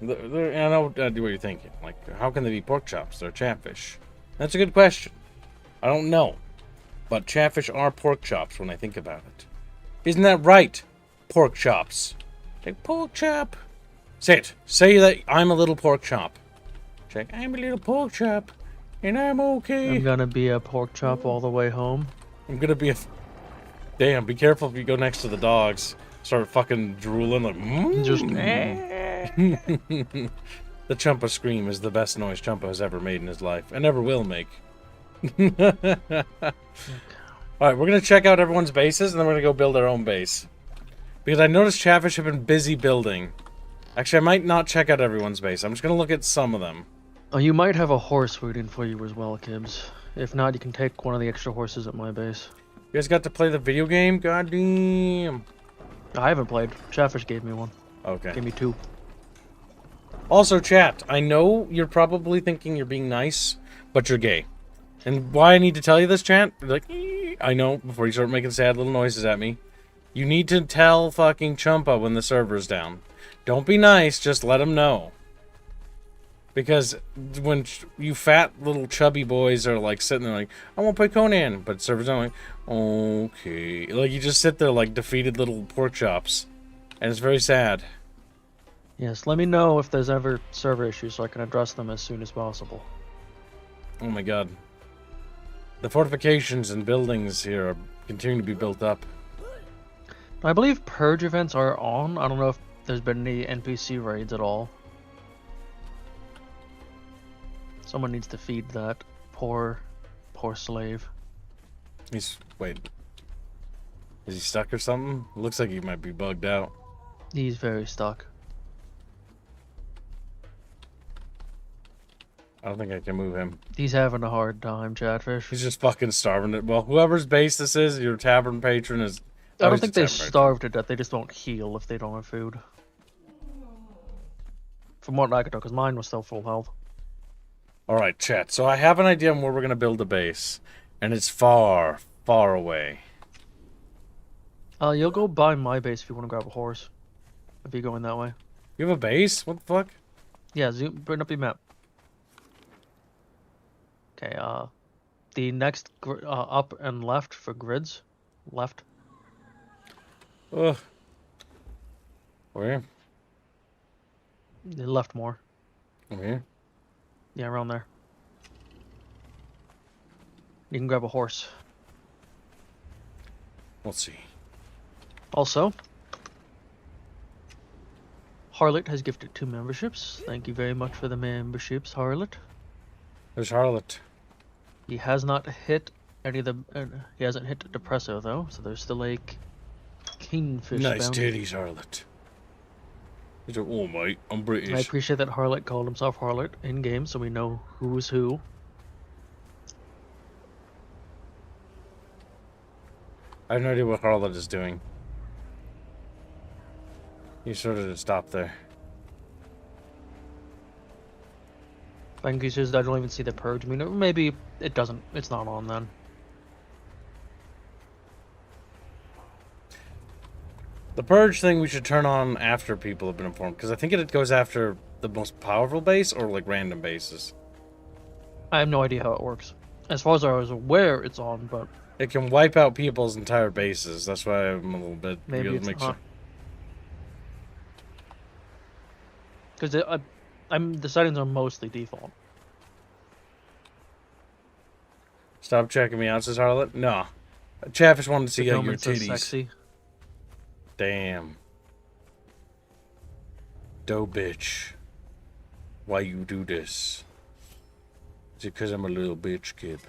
I know what you're thinking. Like, how can they be pork chops? They're chatfish. That's a good question. I don't know. But chatfish are pork chops when I think about it. Isn't that right? Pork chops. Like, pork chop. Say it. Say that I'm a little pork chop. Check. I'm a little pork chop. And I'm okay. I'm gonna be a pork chop all the way home. I'm gonna be a... Damn, be careful if you go next to the dogs. Start fucking drooling like... Just... The Chumpa scream is the best noise Chumpa has ever made in his life. And never will make. Alright, we're gonna check out everyone's bases, and then we're gonna go build our own base. Because I noticed Chatfish have been busy building. Actually, I might not check out everyone's base. I'm just gonna look at some of them. Oh, you might have a horse waiting for you as well, Kibbs. If not, you can take one of the extra horses at my base. You guys got to play the video game? God damn. I haven't played. Chatfish gave me one. Okay. Gave me 2. Also, chat, I know you're probably thinking you're being nice, but you're gay. And why I need to tell you this, chat? Like, I know, before you start making sad little noises at me. You need to tell fucking Chumpa when the server's down. Don't be nice, just let him know. Because when you fat little chubby boys are like sitting there like, I won't play Conan, but servers down like, okay. Like, you just sit there like defeated little pork chops. And it's very sad. Yes, let me know if there's ever server issues so I can address them as soon as possible. Oh my god. The fortifications and buildings here are continuing to be built up. I believe purge events are on. I don't know if there's been any NPC raids at all. Someone needs to feed that poor slave. Wait. Is he stuck or something? It looks like he might be bugged out. He's very stuck. I don't think I can move him. He's having a hard time, Chatfish. He's just fucking starving it. Well, whoever's base this is, your tavern patron is... I don't think they starve to death. They just won't heal if they don't have food. From what I could tell, because mine was still full health. Alright, chat. So I have an idea on where we're going to build a base. And it's far, far away. You'll go by my base if you want to grab a horse. If you're going that way. You have a base? What the fuck? Yeah, bring up your map. Okay, the next up and left for grids. Left. Ugh. Where? Left more. Over here? Yeah, around there. You can grab a horse. Let's see. Also, Harlot has gifted 2 memberships. Thank you very much for the memberships, Harlot. There's Harlot. He has not hit any of the. He hasn't hit Depresso though, so there's still a kingfish. Nice bounty. titties, Harlot. He's like, oh mate, I'm British. I appreciate that Harlot called himself Harlot in game, so we know who's who. I have no idea what Harlot is doing. You sort of stop there. Thank you, says I don't even see the purge. I mean, maybe it doesn't. It's not on then. The purge thing we should turn on after people have been informed, because I think it goes after the most powerful base or like random bases. I have no idea how it works. As far as I was aware, it's on, but It can wipe out people's entire bases. That's why I'm a little bit. maybe it's make not. sure. Because the settings are mostly default. Stop checking me out, says Harlot. No, Chatfish wanted to see your Gnomon says titties. sexy. Damn. Doe bitch. Why you do this? Is it because I'm a little bitch, kid?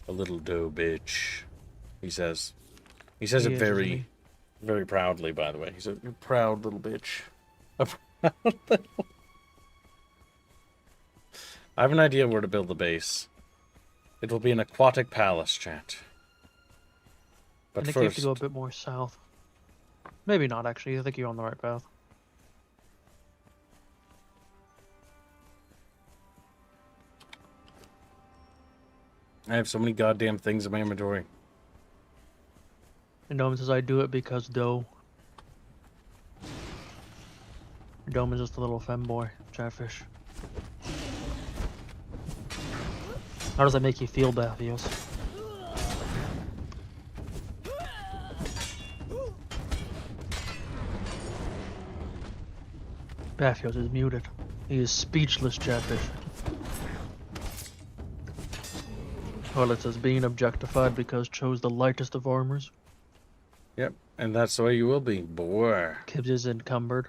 A little doe bitch. He says. He says it very, very proudly, by the way. He's a proud little bitch. A proud little... I have an idea where to build the base. It will be an aquatic palace, chat. But I think first... you have to go a bit more south. Maybe not, actually. I think you're on the right path. I have so many goddamn things in my inventory. And Gnome says I do it because dough. Dome is just a little femboy chatfish. How does that make you feel, Bathios? Bathios is muted. He is speechless, chatfish. Well, it says being objectified because chose the lightest of armors. Yep, and that's the way you will be, boy. Kibbs is encumbered.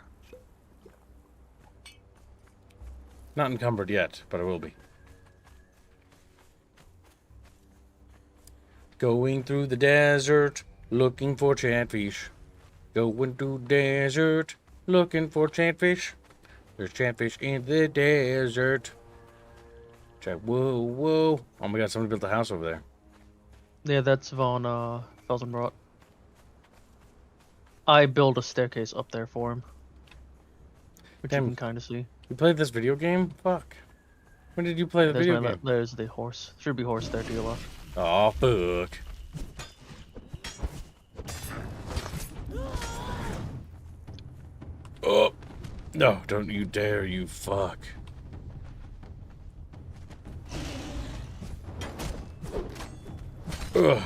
Not encumbered yet, but I will be. Going through the desert, looking for chatfish. Going through desert, looking for chatfish. There's chatfish in the desert. Whoa, whoa. Oh my god, somebody built a house over there. Yeah, that's Von Felsenbrot. I built a staircase up there for him. Which you can kind of see. You played this video game? Fuck. When did you play the video game? There's the horse. Should be horse there to your left. Oh, fuck. Oh. No, don't you dare, you fuck. Ugh.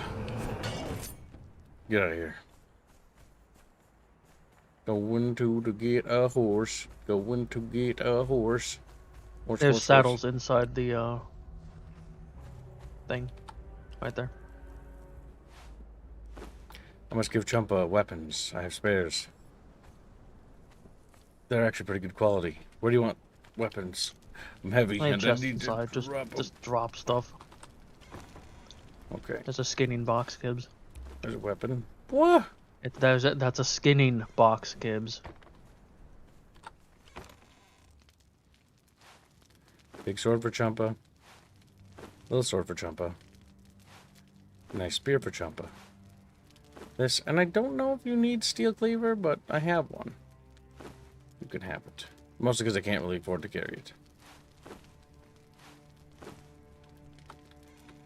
Get out of here. Going to get a horse. Going to get a horse. There's saddles inside the thing. Right there. I must give Chumpa weapons. I have spares. They're actually pretty good quality. Where do you want weapons? I'm heavy and I need to just drop stuff. Okay. There's a skinning box, Gibbs. There's a weapon. What? That's a skinning box, Gibbs. Big sword for Chumpa. Little sword for Chumpa. Nice spear for Chumpa. This, and I don't know if you need steel cleaver, but I have one. You can have it. Mostly because I can't really afford to carry it.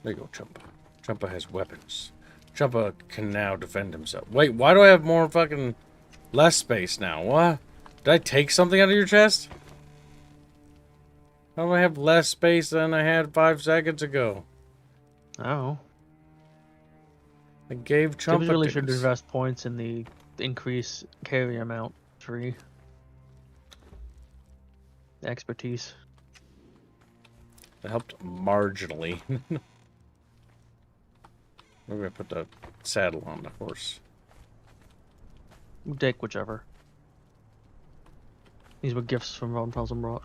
There you go, Chumpa. Chumpa has weapons. Chumpa can now defend himself. Wait, why do I have more fucking less space now? What? Did I take something out of your chest? How do I have less space than I had 5 seconds ago? Oh. I gave Chumpa Gibbs really should invest points in the increase carry amount tree. Expertise. It helped marginally. We're gonna put the saddle on the horse. Take whichever. These were gifts from Ron Felsenbrot.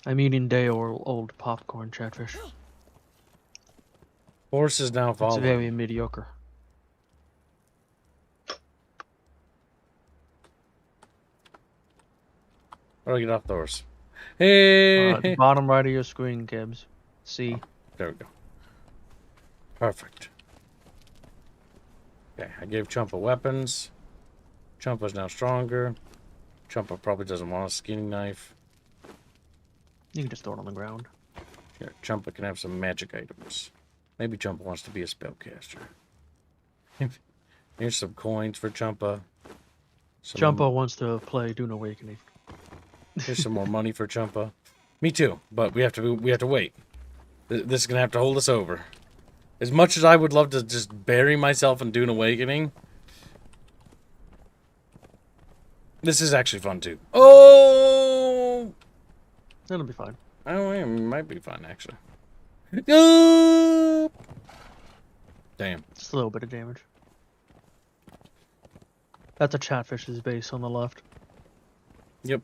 I'm eating day-old popcorn, chatfish. Horse is now following. It's very mediocre. How do I get off the horse? Hey! Bottom right of your screen, Gibbs. See. There we go. Perfect. Okay, I gave Chumpa weapons. Chumpa's now stronger. Chumpa probably doesn't want a skinning knife. You can just throw it on the ground. Here, Chumpa can have some magic items. Maybe Chumpa wants to be a spellcaster. Here's some coins for Chumpa. Chumpa wants to play Dune Awakening. Here's some more money for Chumpa. Me too, but we have to wait. This is gonna have to hold us over. As much as I would love to just bury myself in Dune Awakening, this is actually fun too. Oh! That'll be fine. Oh, it might be fun actually. Oh! Damn. Just a little bit of damage. That's a chatfish's base on the left. Yep.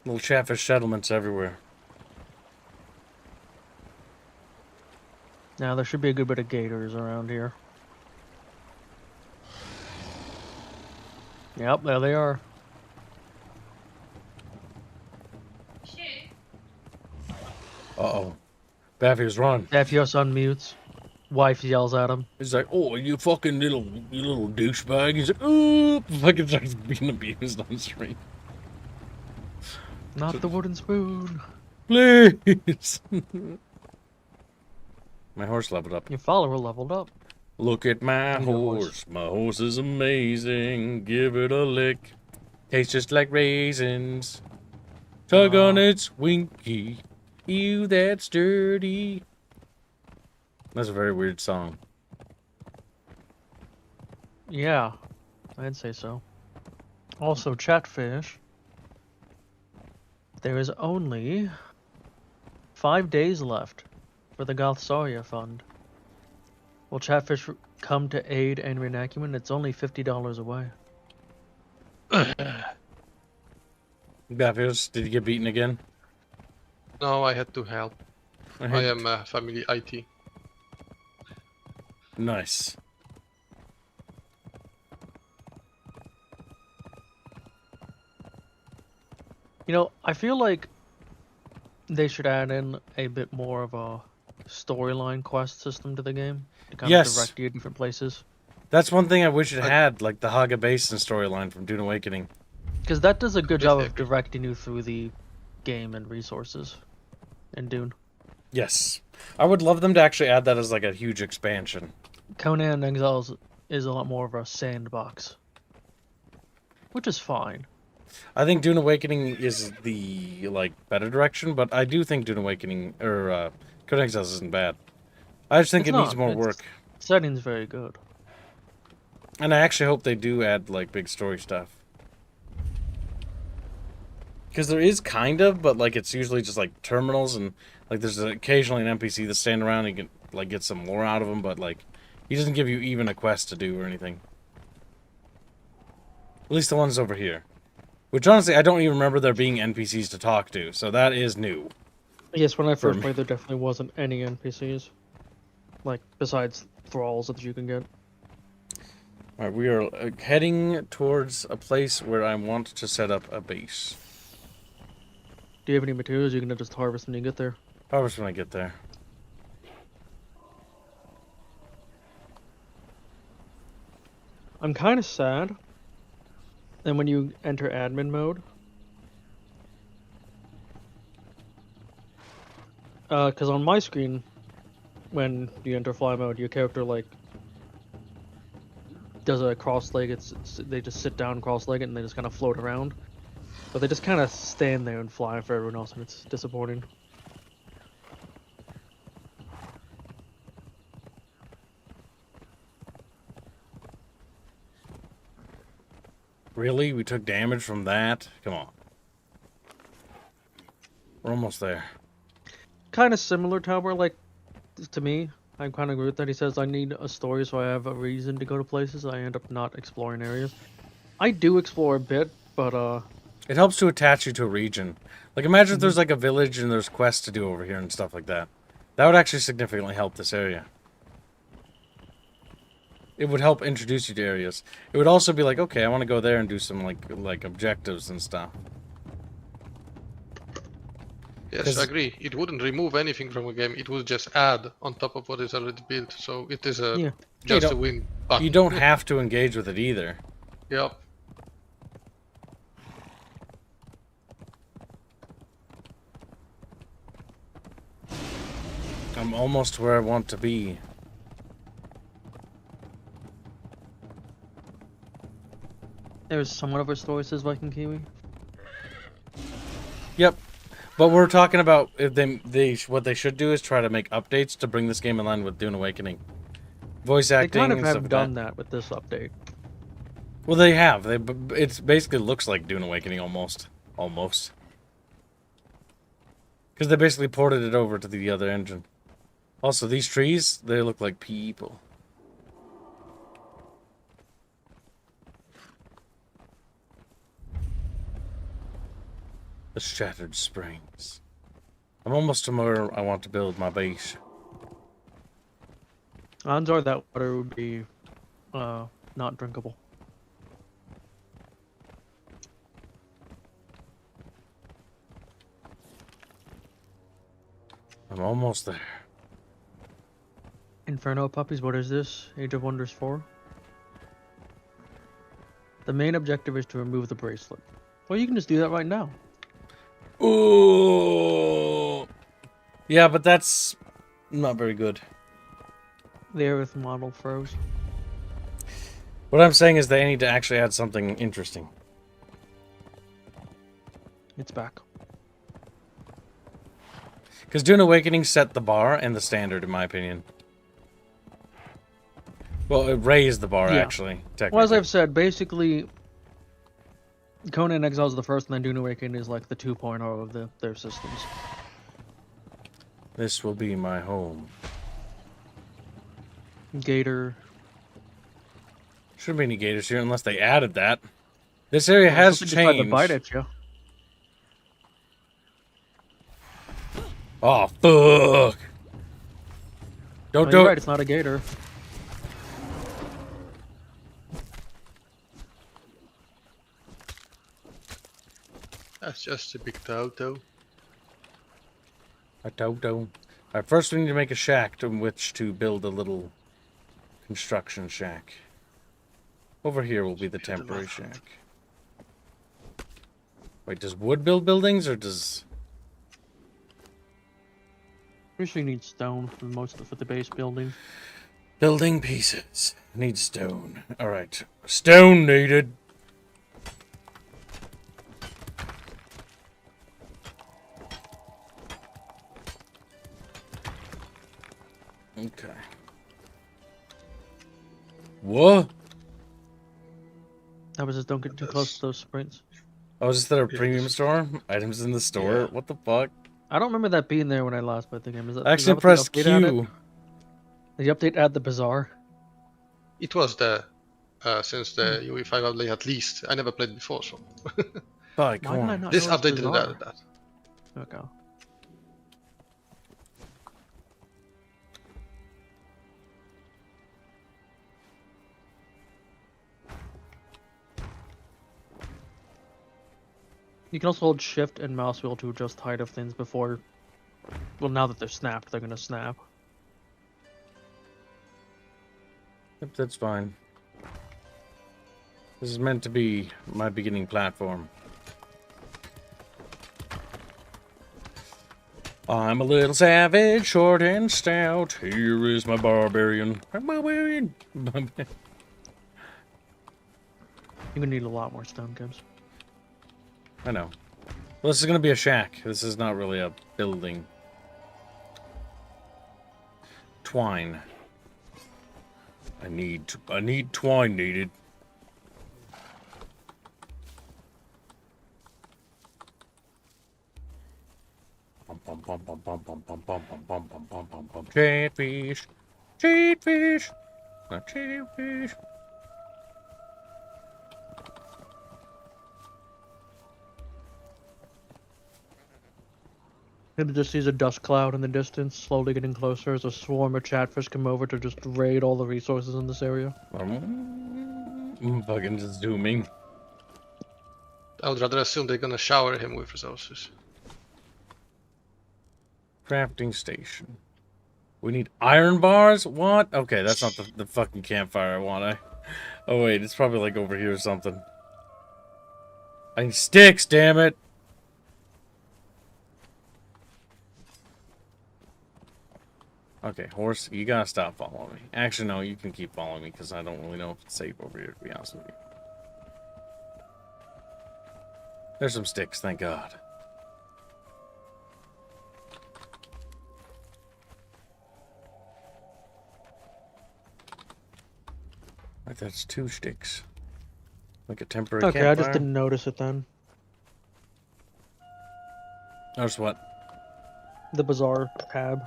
Little chatfish settlements everywhere. Now there should be a good bit of gators around here. Yep, there they are. Uh-oh. Bathios, run. Bathios unmutes. Wife yells at him. He's like, oh, you fucking little douchebag. He's like, oh, fucking starts being abused on the street. Not the wooden spoon. Please. My horse leveled up. Your follower leveled up. Look at my Need a horse. horse. My horse is amazing. Give it a lick. Tastes just like raisins. Tug on its winky. Ew, that's dirty. That's a very weird song. Yeah, I'd say so. Also, Chatfish. There is only 5 days left for the Gothsaria Fund. Will Chatfish come to aid and reenactment? It's only $50 away. Gavios, did you get beaten again? No, I had to help. I am family IT. Nice. You know, I feel like they should add in a bit more of a storyline quest system to the game to kind of direct you to different places. That's one thing I wish it had, like the Haga Basin storyline from Dune Awakening. Because that does a good job of directing you through the game and resources in Dune. Yes. I would love them to actually add that as like a huge expansion. Conan Exiles is a lot more of a sandbox, which is fine. I think Dune Awakening is the like better direction, but I do think Dune Awakening or Conan Exiles isn't bad. I just think it needs more work. Setting's very good. And I actually hope they do add like big story stuff. Because there is kind of, but like it's usually just like terminals and like there's occasionally an NPC that's standing around and you can like get some more out of him, but like he doesn't give you even a quest to do or anything. At least the ones over here. Which honestly, I don't even remember there being NPCs to talk to, so that is new. Yes, when I first played, there definitely wasn't any NPCs. Like, besides thralls that you can get. Alright, we are heading towards a place where I want to set up a base. Do you have any materials you can just harvest when you get there? Harvest when I get there. I'm kind of sad. And when you enter admin mode, because on my screen, when you enter fly mode, your character like does a cross-legged. They just sit down cross-legged and they just kind of float around, but they just kind of stand there and fly for everyone else, and it's disappointing. Really? We took damage from that? Come on. We're almost there. Kind of similar to how we're like, to me, I kind of agree with that. He says I need a story so I have a reason to go to places. I end up not exploring areas. I do explore a bit, but it helps to attach you to a region. Like imagine if there's like a village and there's quests to do over here and stuff like that. That would actually significantly help this area. It would help introduce you to areas. It would also be like, okay, I want to go there and do some like objectives and stuff. Yes, I agree. It wouldn't remove anything from a game. It would just add on top of what is already built. So it is just a win button. You don't have to engage with it either. Yep. I'm almost where I want to be. there's someone of our story says Viking Kiwi. Yep. But we're talking about if they what they should do is try to make updates to bring this game in line with Dune Awakening. Voice acting. They kind of and stuff have like done that with this update. Well, they have. It basically looks like Dune Awakening almost. Because they basically ported it over to the other engine. Also, these trees, they look like people. The Shattered Springs. I'm almost to where I want to build my base. Odds are that water would be not drinkable. I'm almost there. Inferno puppies, what is this? Age of Wonders 4? The main objective is to remove the bracelet. Well, you can just do that right now. Ooh. Yeah, but that's not very good. The Earth model froze. What I'm saying is they need to actually add something interesting. It's back. Because Dune Awakening set the bar and the standard, in my opinion. Well, it raised the bar, Yeah. actually, technically. Well, as I've said, basically, Conan Exiles is the first, and then Dune Awakening is like the 2.0 of their systems. This will be my home. Gator. Shouldn't be any gators here unless they added that. This area has Something decided to bite changed. at you. Oh, fuck. Don't Oh, do you're it. right, it's not a gator. That's just a big Toto. A Toto. Alright, first we need to make a shack to which to build a little construction shack. Over here will be the temporary shack. Wait, does wood build buildings, or does... Pretty sure you need stone for the base building. Building pieces. Need stone. Alright. Stone needed. Okay. What? That was just don't get too close to those sprints. Oh, is this their premium store? Items in the store? Yeah. What the fuck? I don't remember that being there when I last played the game. I actually pressed Q. Did the update add the bazaar? It was there since the UE5 update at least. I never played before, so. Fuck, Why come did I on. not This know it was update didn't bazaar? add that. Okay. You can also hold shift and mouse wheel to adjust height of things before... Well, now that they're snapped, they're gonna snap. Yep, that's fine. This is meant to be my beginning platform. I'm a little savage, short and stout. Here is my barbarian. I'm barbarian. You're gonna need a lot more stone cubes. I know. Well, this is gonna be a shack. This is not really a building. Twine. I need twine needed. Chatfish. Chatfish. Not chatfish. It just sees a dust cloud in the distance, slowly getting closer as a swarm of chatfish come over to just raid all the resources in this area. I'm fucking just zooming. I would rather assume they're gonna shower him with resources. Crafting station. We need iron bars? What? Okay, that's not the fucking campfire I want. Oh wait, it's probably like over here or something. I need sticks, damn it! Okay, horse, you gotta stop following me. Actually, no, you can keep following me because I don't really know if it's safe over here, to be honest with you. There's some sticks, thank God. Right, that's 2 sticks. Like a temporary Okay, campfire. I just didn't notice it then. Notice what? The bazaar tab.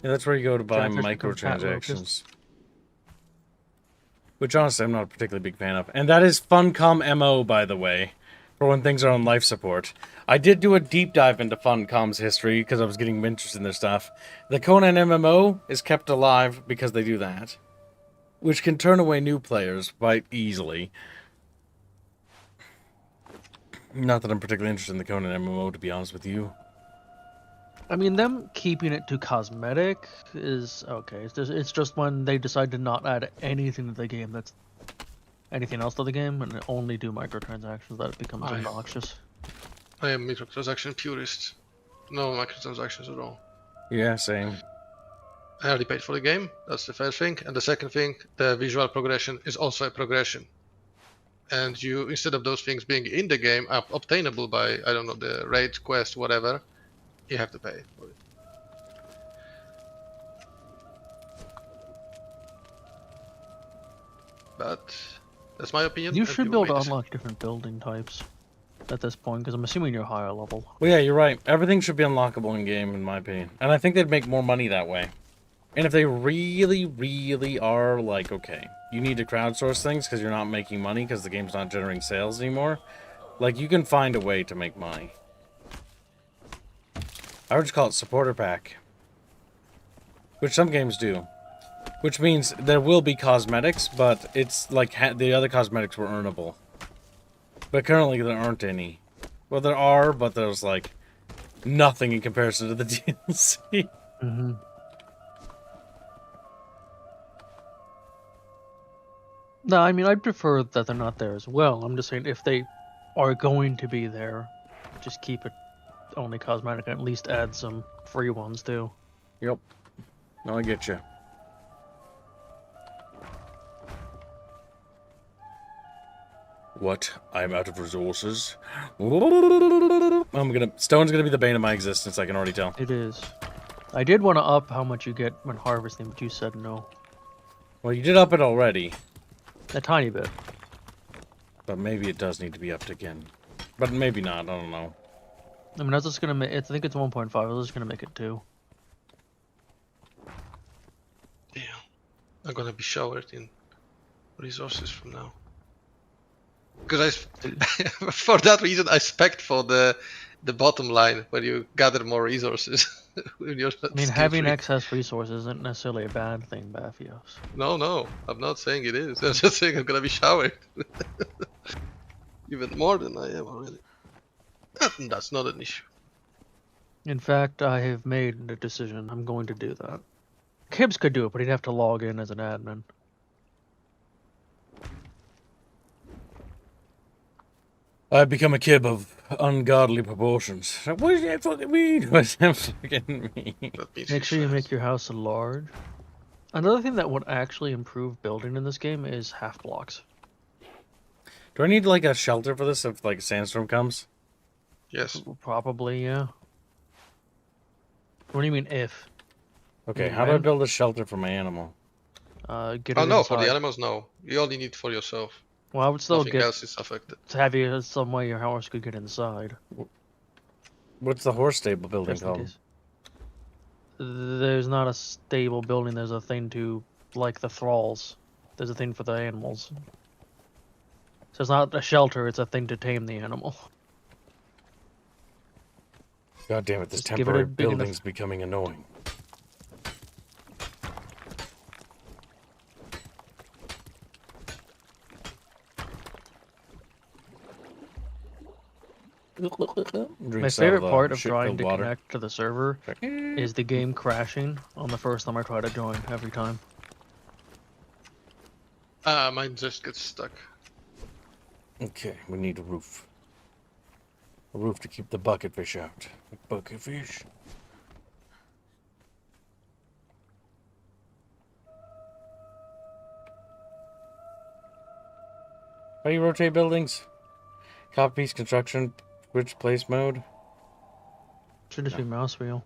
Yeah, that's where you go to buy Chatfish becomes fat microtransactions. Which, honestly, I'm not a particularly big fan of. And that is Funcom MO, by the way, for when things are on life support. I did do a deep dive into Funcom's history because I was getting interested in their stuff. The Conan MMO is kept alive because they do that, which can turn away new players quite easily. Not that I'm particularly interested in the Conan MMO, to be honest with you. I mean, them keeping it to cosmetic is okay. It's just when they decide to not add anything to the game that's anything else to the game and only do microtransactions, that it becomes I- obnoxious. I am microtransaction purist. No microtransactions at all. Yeah, same. I already paid for the game. That's the first thing. And the second thing, the visual progression is also a progression. And you, instead of those things being in the game, obtainable by, I don't know, the raid, quest, whatever, you have to pay for it. But that's my opinion. You and should you be able to may dis- unlock different building types at this point, because I'm assuming you're higher level. Well, yeah, you're right. Everything should be unlockable in game, in my opinion. And I think they'd make more money that way. And if they really, really are like, okay, you need to crowdsource things because you're not making money because the game's not generating sales anymore, like, you can find a way to make money. I would just call it supporter pack. Which some games do. Which means there will be cosmetics, but it's like the other cosmetics were earnable. But currently there aren't any. Well, there are, but there's like nothing in comparison to the DLC. Mm-hmm. No, I mean, I'd prefer that they're not there as well. I'm just saying, if they are going to be there, just keep it only cosmetic and at least add some free ones too. Yep. No, I get you. What? I'm out of resources. Stone's gonna be the bane of my existence, I can already tell. It is. I did want to up how much you get when harvesting, but you said no. Well, you did up it already, A tiny bit. but maybe it does need to be upped again. But maybe not, I don't know. I mean, I was just gonna make. I think it's 1.5. I was just gonna make it 2. Damn. I'm gonna be showered in resources from now. Because for that reason, I spec'd for the bottom line where you gather more resources. When you're I mean, skill having free. excess resources isn't necessarily a bad thing, Baphios. No, I'm not saying it is. I'm just saying I'm gonna be showered. Even more than I am already. That's not an issue. In fact, I have made a decision. I'm going to do that. Kibbs could do it, but he'd have to log in as an admin. I've become a kib of ungodly proportions. What does that fucking mean? What does that fucking mean? That means Make he's sure you fast. make your house large. Another thing that would actually improve building in this game is half blocks. Do I need, like, a shelter for this if, like, a sandstorm comes? Yes. Probably, yeah. What do you mean if? Okay, mean how do I when? build a shelter for my animal? Get Oh it no, inside. for the animals, no. You only need for yourself. Well, I would still Nothing get else is affected. to have you some way your horse could get inside. What's the horse stable building Just in called? case. There's not a stable building. There's a thing to, like the thralls. There's a thing for the animals. So it's not a shelter. It's a thing to tame the animal. God damn it, this Just give it a temporary big enough- building's becoming annoying. My favorite part of trying to connect to the server is the game crashing on the first time I try to join every time. Mine just gets stuck. Okay, we need a roof. A roof to keep the bucket fish out. Bucket fish. How do you rotate buildings? Copy piece construction, switch place mode. Should just be mouse wheel.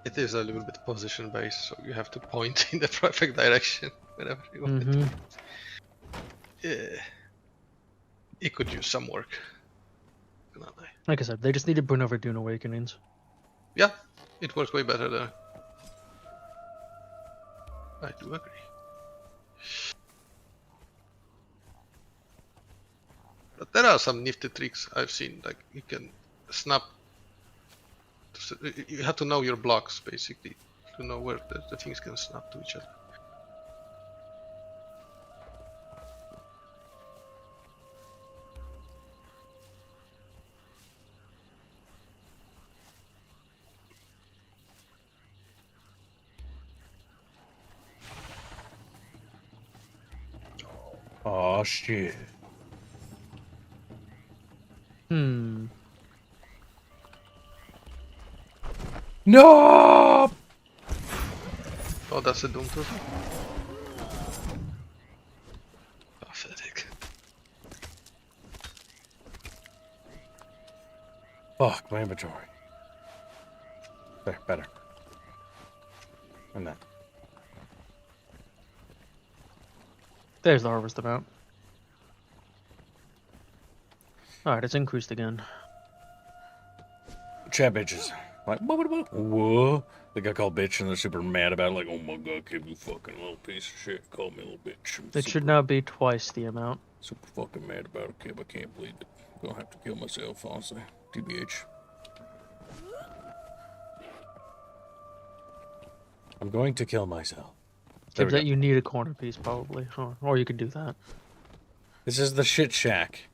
It is a little bit position based, so you have to point in the perfect direction whenever you want. Mm-hmm. Yeah. It could use some work. Cannot lie. Like I said, they just need to bring over Dune Awakenings. Yeah, it works way better there. I do agree. But there are some nifty tricks I've seen, like you can snap. You have to know your blocks basically to know where the things can snap to each other. Oh shit. Hmm. No! Oh, that's a Doom total. Pathetic. Fuck, my inventory. There, better. And that. There's the harvest amount. Alright, it's increased again. Chat bitches. Like, whoa. They got called bitch and they're super mad about it. Like, oh my god, kid, you fucking little piece of shit. Call me a little bitch. It should now be twice the amount. Super fucking mad about it, kid. I can't believe it. Gonna have to kill myself, honestly. TBH. I'm going to kill myself. There we Except that go. you need a corner piece, probably. Or you could do that. This is the shit shack.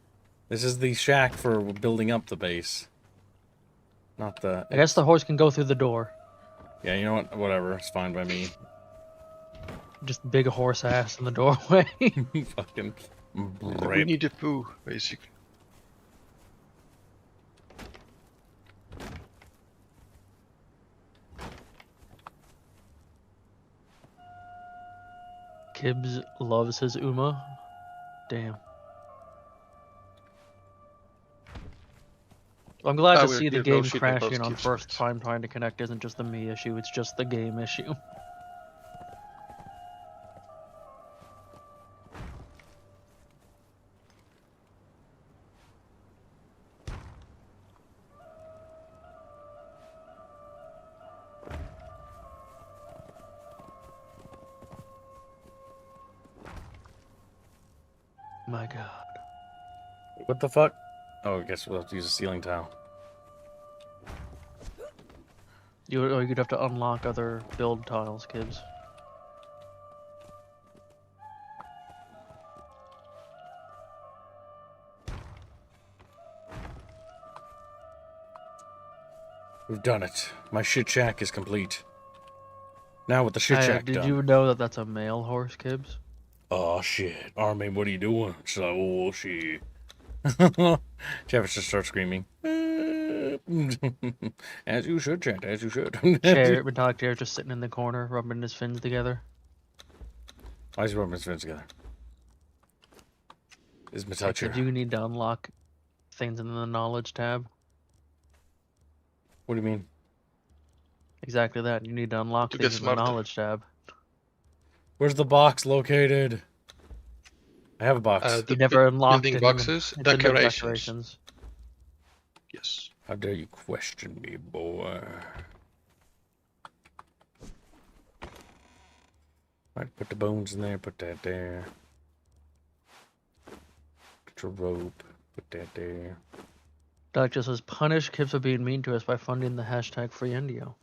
This is the shack for building up the base. Not the... I guess the horse can go through the door. Yeah, you know what? Whatever. It's fine by me. Just big horse ass in the doorway. Fucking... We need a poo, basically. Kibbs loves his Uma. Damn. I'm glad to we're see the here game bullshitting about crashing on Kibbs, first but- time trying to connect isn't just the me issue, it's just the game issue. My god. What the fuck? Oh, I guess we'll have to use a ceiling tile. You'd have to unlock other build tiles, Kibbs. We've done it. My shit shack is complete. Now with the shit shack Did done. you know that that's a male horse, Kibbs? Oh shit. Armin, what are you doing? It's like, oh shit. Travis just starts screaming. As you should, chat, as you should. Metallic Chair just sitting in the corner, rubbing his fins together. Why is he rubbing his friends together? Is Metallic Chair. You need to unlock things in the knowledge tab. What do you mean? Exactly that. You need to unlock To things get in the smarter. knowledge tab. Where's the box located? I have a box. You The never unlocked building it. boxes, It's in the decorations. decorations. Yes. How dare you question me, boy? Right, put the bones in there, put that there. Put your rope, put that there. Doc just says, punish Kibbs for being mean to us by funding the hashtag FreeNdio.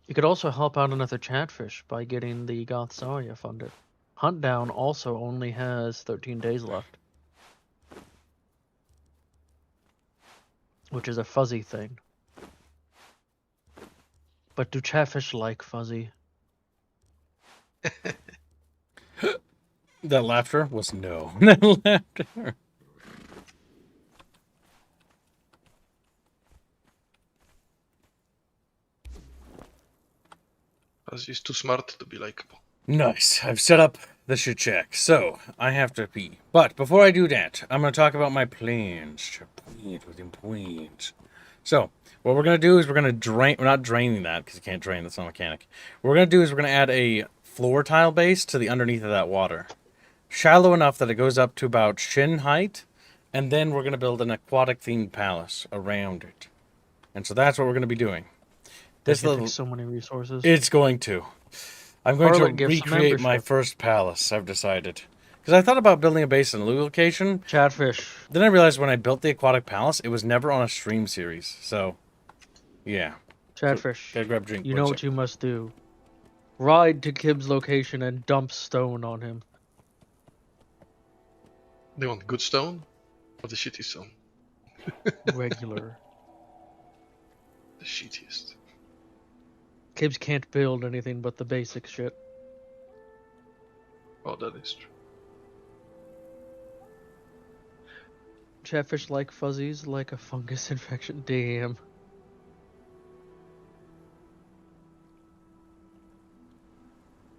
You could also help out another Chatfish by getting the Goth Zarya funded. Hunt Down also only has 13 days left. Which is a fuzzy thing. But do Chatfish like fuzzy? That laughter was no. That laughter. As he's too smart to be likable. Nice. I've set up the shit shack, so I have to pee. But before I do that, I'm going to talk about my plans. Plans. So, what we're going to do is we're going to drain... We're not draining that, because you can't drain. That's not a mechanic. What we're going to do is we're going to add a floor tile base to the underneath of that water. Shallow enough that it goes up to about shin height, and then we're going to build an aquatic-themed palace around it. And so that's what we're going to be doing. This takes so many resources. It's going to. I'm going Harlan, to give some recreate my membership. first palace, I've decided. Because I thought about building a base in a new location. Chatfish. Then I realized when I built the aquatic palace, it was never on a stream series. So, yeah. Chatfish. Gotta grab a drink. You know what you must do. Ride to Kibb's location and dump stone on him. They want good stone or the shitty stone? Regular. The shittiest. Kibbs can't build anything but the basic shit. Oh, that is true. chatfish like fuzzies, like a fungus infection. Damn.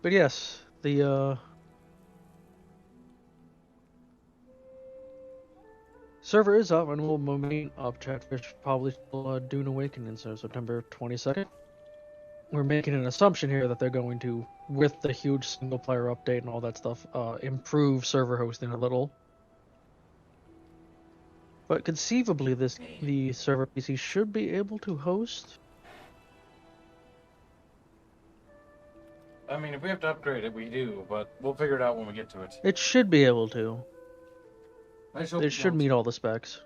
But yes, the server is up and will remain up. Chatfish probably till Dune Awakening, so September 22nd. We're making an assumption here that they're going to, with the huge single player update and all that stuff, improve server hosting a little. But conceivably, the server PC should be able to host. I mean, if we have to upgrade it, we do, but we'll figure it out when we get to it. It should be able to. I just hope It should meet all the specs.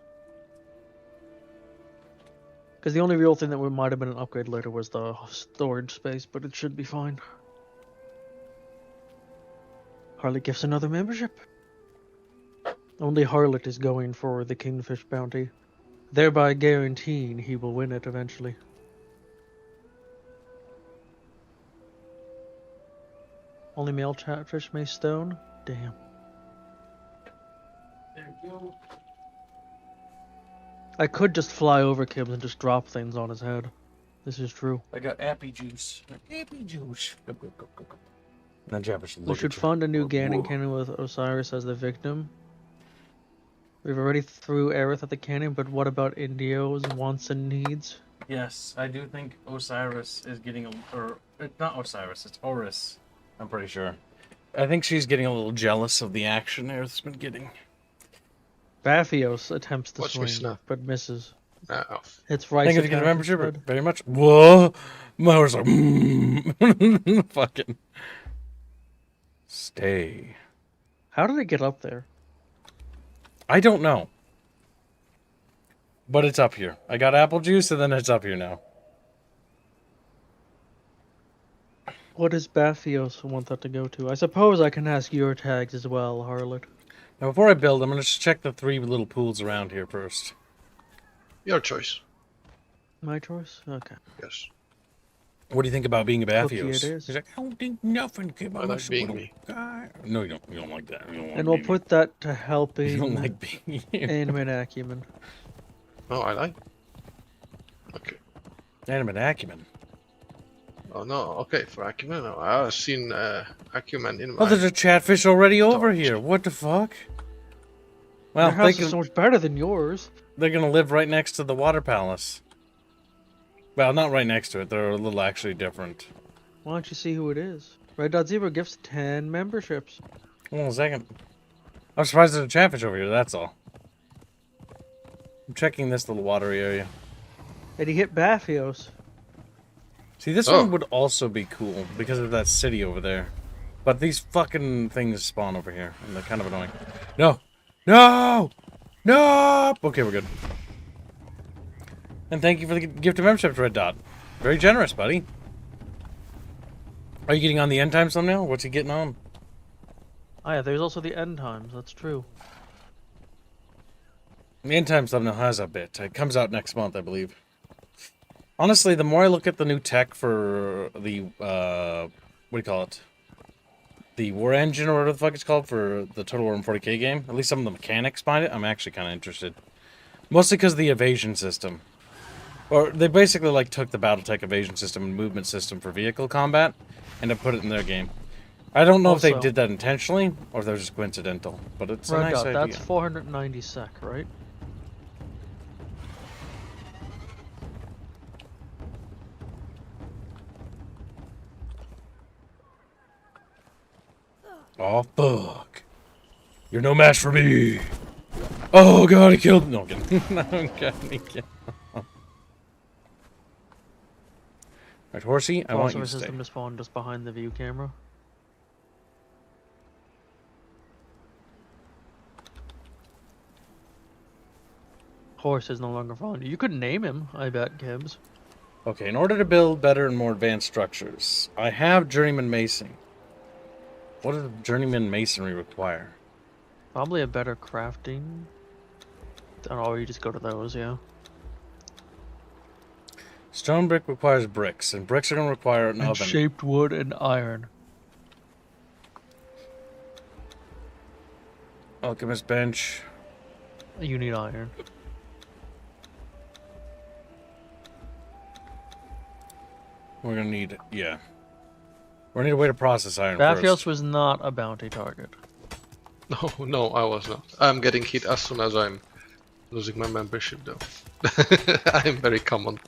Because the only real thing that might have been an upgrade later was the storage space, but it should be fine. Harlot gifts another membership. Only Harlot is going for the Kingfish bounty, thereby guaranteeing he will win it eventually. Only male chatfish may stone? Damn. There you go. I could just fly over Kibbs and just drop things on his head. This is true. I got appy juice. Appy juice. Go, go, go, go, go. And then Jefferson. We should fund a new Ganon cannon with Osiris as the victim. We've already threw Aerith at the cannon, but what about Indio's wants and needs? Yes, I do think Osiris is getting or it's not Osiris, it's Oris. I'm pretty sure. I think she's getting a little jealous of the action Aerith's been getting. Baphios attempts to Watch me swing, snap. but misses. Oh. It's right. Thank you for the membership very much. Whoa! My horse like, fucking stay. How did it get up there? I don't know. But it's up here. I got apple juice and then it's up here now. What does Baphios want that to go to? I suppose I can ask your tags as well, Harlot. Now before I build, I'm going to just check the 3 little pools around here first. Your choice. My choice? Okay. Yes. What do you think about being a Cookie Baphios? it is. He's like, I don't think nothing came I out like of being little me. guy. No, you don't. You don't like that. You don't want And we'll being put that to you. helping You don't like being you. animate acumen. No, I like. Okay. Animate acumen. Oh no. Okay, for Acumen, no. I've seen Acumen in my. Oh, there's a chatfish already over Dogs. here. What the fuck? Well, Your house is so much better than yours. they're gonna live right next to the water palace. Well, not right next to it. They're a little actually different. Why don't you see who it is? Red Dot Zebra gifts 10 memberships. Hold on a second. I'm surprised there's a chatfish over here, that's all. I'm checking this little watery area. And he hit Baphios. See, this Oh. one would also be cool because of that city over there. But these fucking things spawn over here, and they're kind of annoying. No! No! No! Okay, we're good. And thank you for the gift of membership to Red Dot. Very generous, buddy. Are you getting on the end times thumbnail? What's he getting on? Oh yeah, there's also the end times. That's true. The end times thumbnail has a bit. It comes out next month, I believe. Honestly, the more I look at the new tech for the, what do you call it? The War Engine, or whatever the fuck it's called, for the Total War 40k game, at least some of the mechanics behind it, I'm actually kind of interested. Mostly because of the evasion system. Or, they basically, like, took the Battletech evasion system and movement system for vehicle combat, and have put it in their game. I don't know if they Also- did that intentionally, or if that was just coincidental, but it's a Red nice Dot, idea. that's 490 sec, right? Oh, fuck. You're no match for me. Oh, God, he killed... No, I'm kidding. No, God, he killed... Right, Horsey, I want you Philosopher to stay. system is spawned just behind the view camera. Horse is no longer following you. You could name him, I bet, Gibbs. Okay, in order to build better and more advanced structures, I have Journeyman Mason. What does Journeyman Masonry require? Probably a better crafting. Or you just go to those, yeah. Stone brick requires bricks, and bricks are going to require an And oven. shaped wood and iron. Alchemist bench. You need iron. We're gonna need, yeah. We're gonna need a way to process iron Raffles first. was not a bounty target. No, I was not. I'm getting hit as soon as I'm losing my membership, though. I'm very common.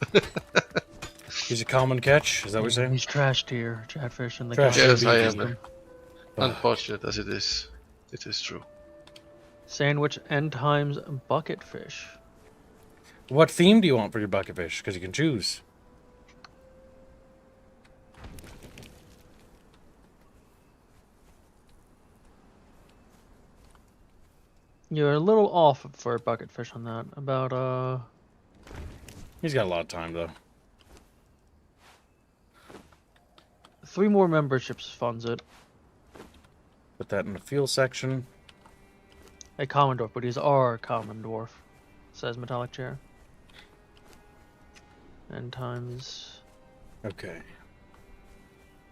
He's a common catch, is that what you're saying? He's trash tier, Chatfish, and the Trash guy Yes, I beefy. am. Unfortunate as it is true. Sandwich end times bucket fish. What theme do you want for your bucket fish? Because you can choose. You're a little off for bucket fish on that. About He's got a lot of time, though. 3 more memberships funds it. Put that in the fuel section. A common dwarf, but he's our common dwarf, says Metallic Chair. End times. Okay.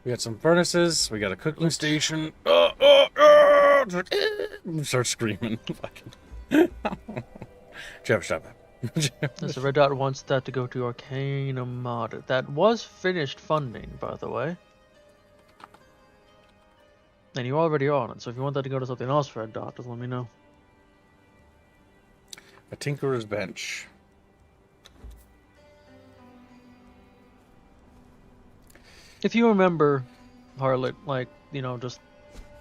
We got some furnaces. We got a cooking station. Start screaming. Fucking. Jeff, stop that. So Red Dot wants that to go to Arcana Mod. That was finished funding, by the way. And you already are on it, so if you want that to go to something else, Red Dot, just let me know. A Tinkerer's Bench. If you remember, Harlot, like, you know, just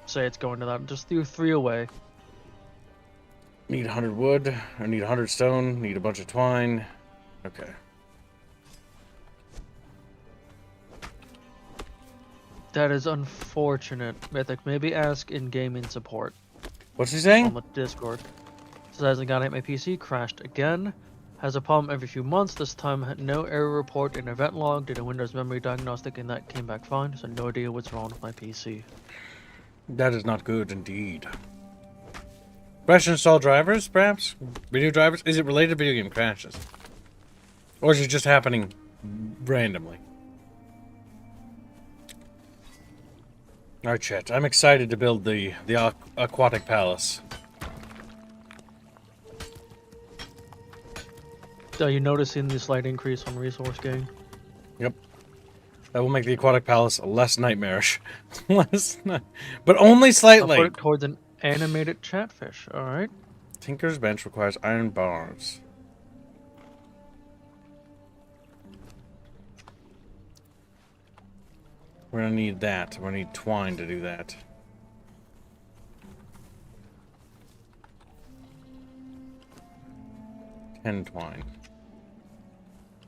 say it's going to that. Just do 3 away. Need 100 wood. I need 100 stone. Need a bunch of twine. Okay. That is unfortunate, Mythic. Maybe ask in gaming support What's he on saying? the Discord. Says hasn't got hit my PC, crashed again. Has a problem every few months. This time had no error report in event log. Did a Windows memory diagnostic and that came back fine. So no idea what's wrong with my PC. That is not good indeed. Fresh install drivers, perhaps? Video drivers? Is it related to video game crashes? Or is it just happening randomly? Alright, chat. I'm excited to build the Aqautic Palace. Are you noticing the slight increase on resource gain? Yep. That will make the Aqautic Palace less nightmarish. But only I'll slightly. put it towards an animated Chatfish, alright? Tinker's Bench requires iron bars. We're gonna need that. We're gonna need twine to do that. Twine.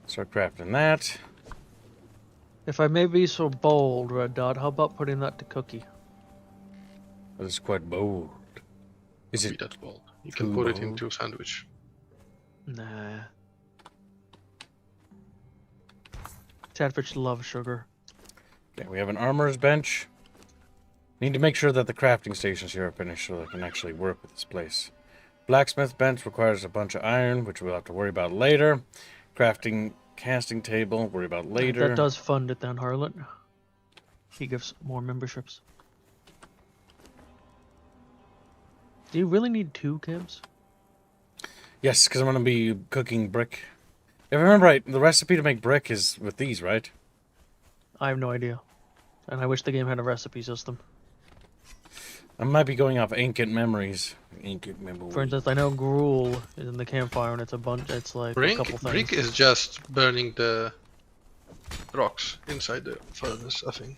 Start crafting that. If I may be so bold, Red Dot, how about putting that to Cookie? That is quite bold. Is Be it? that bold. You can too put it bold? into a sandwich. Nah. Chatfish love sugar. Okay, we have an armorer's bench. Need to make sure that the crafting stations here are finished so I can actually work with this place. Blacksmith bench requires a bunch of iron, which we'll have to worry about later. Crafting casting table, worry about later. That does fund it then, Harlot. He gives more memberships. Do you really need 2 camps? Yes, because I'm going to be cooking brick. If I remember right, the recipe to make brick is with these, right? I have no idea. And I wish the game had a recipe system. I might be going off ancient memories. Ancient memories. For instance, I know gruel is in the campfire and it's a bunch, it's like a couple things. Brick is just burning the rocks inside the furnace, I think.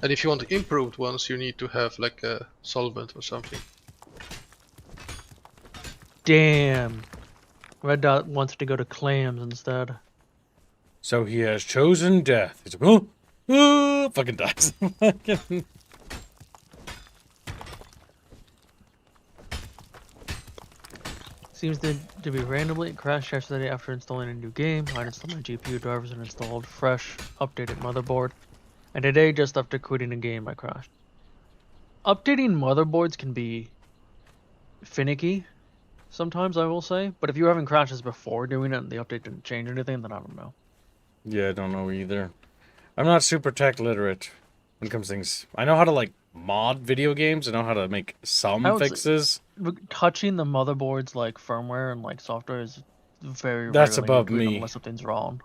And if you want improved ones, you need to have like a solvent or something. Damn. Red Dot wants to go to clams instead. So he has chosen death. He's like, oh, fucking dies. Seems to be randomly. It crashed yesterday after installing a new game. I installed my GPU drivers and installed fresh, updated motherboard. And today, just after quitting a game, I crashed. Updating motherboards can be finicky sometimes, I will say. But if you were having crashes before doing it and the update didn't change anything, then I don't know. Yeah, I don't know either. I'm not super tech literate when it comes to things. I know how to, like, mod video games. I know how to make some I would say- fixes. Touching the motherboard's like firmware and like software is very That's rarely above intuitive me. unless something's wrong.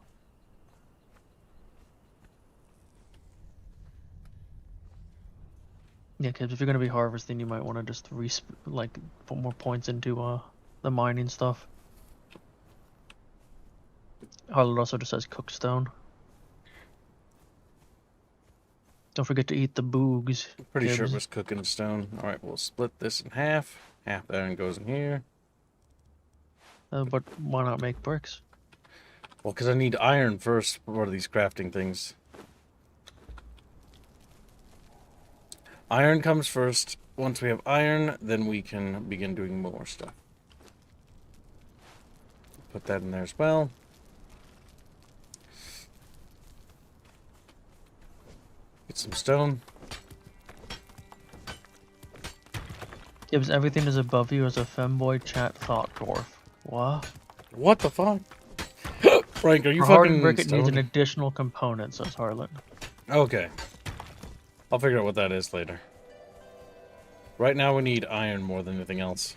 Yeah, because if you're gonna be harvesting, you might want to just like put more points into the mining stuff. Harlan also just says cookstone. Don't forget to eat the boogs. Pretty sure it Gibbs. was cooking stone. All right, we'll split this in half. Half the iron goes in here. But why not make bricks? Well, because I need iron first for these crafting things. Iron comes first. Once we have iron, then we can begin doing more stuff. Put that in there as well. Get some stone. Gibbs, everything is above you as a femboy chat thought dwarf. What? What the fuck? Frank, are you For hardened fucking brick, it needs an stoned? additional component, says Harlan. Okay. I'll figure out what that is later. Right now we need iron more than anything else.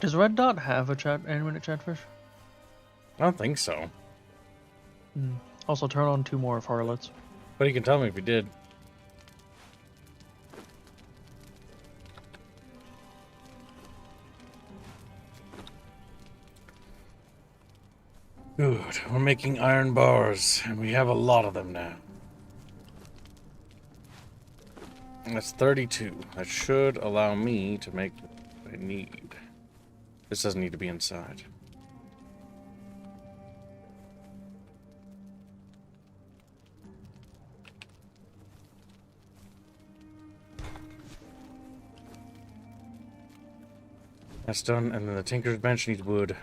Does Red Dot have a animated chatfish? I don't think so. Also, turn on 2 more of Harlots. But you can tell me if you did. Good. We're making iron bars, and we have a lot of them now. That's 32. That should allow me to make what I need. This doesn't need to be inside. That's done, and then the Tinker's Bench needs wood.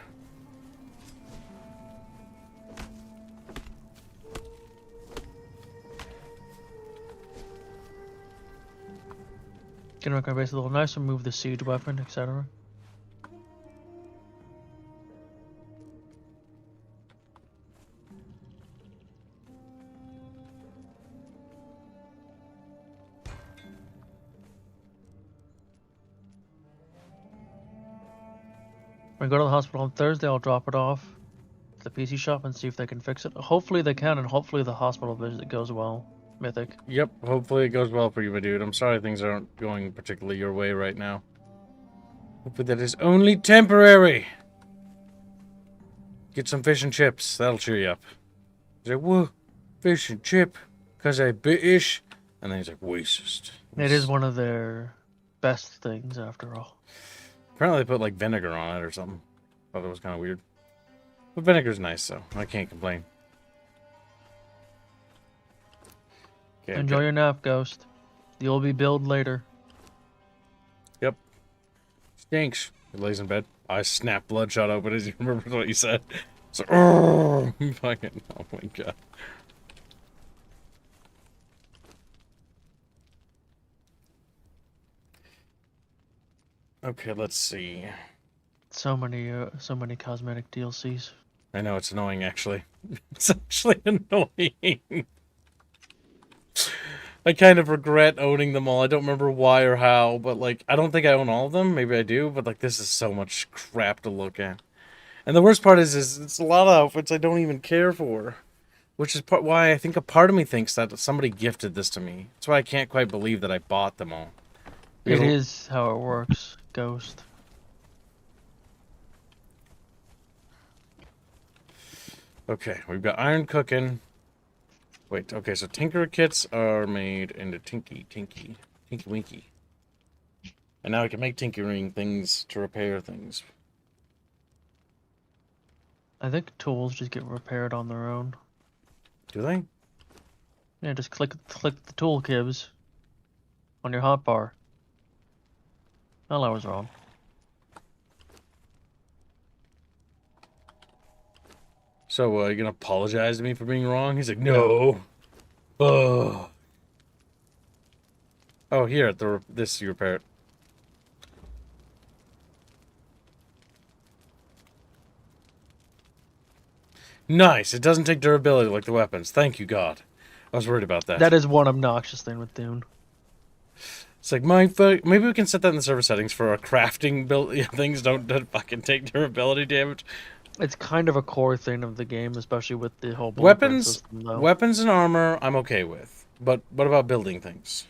Gonna make my base a little nicer, move the siege weapon, etc. When I go to the hospital on Thursday, I'll drop it off to the PC shop and see if they can fix it. Hopefully they can, and hopefully the hospital visit goes well. Mythic. Yep, hopefully it goes well for you, my dude. I'm sorry things aren't going particularly your way right now. Hopefully that is only temporary. Get some fish and chips. That'll cheer you up. He's like, whoa, fish and chip, because I British. And then he's like, racist. It is one of their best things, after all. Apparently they put like vinegar on it or something. Thought it was kind of weird. But vinegar's nice, so I can't complain. Okay, Enjoy your nap, Ghost. You'll be billed later. Yep. Stinks. He lays in bed. I snap bloodshot open as he remembers what you said. So, oh, fucking, oh my god. Okay, let's see. So many cosmetic DLCs. I know, it's annoying, actually. It's actually annoying. I kind of regret owning them all. I don't remember why or how, but, like, I don't think I own all of them. Maybe I do, but, like, this is so much crap to look at. And the worst part is it's a lot of outfits I don't even care for. Which is why I think a part of me thinks that somebody gifted this to me. That's why I can't quite believe that I bought them all. It is how it works, Ghost. Okay, we've got iron cooking. Wait, okay, so tinker kits are made into tinky winky. And now I can make tinkering things to repair things. I think tools just get repaired on their own. Do they? Yeah, just click the tool kibs on your hotbar. Well, I was wrong. So, you gonna apologize to me for being wrong? He's like, no. Oh. Oh, here at this you repair it. Nice. It doesn't take durability like the weapons. Thank you, God. I was worried about that. That is one obnoxious thing with Dune. It's like maybe we can set that in the server settings for our crafting build things don't fucking take durability damage. It's kind of a core thing of the game, especially with the whole blueprint Weapons, system, though. weapons and armor, I'm okay with. But what about building things?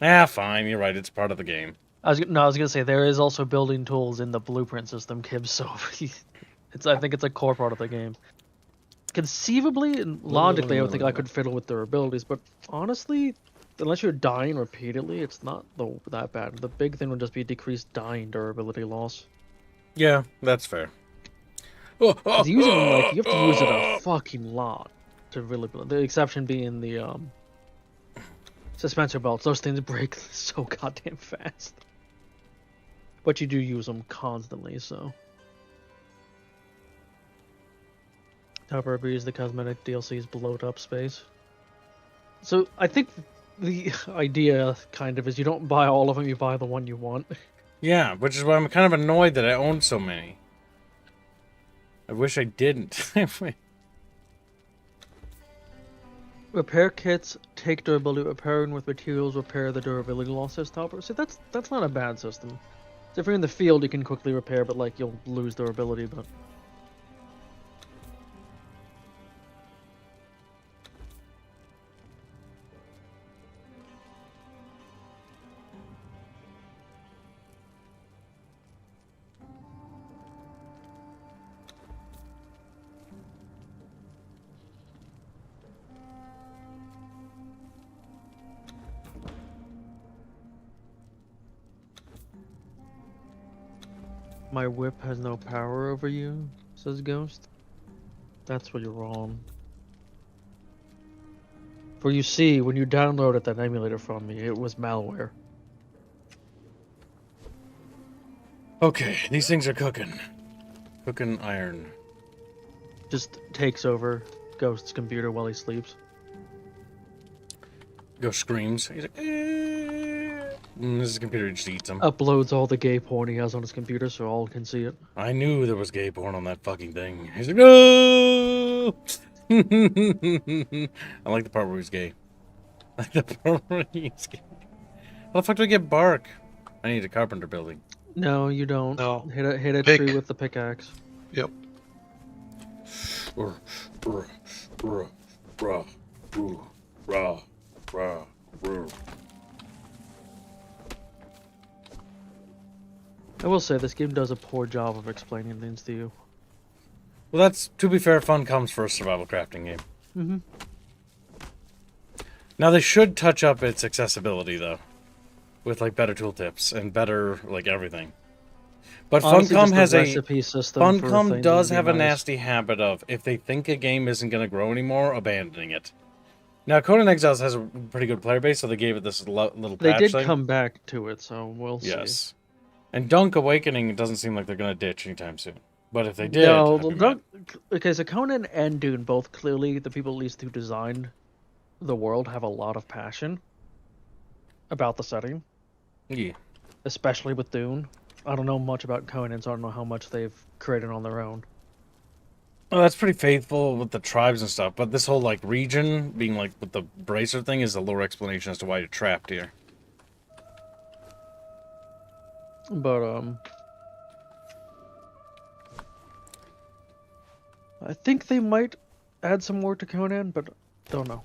Ah, fine. You're right. It's part of the game. I was gonna say there is also building tools in the blueprint system, Kib. So I think it's a core part of the game. Conceivably and logically, I would think I could fiddle with their abilities, but honestly, unless you're dying repeatedly, it's not that bad. The big thing would just be decreased dying durability loss. Yeah, that's fair. You have to use it a fucking lot to really build. The exception being the suspensor belts. Those things break so goddamn fast. But you do use them constantly, so. Topper agrees the cosmetic DLC's bloat up space. So I think the idea kind of is you don't buy all of them, you buy the one you want. Yeah, which is why I'm kind of annoyed that I own so many. I wish I didn't. Repair kits take durability. Repairing with materials repair the durability losses. Topper. So that's not a bad system. So if you're in the field, you can quickly repair, but like you'll lose durability. But my whip has no power over you, says Ghost. That's where you're wrong. For you see, when you downloaded that emulator from me, it was malware. Okay, these things are cooking. Cooking iron. Just takes over Ghost's computer while he sleeps. Ghost screams. He's like, his computer just eats him. Uploads all the gay porn he has on his computer so all can see it. I knew there was gay porn on that fucking thing. He's like, no! I like the part where he's gay. I like the part where he's gay. How the fuck do I get bark? I need a carpenter building. No, you don't. No. Hit a tree with the pickaxe. Yep. I will say this game does a poor job of explaining things to you. Well, that's, to be fair, fun comes for a survival crafting game. Mm-hmm. Now, they should touch up its accessibility, though. With, like, better tooltips and better, like, everything. But Honestly, Funcom just the has a... recipe system for Funcom things does would be have a nice. nasty habit of, if they think a game isn't going to grow anymore, abandoning it. Now, Conan Exiles has a pretty good player base, so they gave it this little patch They did thing. come back to it, so we'll see. Yes. And Dunk Awakening, it doesn't seem like they're going to ditch anytime soon. But if they did... No, I'd be mad. okay, so Conan and Dune, both clearly, the people at least who designed the world have a lot of passion about the setting. Yeah. Especially with Dune. I don't know much about Conan, so I don't know how much they've created on their own. Well, that's pretty faithful with the tribes and stuff, but this whole, like, region being, like, with the bracer thing is a lower explanation as to why you're trapped here. But, I think they might add some more to Conan, but don't know.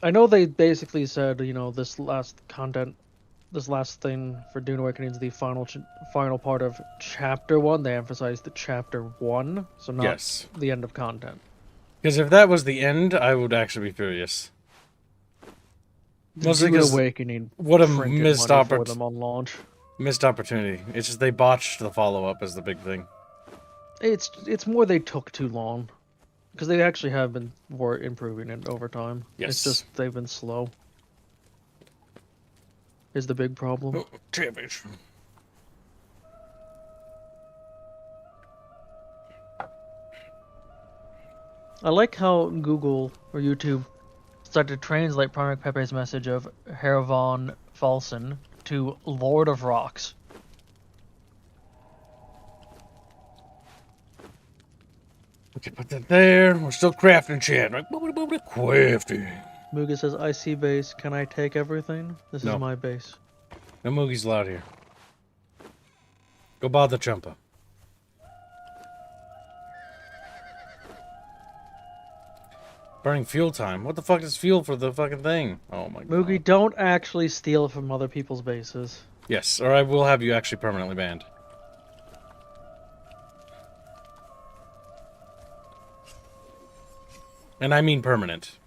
I know they basically said, you know, this last thing for Dune Awakening is the final part of Chapter 1. They emphasized the Chapter 1, so not Yes. the end of content. Because if that was the end, I would actually be furious. Mostly Dune 'cause Awakening what a printed missed money for them on launch. missed opportunity. It's just they botched the follow-up as the big thing. It's more they took too long. Because they actually have were improving it over time. Yes. It's just they've been slow. Is the big problem. Oh, Chatfish. I like how Google or YouTube started to translate Primarch Pepe's message of Hervon Falson to Lord of Rocks. Okay, put that there. We're still crafting, chat. Right? Crafting. Muga says, I see base. Can I take everything? This No. is my base. No Moogie's allowed here. Go bother Chumpa. Burning fuel time. What the fuck is fuel for the fucking thing? Oh my god. Moogie, don't actually steal from other people's bases. Yes, or I will have you actually permanently banned. And I mean permanent.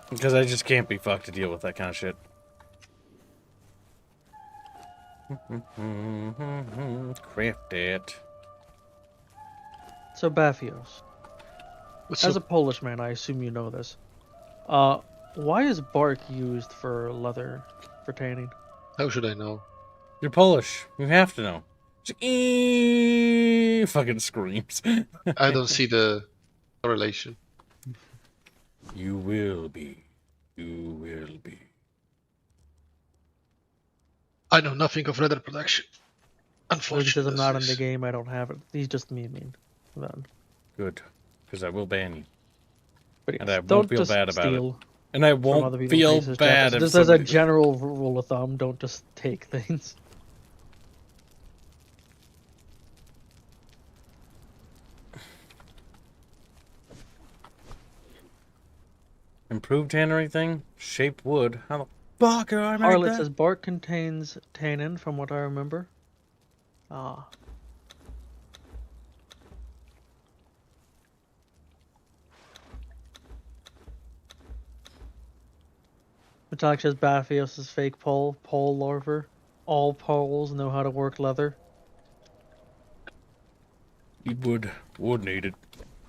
Because I just can't be fucked to deal with that kind of shit. Craft it. So, Baphios, What's as up? a Polish man, I assume you know this. Why is bark used for leather, for tanning? How should I know? You're Polish. You have to know. Fucking screams. I don't see the correlation. You will be. You will be. I know nothing of leather production. Moogie Unfortunately, says I'm not in the game, I don't have it. He's just memeing. Then. Good. Because I will ban you. But And yes, I won't don't feel just bad about it. steal And I from other won't people's feel bases, bad Jeff. if Just as a somebody... general rule of thumb, don't just take things. Improved tannery thing? Shaped wood? How the fuck do I make Harlot that? says bark contains tannin, from what I remember. Ah. Metallic says Baphios is fake pole larver. All poles know how to work leather. You would need it.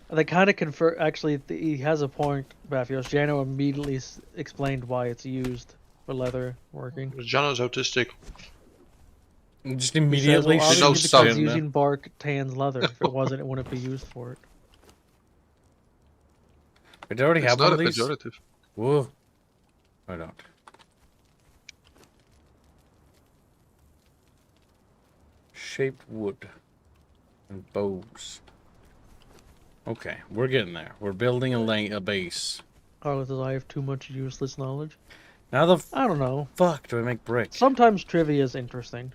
And they kind of confer. Actually, he has a point, Baphios. Jano immediately explained why it's used for leather working. Jano's autistic. Just He says, immediately well, She knows obviously stuff. because using bark tans leather. If it wasn't, it wouldn't be used for it. Did I already It's have not one a of these? pejorative. Whoa. I don't. Shaped wood. And bows. Okay, we're getting there. We're building a base. Harlot says I have too much useless knowledge. Now the I don't know. fuck do I make brick? Sometimes trivia is interesting.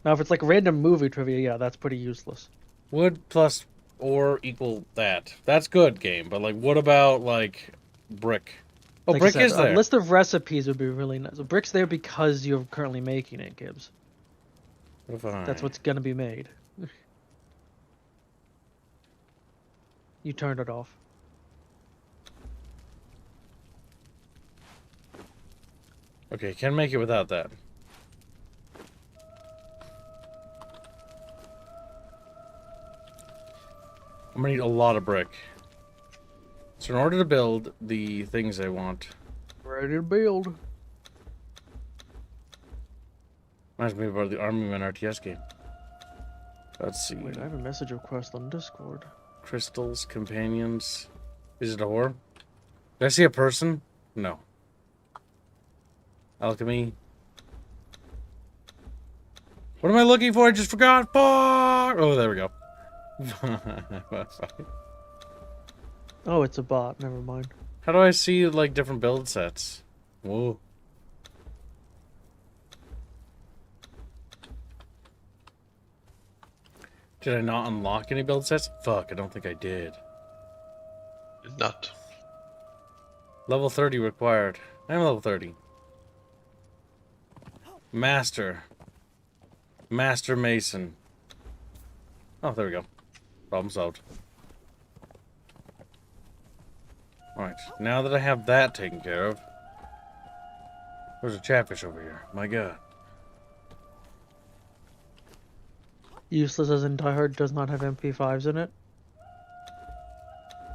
Now, if it's like random movie trivia, yeah, that's pretty useless. Wood plus or equal that. That's good game, but like what about like brick? Oh, Like I brick said, is there. A list of recipes would be really nice. So brick's there because you're currently making it, Gibbs. That's what's gonna be made. You turned it off. Okay, can make it without that. I'm gonna need a lot of brick. So in order to build the things I want, Ready to build. reminds me about the Army Man RTS game. Let's see. Wait, I have a message request on Discord. Crystals, companions. Is it a whore? Did I see a person? No. Alchemy. What am I looking for? I just forgot. Fuck! Oh, there we go. Oh, it's a bot. Never mind. How do I see like different build sets? Whoa. Did I not unlock any build sets? Fuck, I don't think I did. Not. Level 30 required. I'm level 30. Master. Master Mason. Oh, there we go. Problem solved. Alright, now that I have that taken care of. There's a chatfish over here. My god. Useless as in Die Hard does not have MP5s in it.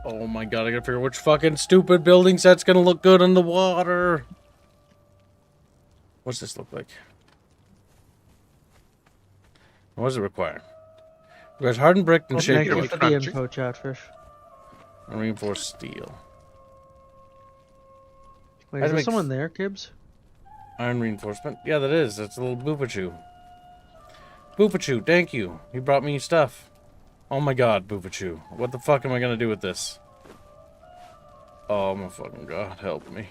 Oh my god, I gotta figure out which fucking stupid building set's gonna look good in the water. What's this look like? What does it require? It requires hardened brick and Oh, shaped thank you wood for the country. info, Chatfish. and reinforced steel. Wait, I had is to there make someone there, Gibbs? Iron reinforcement? Yeah, that is. That's a little Boopachu. Boopachu, thank you. He brought me stuff. Oh my god, Boopachu. What the fuck am I gonna do with this? Oh my fucking god, help me.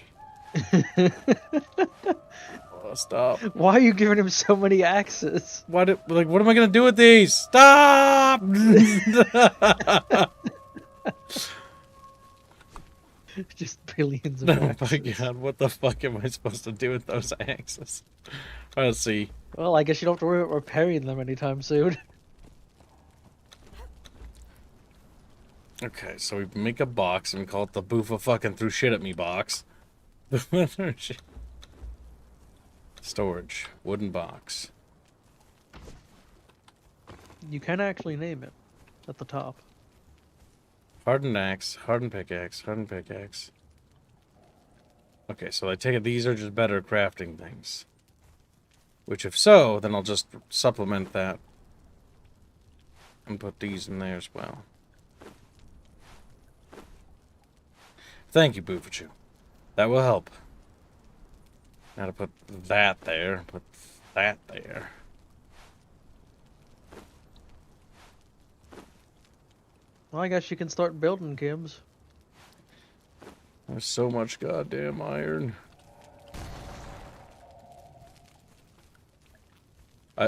Oh, stop. Why are you giving him so many axes? What am I gonna do with these? Stop! Just billions of Oh axes. my god, what the fuck am I supposed to do with those axes? Let's see. Well, I guess you don't have to worry about repairing them anytime soon. Okay, so we make a box and we call it the Boofa fucking threw shit at me box. Storage. Wooden box. You can actually name it at the top. Hardened axe, hardened pickaxe, hardened pickaxe. Okay, so I take it these are just better crafting things. Which if so, then I'll just supplement that. And put these in there as well. Thank you, Boofachu. That will help. Now to put that there, put that there. Well, I guess you can start building, Gibbs. There's so much goddamn iron.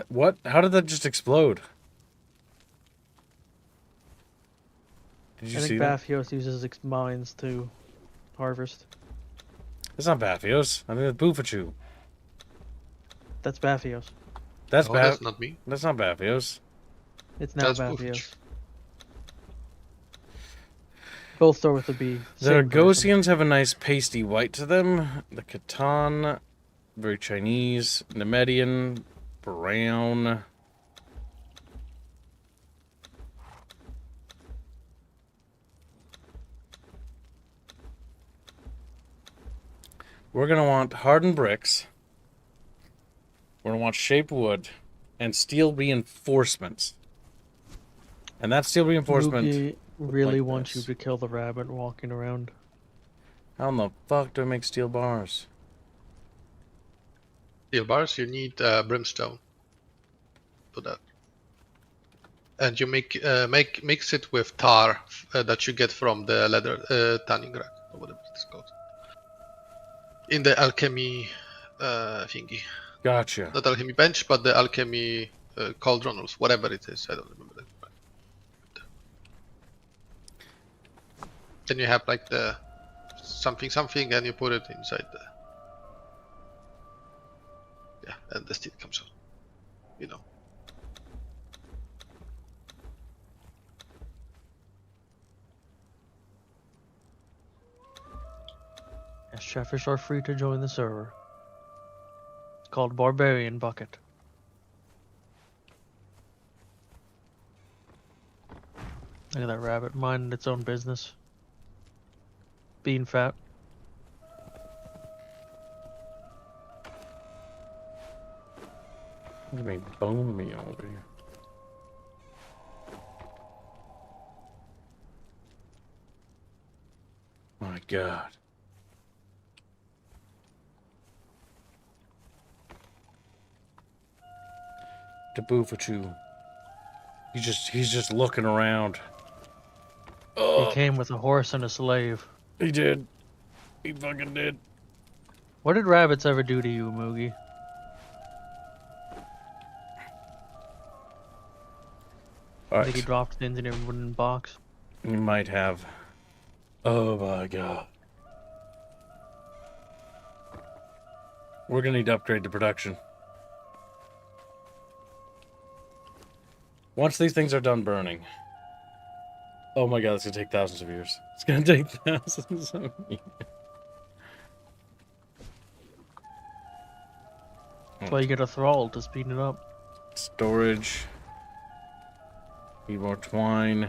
What? How did that just explode? Did you I see think that? Baphios uses mines to harvest. That's not Baphios. I think it's Boofachu. That's Baphios. That's No, that's not me. That's not Baphios. It's now That's Baphios. Both start with a B. The Same person. Argosians have a nice pasty white to them. The Catan, very Chinese. Nemedian, brown. We're going to want hardened bricks. We're going to want shaped wood and steel reinforcements. And that steel reinforcement... Mookie really like wants you this. to kill the rabbit walking around. How in the fuck do I make steel bars? Steel bars, you need brimstone for that. And you mix it with tar that you get from the leather tanning rack or whatever it's called. In the alchemy thingy. Gotcha. Not alchemy bench, but the alchemy cauldron or whatever it is. I don't remember that. Then you have like the something and you put it inside the... Yeah, and the steel comes out. You know. Yes, Chatfish are free to join the server. It's called Barbarian Bucket. Look at that rabbit minding its own business. Being fat. You may bone me over here. My god. To Boofachu. He's just looking around. He came with a horse and a slave. He did. He fucking did. What did rabbits ever do to you, Moogie? I think he Alright. dropped things in a wooden box. You might have. Oh my god. We're gonna need to upgrade the production. Once these things are done burning. Oh my god, it's gonna take thousands of years. It's gonna take thousands of years. That's why you get a thrall to speed it up. Storage. Need more twine.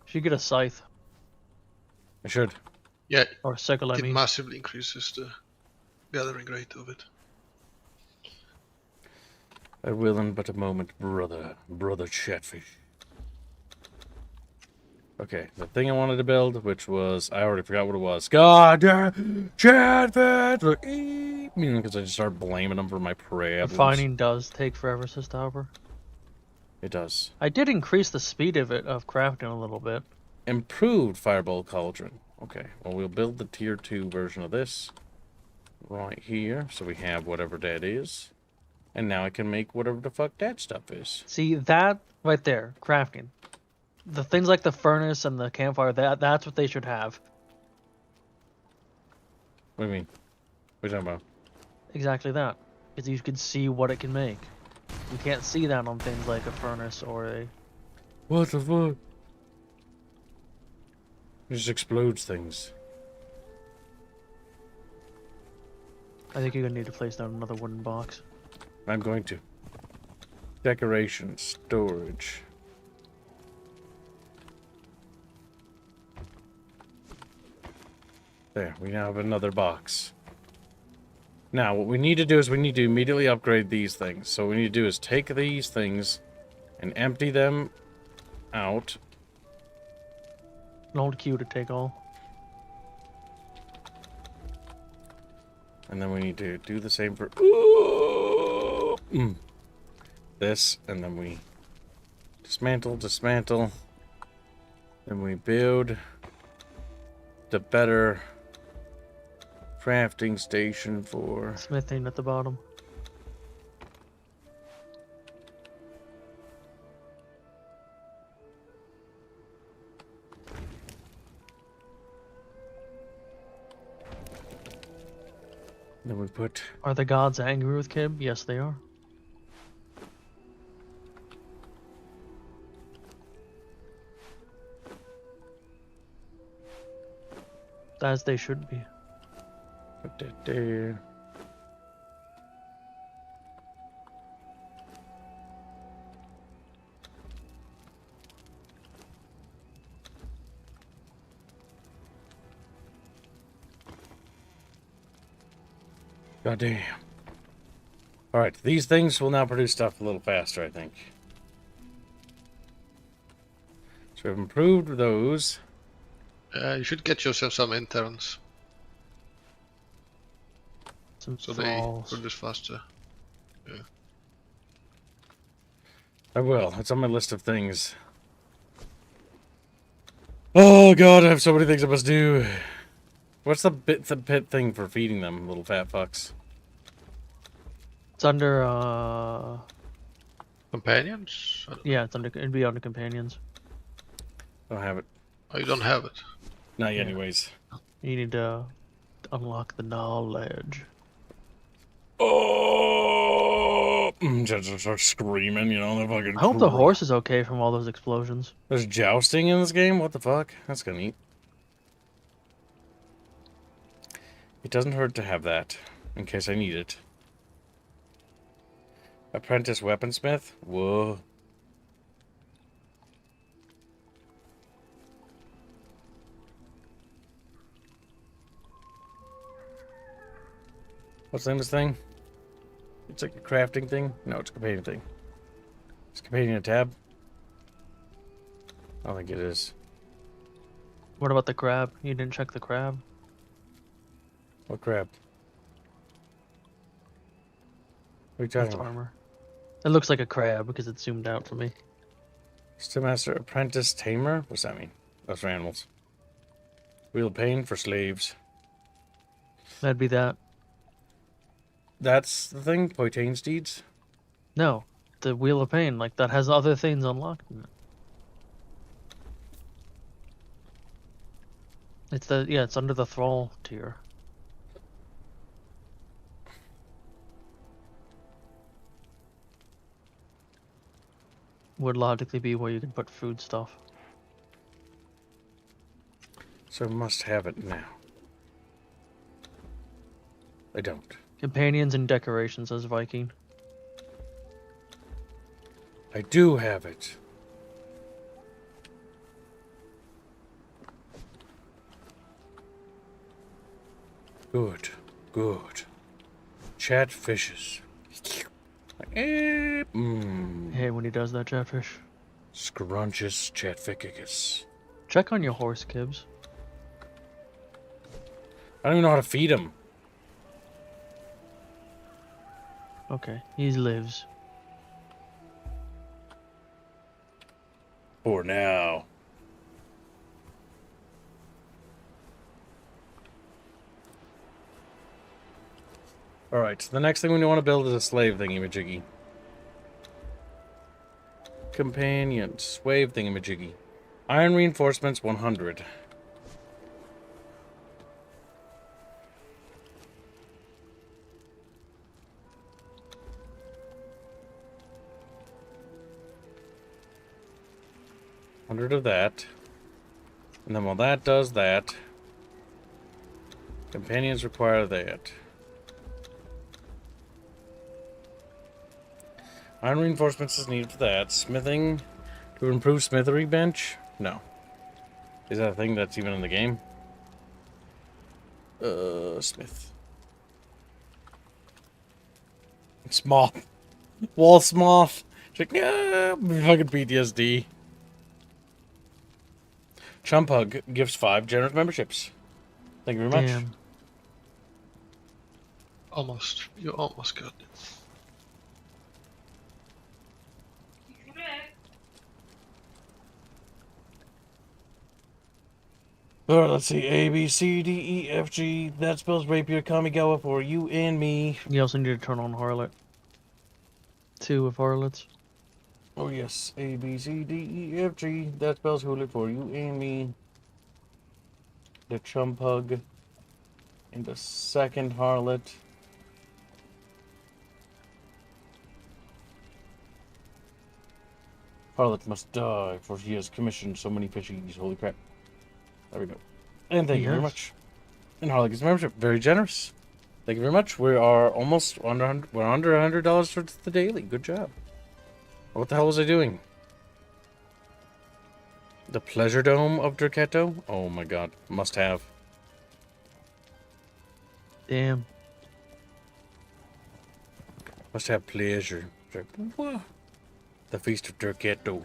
Should get a scythe. I should. Yeah, Or sickle, I it mean. massively increases the gathering rate of it. I will in but a moment, brother Chatfish. Okay, the thing I wanted to build, which was, I already forgot what it was. God damn, Chatfish! Meaning because I just started blaming them for my problems. Refining does take forever, says Tauber. It does. I did increase the speed of crafting a little bit. Improved Fireball Cauldron. Okay, well, we'll build the tier 2 version of this right here, so we have whatever that is. And now I can make whatever the fuck that stuff is. See, that right there, crafting. The things like the furnace and the campfire, that's what they should have. What do you mean? What are you talking about? Exactly that. Because you can see what it can make. You can't see that on things like a furnace or a... What the fuck? It just explodes things. I think you're going to need to place down another wooden box. I'm going to. Decoration, storage. There, we now have another box. Now, what we need to do is we need to immediately upgrade these things. So what we need to do is take these things and empty them out. An old Q to take all. And then we need to do the same for this, and then we dismantle. Then we build the better crafting station for Smithing at the bottom. then we put Are the gods angry with Kib? Yes, they are. As they should be. put that there. God damn. Alright, these things will now produce stuff a little faster, I think. So we've improved those. You should get yourself some interns, Some so they thralls. produce faster. I will. It's on my list of things. Oh god, I have so many things I must do. What's the pit thing for feeding them, little fat fucks? It's under, Companions? yeah, it'd be under companions. I don't have it. Oh, you don't have it. Not yet, Yeah. anyways. You need to unlock the knowledge. Oh! Just start screaming, you know, they're fucking I hope the cruel. horse is okay from all those explosions. There's jousting in this game? What the fuck? That's kinda neat. It doesn't hurt to have that, in case I need it. Apprentice weaponsmith? Whoa. What's the name of this thing? It's like a crafting thing? No, it's a companion thing. Is companion a tab? I don't think it is. What about the crab? You didn't check the crab? What crap? What are you That's talking about? armor. It looks like a crab because it's zoomed out for me. Stillmaster apprentice tamer? What's that mean? That's for animals. Wheel of pain for slaves. That'd be that. That's the thing? Poitain steeds? No, the Wheel of Pain, like that has other things unlocked in it. It's it's under the thrall tier. Would logically be where you can put food stuff. So I must have it now. I don't. Companions and decorations, says Viking. I do have it. Good. Good. Chatfishes. Mmm. Hey, when he does that, Chatfish. Scrunchous chatficus. Check on your horse, Kibbs. I don't even know how to feed him. Okay, he lives. For now. Alright, the next thing we want to build is a slave thingy-majiggy. Companion, slave thingy-majiggy. Iron reinforcements, 100. Of that. And then while that does that, companions require that. Iron reinforcements is needed for that. Smithing to improve smithery bench? No. Is that a thing that's even in the game? Smith. Smoth. Wall Smoth. Check, yeah, fucking PTSD. Chump Hug gives 5 generous memberships. Thank you very much. Damn. Almost. You almost got it. Alright, let's see. A, B, C, D, E, F, G. That spells rapier Kamigawa for you and me. You also need to turn on Harlot. 2 of Harlots. Oh, yes. A, B, C, D, E, F, G. That spells hula for you and me. The Chump Hug. And the second Harlot. Harlot must die, for he has commissioned so many fishies. Holy crap. There we go. And thank you very much. And Harlot gets membership. Very generous. Thank you very much. We are almost under $100 for the daily. Good job. What the hell was I doing? The Pleasure Dome of Drachetto? Oh my god. Must have. Damn. Must have pleasure. What? The Feast of Drachetto.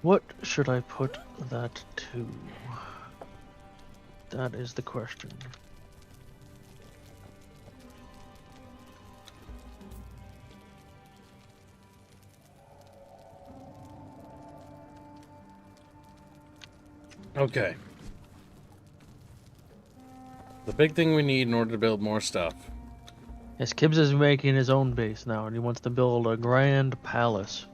What should I put that to? That is the question. Okay. The big thing we need in order to build more stuff. Yes, Kibbs is making his own base now, and he wants to build a grand palace.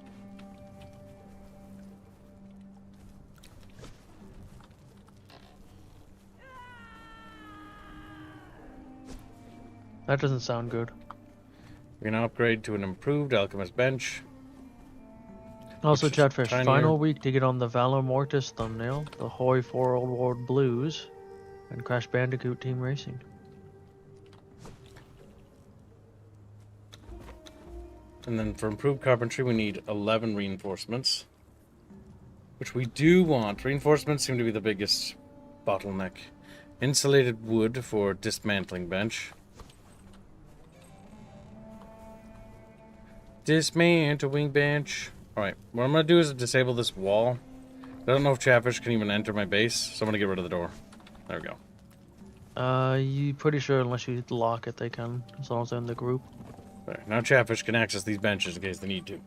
That doesn't sound good. We're gonna upgrade to an improved alchemist bench. Also, Which is Chatfish, tinier. final week to get on the Valor Mortis thumbnail, the Hoi 4 Old World Blues, and Crash Bandicoot Team Racing. And then for improved carpentry, we need 11 reinforcements. Which we do want. Reinforcements seem to be the biggest bottleneck. Insulated wood for dismantling bench. Dismantling bench. Alright, what I'm going to do is disable this wall. I don't know if Chatfish can even enter my base, so I'm going to get rid of the door. There we go. You pretty sure unless you lock it, they can, as long as they're in the group. There. Now Chatfish can access these benches in case they need to.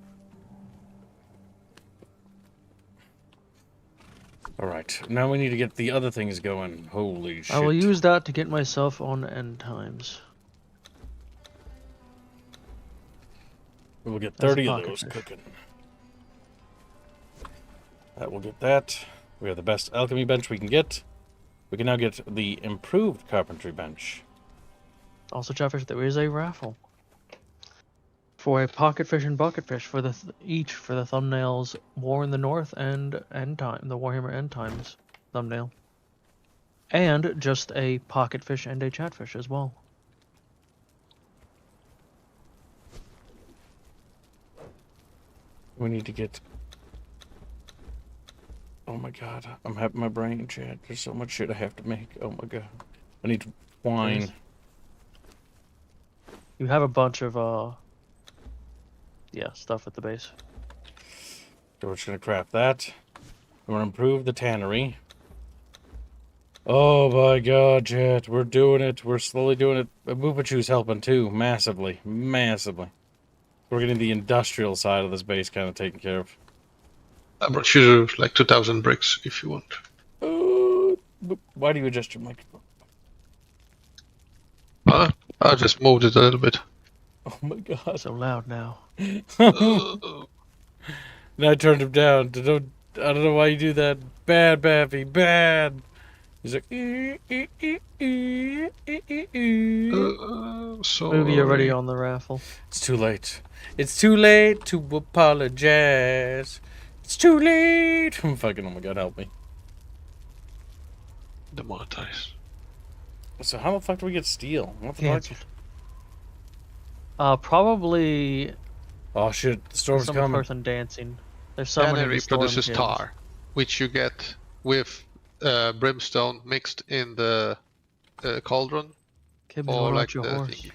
Alright, now we need to get the other things going. Holy shit. I will use that to get myself on end times. We'll get That's a 30 of pocket those fish. cooking. That will get that. We have the best alchemy bench we can get. We can now get the improved carpentry bench. Also, Chatfish, there is a raffle for a pocket fish and bucket fish for the each for the thumbnails War in the North and End Time, the Warhammer End Times thumbnail, and just a pocket fish and a chatfish as well. We need to get... Oh my god, I'm having my brain, Chad. There's so much shit I have to make. Oh my god. I need wine. You have a bunch of yeah, stuff at the base. So we're just gonna craft that. We're gonna improve the tannery. Oh my god, Chad. We're doing it. We're slowly doing it. Moopachu's helping too. Massively. Massively. We're getting the industrial side of this base kind of taken care of. I brought you like 2,000 bricks if you want. Why do you adjust your microphone? I just moved it a little bit. Oh my god. So loud now. And I turned him down. I don't know why you do that. Bad, Baffy. Bad. He's like... So Maybe you're already on the raffle. It's too late. It's too late to apologize. It's too late. Fucking, oh my god, help me. Demonetize. So how the fuck do we get steel? What the Cancelled. fuck? Probably Oh shit, the storm's some coming. person dancing. There's someone in Tannery the storm produces caves. tar, which you get with brimstone mixed in the cauldron. Kid, me Or hold like out your the horse. thingy.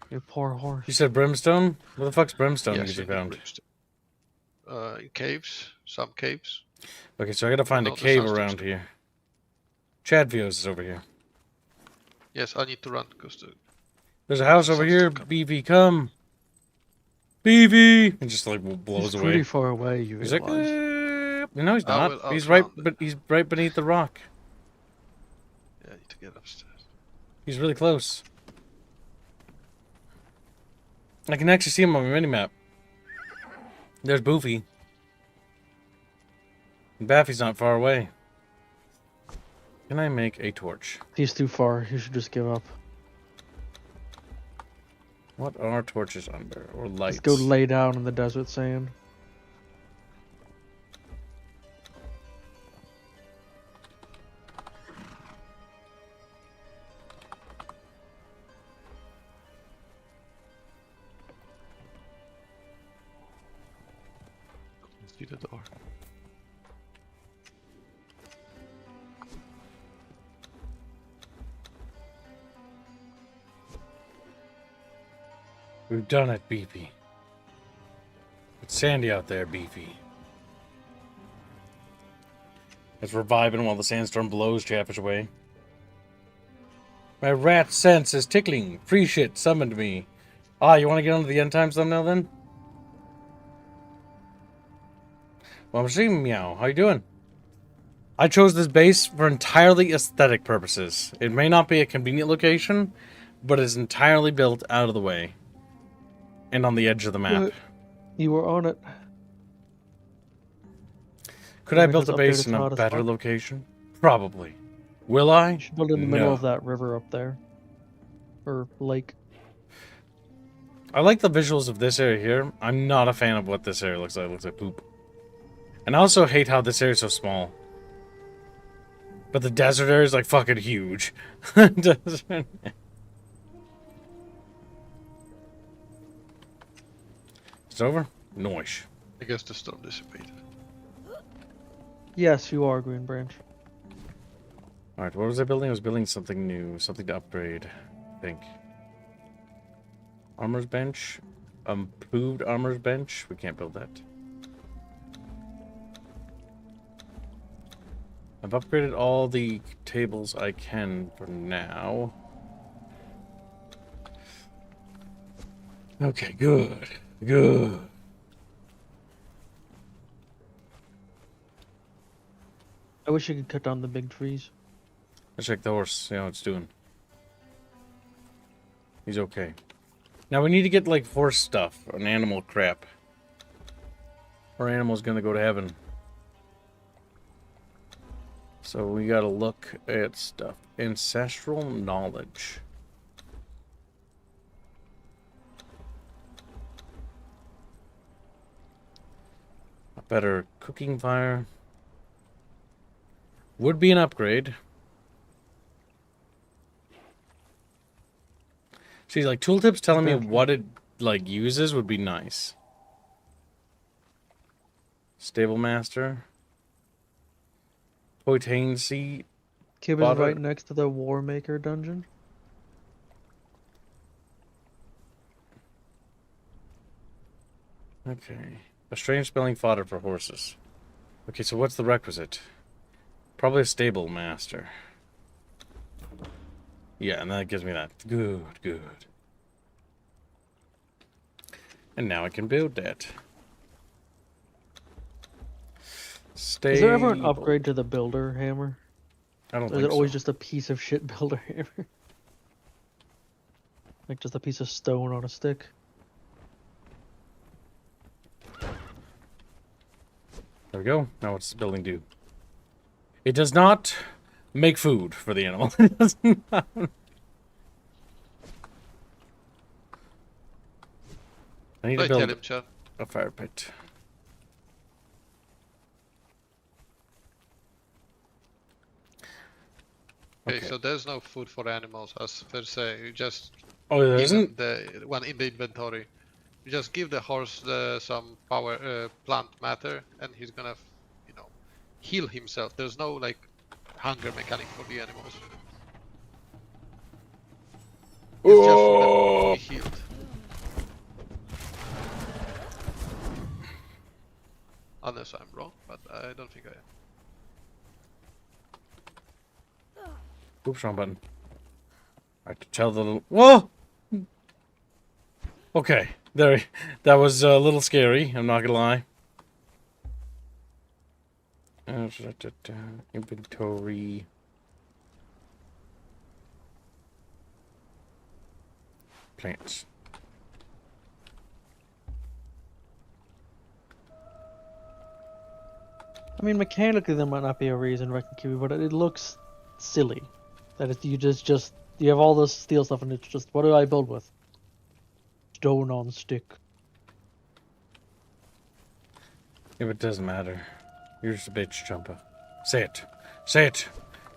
Your poor horse. You said brimstone? What the fuck's brimstone Yes, usually you need found? brimstone. In caves, some caves. Okay, so I gotta find a No, the cave sunstone's around good. here. Chadvios is over here. Yes, I need to run because the There's a house over Sun's here. still BV, come. BV! And just like blows He's away. pretty far away, you He's like, realize. no, he's I not. will He's right, outrun them. but he's right beneath the rock. yeah, I need to get upstairs. He's really close. I can actually see him on my minimap. There's Boofy. And Baffy's not far away. Can I make a torch? He's too far. You should just give up. What are torches under? Or lights? Let's go lay down in the desert sand. See the door. We've done it, Beefy. It's sandy out there, Beefy. As we're vibing while the sandstorm blows Chaffish away. My rat sense is tickling. Free shit summoned me. Ah, you want to get onto the end times thumbnail then? Well, I'm seeing Meow. How you doing? I chose this base for entirely aesthetic purposes. It may not be a convenient location, but it's entirely built out of the way. And on the edge of the map. You were on it. Could I Make build this a base updated in a spot as better fuck. location? Probably. Will I? You should build it in the middle No. of that river up there. Or lake. I like the visuals of this area here. I'm not a fan of what this area looks like. It looks like poop. And I also hate how this area is so small. But the desert area is like fucking huge. Desert. It's over? Noise. I guess the storm dissipated. Yes, you are, Green Branch. Alright, what was I building? I was building something new. Something to upgrade, I think. Armor's bench. Improved armor's bench. We can't build that. I've upgraded all the tables I can for now. Okay, good. Good. I wish you could cut down the big trees. Let's check the horse, see how it's doing. He's okay. Now we need to get like horse stuff, an animal crap. Our animal's gonna go to heaven. So we gotta look at stuff. Ancestral knowledge. A better cooking fire. Would be an upgrade. See, like tooltips telling me what it like uses would be nice. Stable master. Potency. Cube is Butter. right next to the War Maker dungeon. Okay. A strange spelling fodder for horses. Okay, so what's the requisite? Probably a stable master. Yeah, and that gives me that. Good, good. And now I can build that. Stable. Is there ever an upgrade to the builder hammer? I don't Or is think it always so. just a piece of shit builder hammer? Like just a piece of stone on a stick? There we go. Now what's this building do? It does not make food for the animal. It does not. I need to I tell build him, chat. a fire pit. Okay, so there's no food for animals as per se. You just Oh, there give isn't? them the one in the inventory. You just give the horse some power plant matter, and he's gonna, you know, heal himself. There's no like hunger mechanic for the animals. It's just for them to be healed. Unless I'm wrong, but I don't think I am. Oops, wrong button. I have to tell the little... Whoa! Okay, there. That was a little scary, I'm not gonna lie. Inventory. Plants. I mean, mechanically there might not be a reason wrecking Kiwi, but it looks silly. That is, you have all this steel stuff, and it's just, what do I build with? Stone on stick. If it doesn't matter. You're just a bitch, Chumpa. Say it. Say it.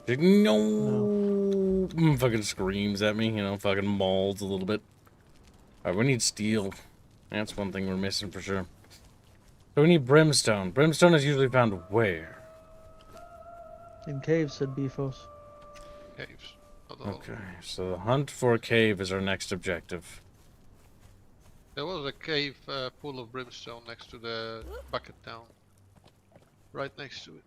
No. Fucking screams at me, you know, fucking mauls a little bit. Alright, we need steel. That's one thing we're missing for sure. So we need brimstone. Brimstone is usually found where? In caves, said Bifos. Caves. Not all. Okay, so the hunt for a cave is our next objective. There was a cave pool of brimstone next to the bucket town. Right next to it.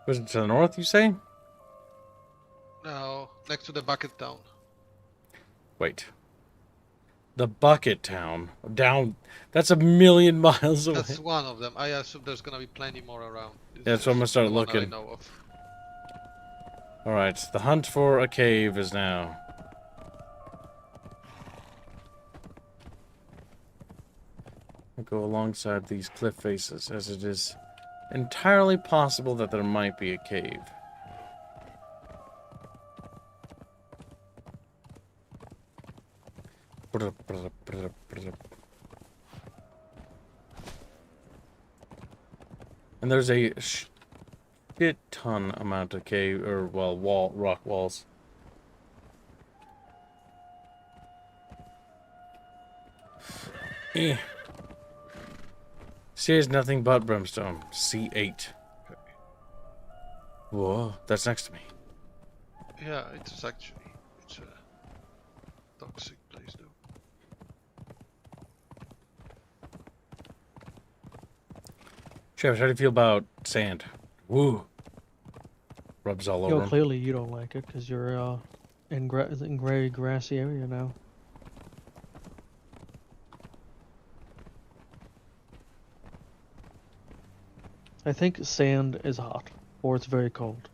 Was it to the north, you say? No, next to the bucket town. Wait. The bucket town. Down. That's a million miles away. That's one of them. I assume there's gonna be plenty more around. Yeah, so I'm gonna start the one looking. I know of. Alright, the hunt for a cave is now. I'll go alongside these cliff faces, as it is entirely possible that there might be a cave. And there's a shit ton amount of cave, or, well, rock walls. Eh. C is nothing but brimstone. C8. Whoa, that's next to me. Yeah, it's actually it's a toxic place though. Travis, how do you feel about sand? Woo. Rubs all over Yo, him. clearly you don't like it, because you're in gray grassy area now. I think sand is hot, or it's very cold.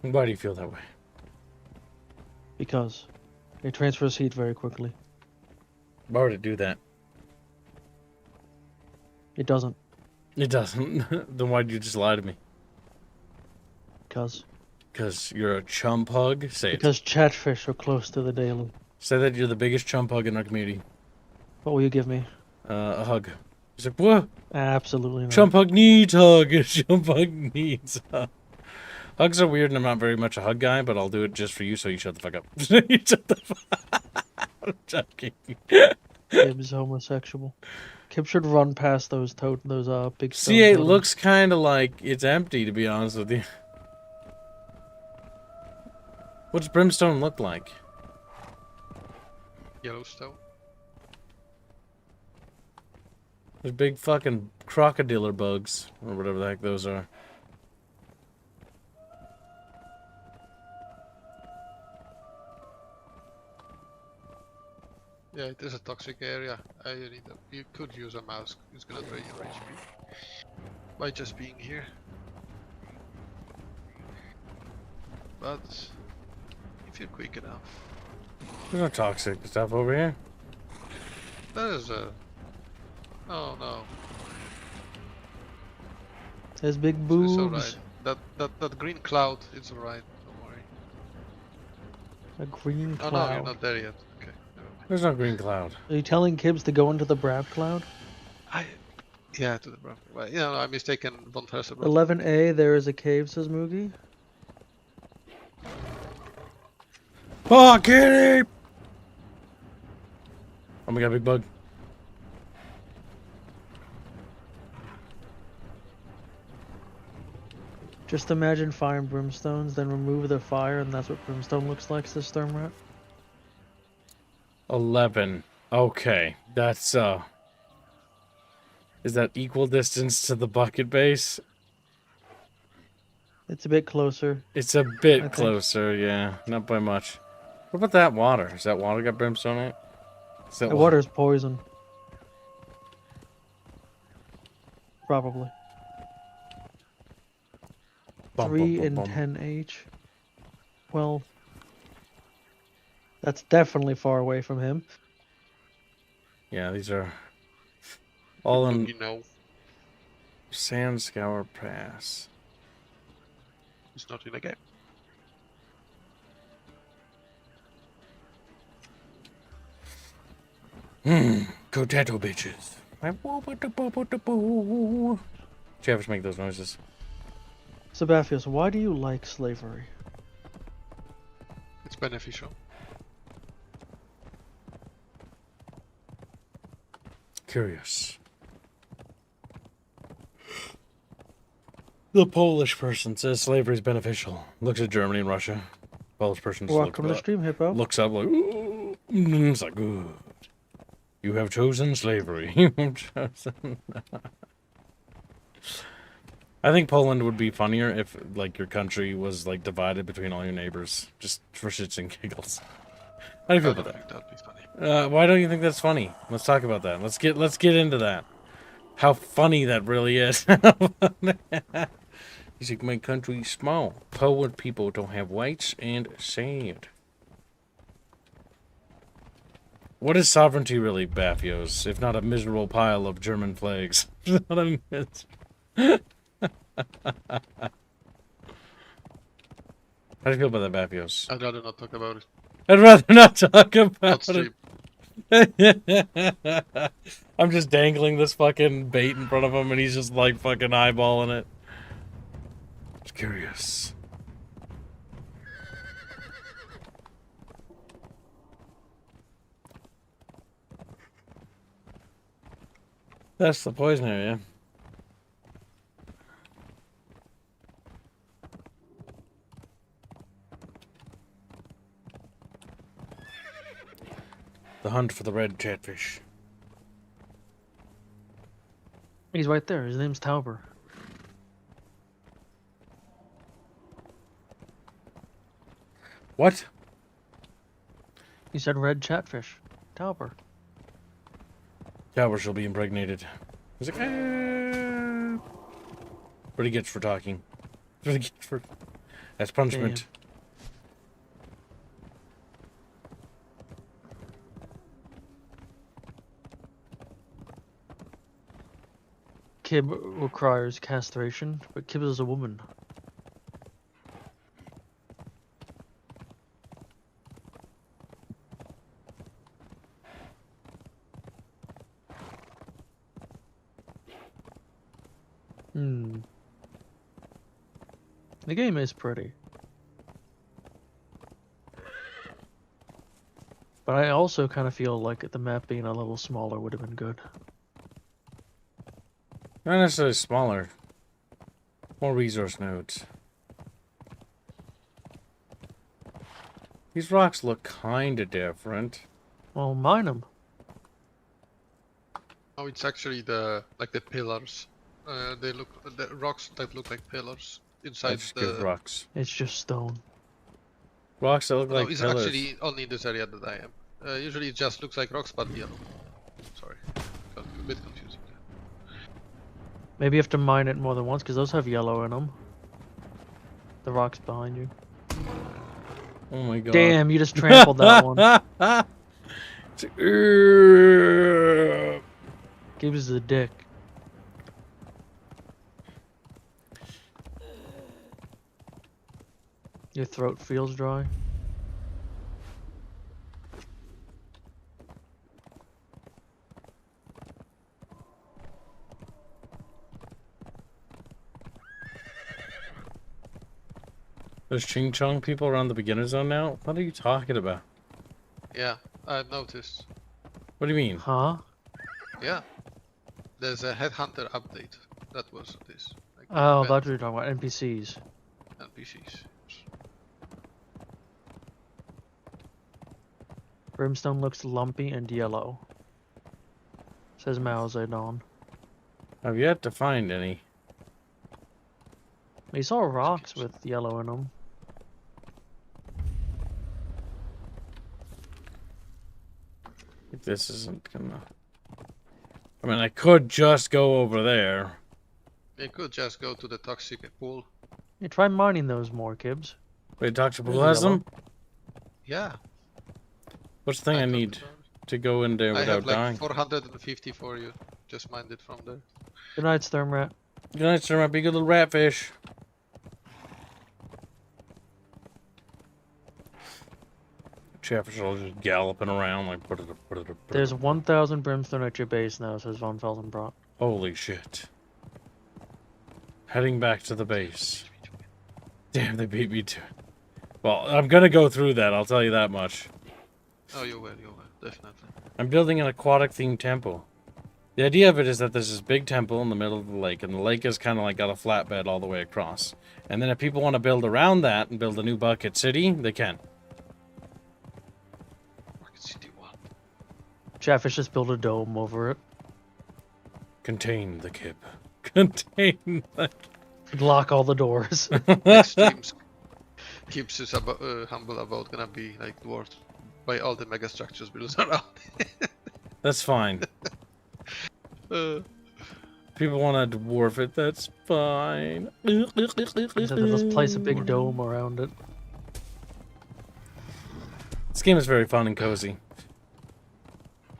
Why do you feel that way? Because it transfers heat very quickly. Why would it do that? It doesn't. It doesn't. Then why'd you just lie to me? Because You're a chump hug? Say it. Because chatfish are close to the daily. Say that you're the biggest chump hug in our community. What will you give me? A hug. He's like, what? Absolutely not. Chump hug needs hug. Chump hug needs hug. Hugs are weird and I'm not very much a hug guy, but I'll do it just for you so you shut the fuck up. You shut the fuck Joking. Kib's homosexual. Kib should run past those big stone C8 totems. looks kind of like it's empty, to be honest with you. What's Brimstone look like? Yellowstone. There's big fucking crocodile bugs, or whatever the heck those are. Yeah, it is a toxic area. You could use a mouse. It's gonna drain your HP by just being here. But if you're quick enough, There's no toxic stuff over here. there is a. Oh no, There's big it's boobs. alright. That green cloud, it's alright. Don't worry. A green Oh cloud. no, you're not there yet. Okay. Never mind. There's no green cloud. Are you telling Kibs to go into the Brab cloud? Yeah, to the bro. Well, you know, I mistaken Von Ferser. 11A, there is a cave, says Moogie. Oh, kitty! Oh my god, big bug. Just imagine fire and brimstones, then remove the fire, and that's what brimstone looks like, says Stormrat. 11. Okay, that's is that equal distance to the bucket base? It's a bit closer. It's a I bit think. closer, yeah, not by much. What about that water? Is that water got brimstone in it? Is that The water's poison. Probably. Bum, 3 bum, and bum, bum. 10H. Well, that's definitely far away from him. Yeah, these are all in You know, Sand Scour Pass. it's not in a game. Potato bitches. Chavish make those noises. Sabathios, why do you like slavery? It's beneficial. Curious. The Polish person says slavery is beneficial. Looks at Germany and Russia. Polish person just Welcome to the stream, Hippo. looks up like, ooh, it's like, good. You have chosen slavery. You have chosen. I think Poland would be funnier if, like, your country was, like, divided between all your neighbors, just for shits and giggles. How do you feel about that? That'd be funny. Why don't you think that's funny? Let's talk about that. Let's get into that. How funny that really is. He's like, my country's small. Poland people don't have whites and sand. What is sovereignty really, Baffios, if not a miserable pile of German flags? What I mean. How do you feel about that, Baffios? I'd rather not talk about it. I'd rather not talk about Not it. stream. I'm just dangling this fucking bait in front of him and he's just like fucking eyeballing it. Just curious. That's the poison area. The hunt for the red catfish. He's right there. His name's Tauber. What? He said red chatfish. Tauber. Tower shall be impregnated. He's like, what he gets for talking. What he gets for... That's punishment. Kib requires castration, but Kib is a woman. The game is pretty. But I also kind of feel like the map being a little smaller would have been good. Not necessarily smaller. More resource nodes. These rocks look kinda different. Well, mine them. Oh, it's actually the pillars. They look the rocks that look like pillars I inside just give the. rocks. It's just stone. Rocks that look No, like it's pillars. actually only in this area that I am. Usually it just looks like rocks, but yellow. Sorry, got a bit confusing. Maybe you have to mine it more than once, because those have yellow in them. The rocks behind you. Oh my god. Damn, you just trampled that one. Gives us a dick. Your throat feels dry. There's Ching Chong people around the beginner zone now? What are you talking about? Yeah, I noticed. What do you mean? Huh? Yeah, there's a headhunter update. That was this. Like Oh, event that's what you're talking about. NPCs. NPCs. Brimstone looks lumpy and yellow. Says Mao Zedong. I've yet to find any. We saw rocks with yellow in them. This isn't gonna... I mean, I could just go over there. You could just go to the toxic pool. Yeah, try mining those more, Kibbs. Wait, Dr. Pool There's has yellow. them? Yeah. What's the thing I got need it. to go in there I without have like dying? 450 for you. Just mined it from there. Good night, Sturmrat. Good night, sir. Might be a good little ratfish. Chatfish are all just galloping around like... There's 1,000 brimstone at your base now, says Von Felsenbrot. Holy shit. Heading back to the base. Damn, they beat me to it. Well, I'm gonna go through that, I'll tell you that much. Oh, you will, definitely. I'm building an aquatic themed temple. The idea of it is that there's this big temple in the middle of the lake, and the lake is kind of like got a flatbed all the way across. And then if people want to build around that and build a new bucket city, they can. Rocket City 1. Chatfish just built a dome over it. Contain the kip. Contain the... Lock all the doors. Next streams keeps us humble about gonna be like dwarfed by all the mega structures built around. That's fine. People want to dwarf it, that's fine. Let's place a big dome around it. This game is very fun and cozy.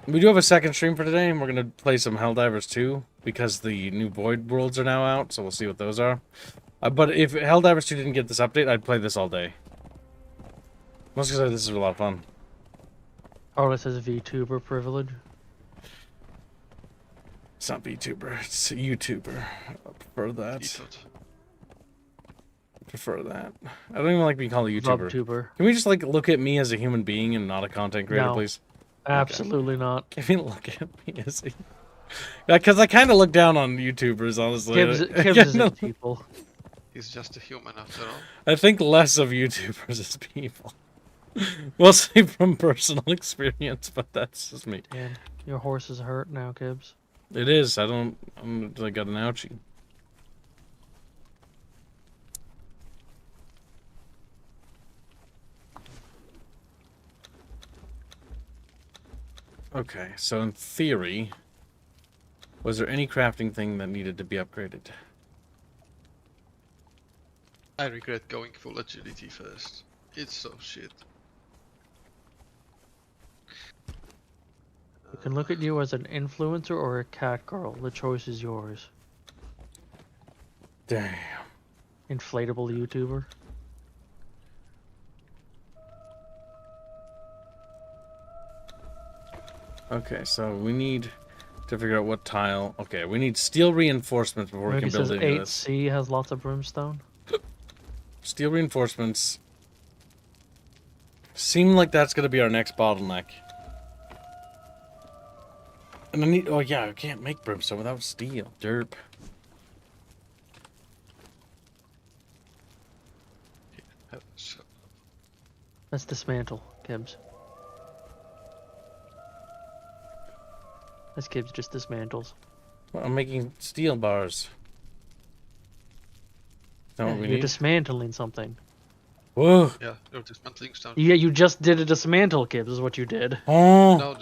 We do have a second stream for today, and we're going to play some Helldivers 2, because the new Void Worlds are now out, so we'll see what those are. But if Helldivers 2 didn't get this update, I'd play this all day. Mostly because this is a lot of fun. Oh, it says VTuber privilege. It's not VTuber, it's YouTuber. I prefer that. I prefer that. I don't even like being called a YouTuber. VTuber. Can we just, like, look at me as a human being and not a content creator, No. please? Absolutely not. Can we look at me as a... Yeah, because I kind of look down on YouTubers, honestly. Kibbs isn't people. He's just a human after all. I think less of YouTubers as people. Mostly from personal experience, but that's just me. Damn, your horse is hurt now, Kibbs. It is. I got an ouchie. Okay, so in theory, was there any crafting thing that needed to be upgraded? I regret going full agility first. It's so shit. You can look at you as an influencer or a cat girl. The choice is yours. Damn. Inflatable YouTuber. Okay, so we need to figure out what tile. Okay, we need steel reinforcements before we Maybe can build says any of this. 8C has lots of brimstone. Steel reinforcements. Seem like that's gonna be our next bottleneck. And I need. Oh yeah, I can't make brimstone without steel. Derp. So, Let's dismantle, Gibbs. This Gibbs just dismantles. Well, I'm making steel bars. That what we You're need? dismantling something. Whoa. yeah, you're dismantling stuff. Yeah, you just did a dismantle, Gibbs, is what you did. Oh. No,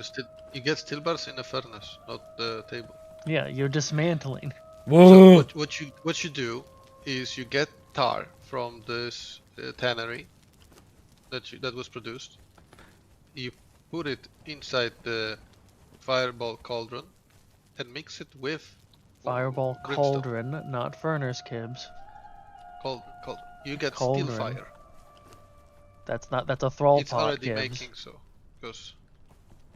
you get steel bars in the furnace, not the table. Yeah, you're dismantling. Whoa. So what you do is you get tar from this tannery that was produced. You put it inside the fireball cauldron and mix it with Fireball brimstone. cauldron, not furnace, Gibbs. Cauldron. You get Cauldron. steel fire. That's a thrall It's pot, already Gibbs. making so because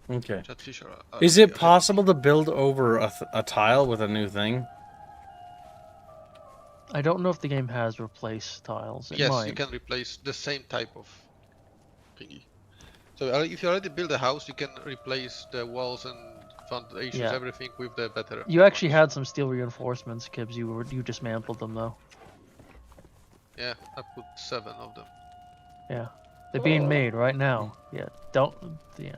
Okay. chatfish are. Is it possible to build over a tile with a new thing? I don't know if the game has replace tiles. It Yes, might. you can replace the same type of thingy. So if you already build a house, you can replace the walls and foundations, Yeah. everything with the better. You actually had some steel reinforcements, Gibbs. You dismantled them though. Yeah, I put 7 of them. Yeah, they're being made right now. Yeah, don't. Yeah.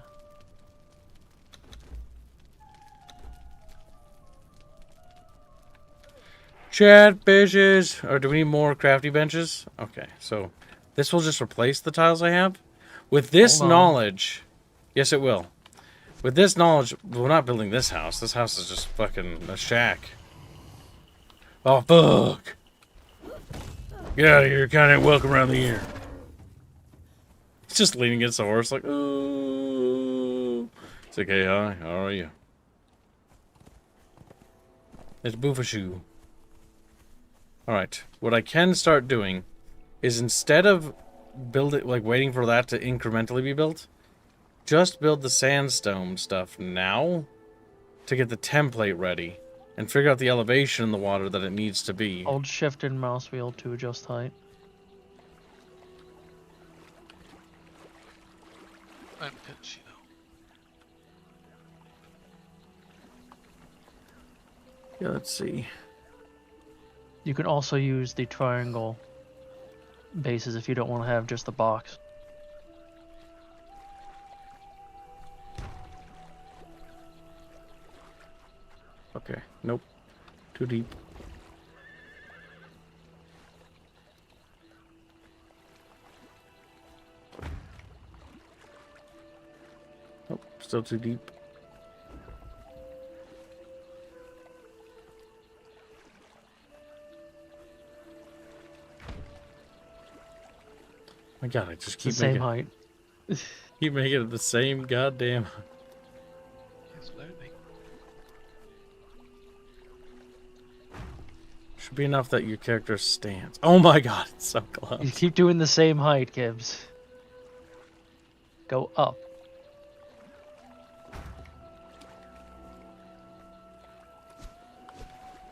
Chatfishes. Or do we need more crafty benches? Okay, so this will just replace the tiles I have. With this Hold on. knowledge, yes, it will. With this knowledge, we're not building this house. This house is just fucking a shack. Oh, fuck. Get out of here. Kind of welcome around the ear. He's just leaning against the horse like, ooh. It's okay, hi. How are you? It's Boofashoe. Alright. What I can start doing is instead of waiting for that to incrementally be built, just build the sandstone stuff now to get the template ready and figure out the elevation in the water that it needs to be. Hold shift and mouse wheel to adjust height. I'm pinchy now. Yeah, let's see. You can also use the triangle bases if you don't want to have just the box. Okay. Nope. Too deep. Nope. Still too deep. My God, I just It's the keep same making height. keep making it the same goddamn. It's loading. Should be enough that your character stands. Oh my God, it's so You close. keep doing the same height, Gibbs. Go up.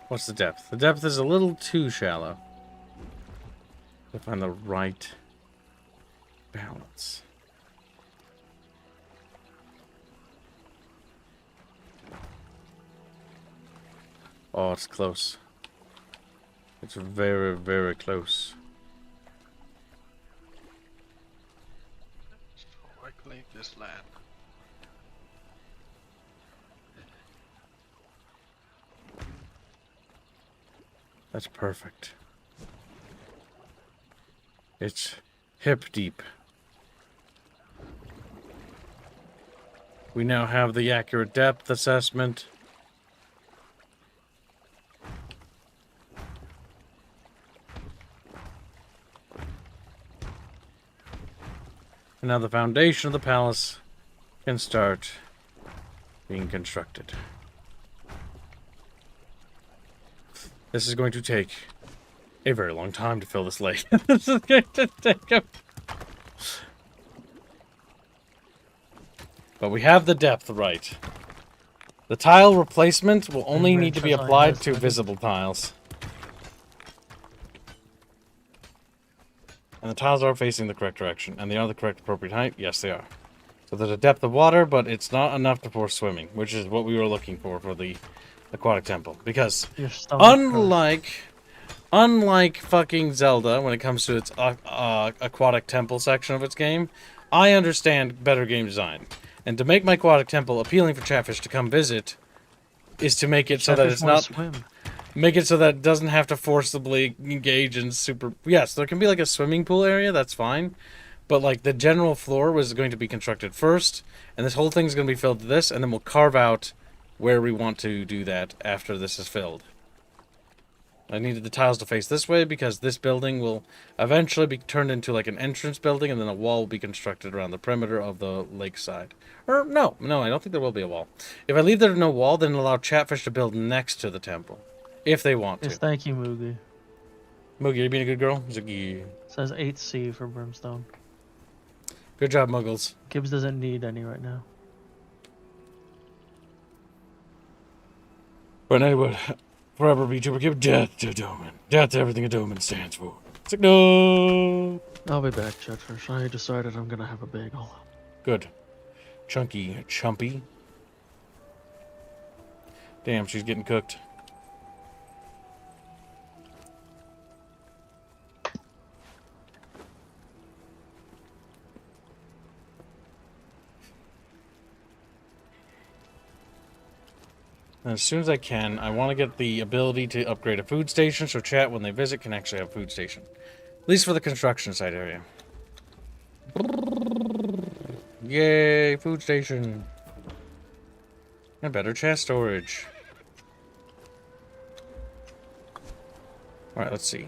What's the depth? The depth is a little too shallow. To find the right balance. Oh, it's close. It's very, very close. So I claim this land. That's perfect. It's hip deep. We now have the accurate depth assessment. And now the foundation of the palace can start being constructed. This is going to take a very long time to fill this lake. This is going to take a... But we have the depth right. The tile replacement will only need to be applied to visible tiles. And the tiles are facing the correct direction. And they are the correct appropriate height? Yes, they are. So there's a depth of water, but it's not enough to force swimming, which is what we were looking for the aquatic temple. Because Your stomach unlike fucking Zelda, when it comes to its aquatic temple section of its game, I understand better game design. And to make my aquatic temple appealing for Chatfish to come visit is to make it so that it's not... Make it so that it doesn't have to forcibly engage in super... Yes, there can be like a swimming pool area, that's fine. But like the general floor was going to be constructed first, and this whole thing's going to be filled to this, and then we'll carve out where we want to do that after this is filled. I needed the tiles to face this way because this building will eventually be turned into like an entrance building, and then a wall will be constructed around the perimeter of the lakeside. Or no, I don't think there will be a wall. If I leave there no wall, then allow Chatfish to build next to the temple. If they want to. Yes, thank you, Moogie. Moogie, you being a good girl? He's like, yeah. Says 8C for Brimstone. Good job, Muggles. Gibbs doesn't need any right now. But anyway, forever VTuber, give death to Doman. Death to everything a Doman stands for. It's like, no. I'll be back, Chatfish. I decided I'm gonna have a bagel. Good. Chunky, chumpy. Damn, she's getting cooked. And as soon as I can, I want to get the ability to upgrade a food station, so chat, when they visit, can actually have a food station. At least for the construction site area. Yay, food station. And better chest storage. Alright, let's see.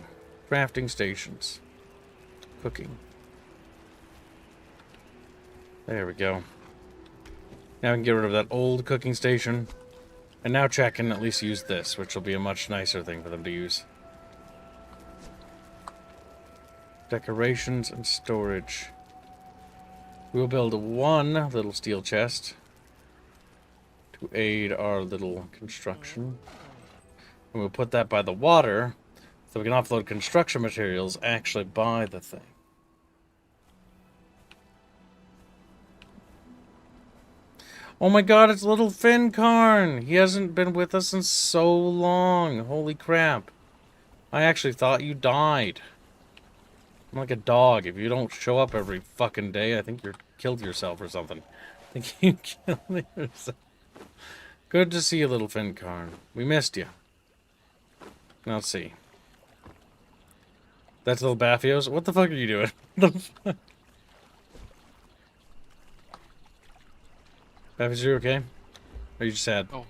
Crafting stations. Cooking. There we go. Now we can get rid of that old cooking station. And now chat can at least use this, which will be a much nicer thing for them to use. Decorations and storage. We'll build one little steel chest to aid our little construction. And we'll put that by the water so we can offload construction materials actually by the thing. Oh my god, it's little Fincarn! He hasn't been with us in so long. Holy crap. I actually thought you died. I'm like a dog. If you don't show up every fucking day, I think you're killed yourself or something. I think you killed yourself. Good to see you, little Fincarn. We missed you. Now let's see. That's little Baffios. What the fuck are you doing? Baffios, you okay? Or are you just sad? Oh.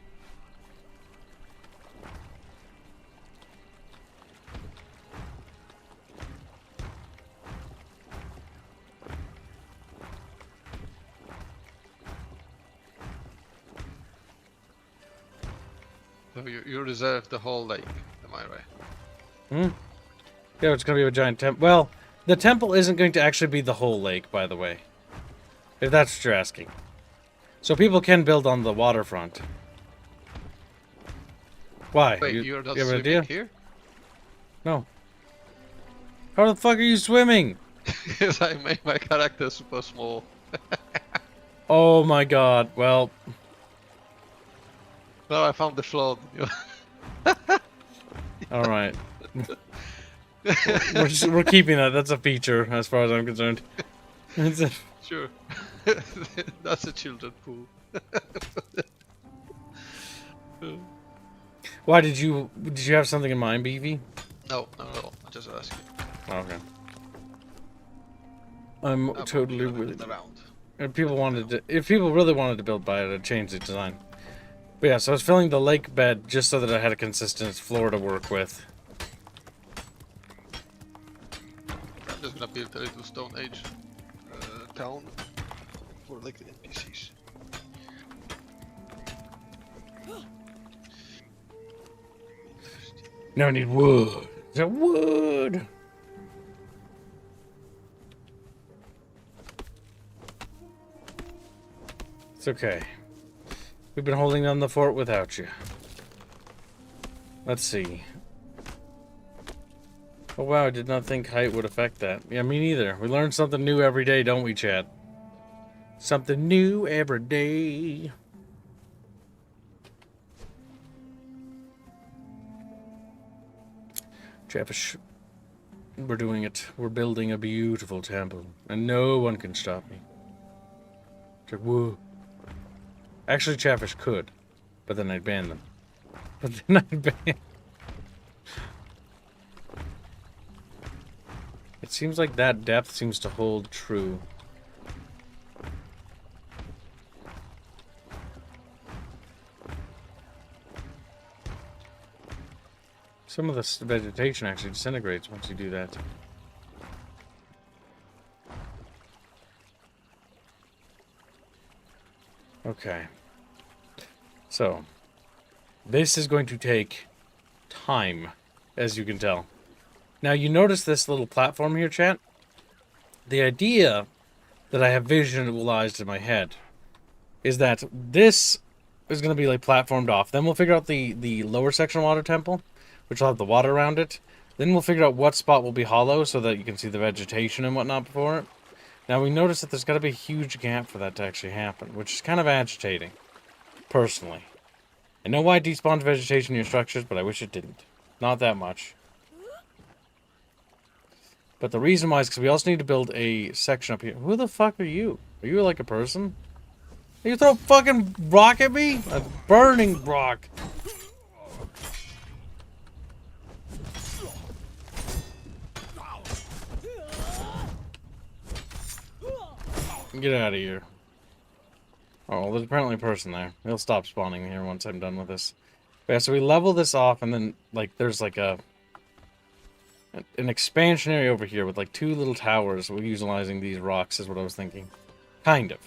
So you reserved the whole lake, am I right? Hmm? Yeah, it's gonna be a giant temple. Well, the temple isn't going to actually be the whole lake, by the way. If that's what you're asking. So people can build on the waterfront. Why? Wait, you you're not you have an swimming idea? here? No. How the fuck are you swimming? Because I made my character super small. Oh my god. Well, No, I found the flood. alright. we're keeping that. That's a feature, as far as I'm concerned. It's a... Sure. That's a children pool. Why did you have something in mind, BV? No, no, no. I just asking. Oh, okay. I'm I'm totally moving with it around. If people really wanted to build by it, I'd change the design. But yeah, so I was filling the lake bed just so that I had a consistent floor to work with. I'm just gonna build a little Stone Age town for like the NPCs. Now I need wood. Is that wood? It's okay. We've been holding down the fort without you. Let's see. Oh wow, I did not think height would affect that. Yeah, me neither. We learn something new every day, don't we, Chad? Something new every day. Chatfish, we're doing it. We're building a beautiful temple, and no one can stop me. It's like, whoa. Actually, Chatfish could, but then I'd ban them. But then I'd ban. It seems like that depth seems to hold true. Some of the vegetation actually disintegrates once you do that. Okay. So, this is going to take time, as you can tell. Now, you notice this little platform here, chat? The idea that I have visualized in my head is that this is going to be like platformed off. Then we'll figure out the lower section water temple, which will have the water around it. Then we'll figure out what spot will be hollow so that you can see the vegetation and whatnot before it. Now, we notice that there's got to be a huge gap for that to actually happen, which is kind of agitating, personally. I know why it despawns vegetation in your structures, but I wish it didn't. Not that much. But the reason why is because we also need to build a section up here. Who the fuck are you? Are you like a person? You throw a fucking rock at me? A burning rock. Get out of here. Oh, well, there's apparently a person there. He'll stop spawning here once I'm done with this. But yeah, so we level this off, and then, like, there's like an expansion area over here with like 2 little towers. We're utilizing these rocks is what I was thinking. Kind of.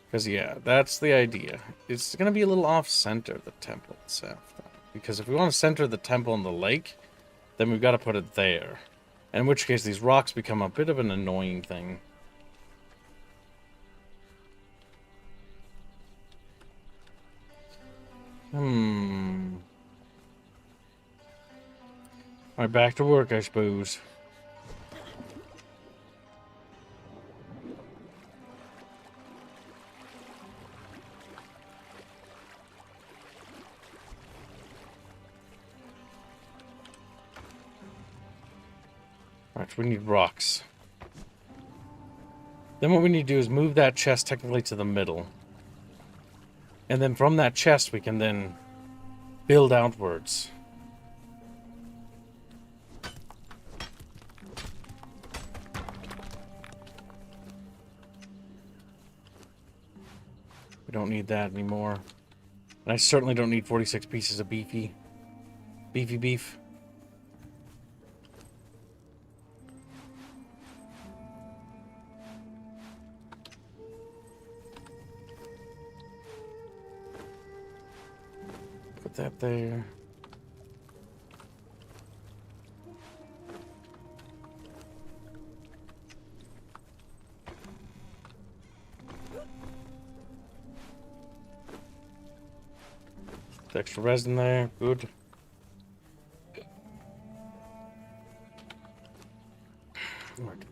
Because, yeah, that's the idea. It's going to be a little off-center, the temple itself. Because if we want to center the temple in the lake, then we've got to put it there. In which case, these rocks become a bit of an annoying thing. Alright, back to work, I suppose. Alright, so we need rocks. Then what we need to do is move that chest technically to the middle. And then from that chest, we can then build outwards. We don't need that anymore. And I certainly don't need 46 pieces of beefy beef. Put that there. Extra resin there, good.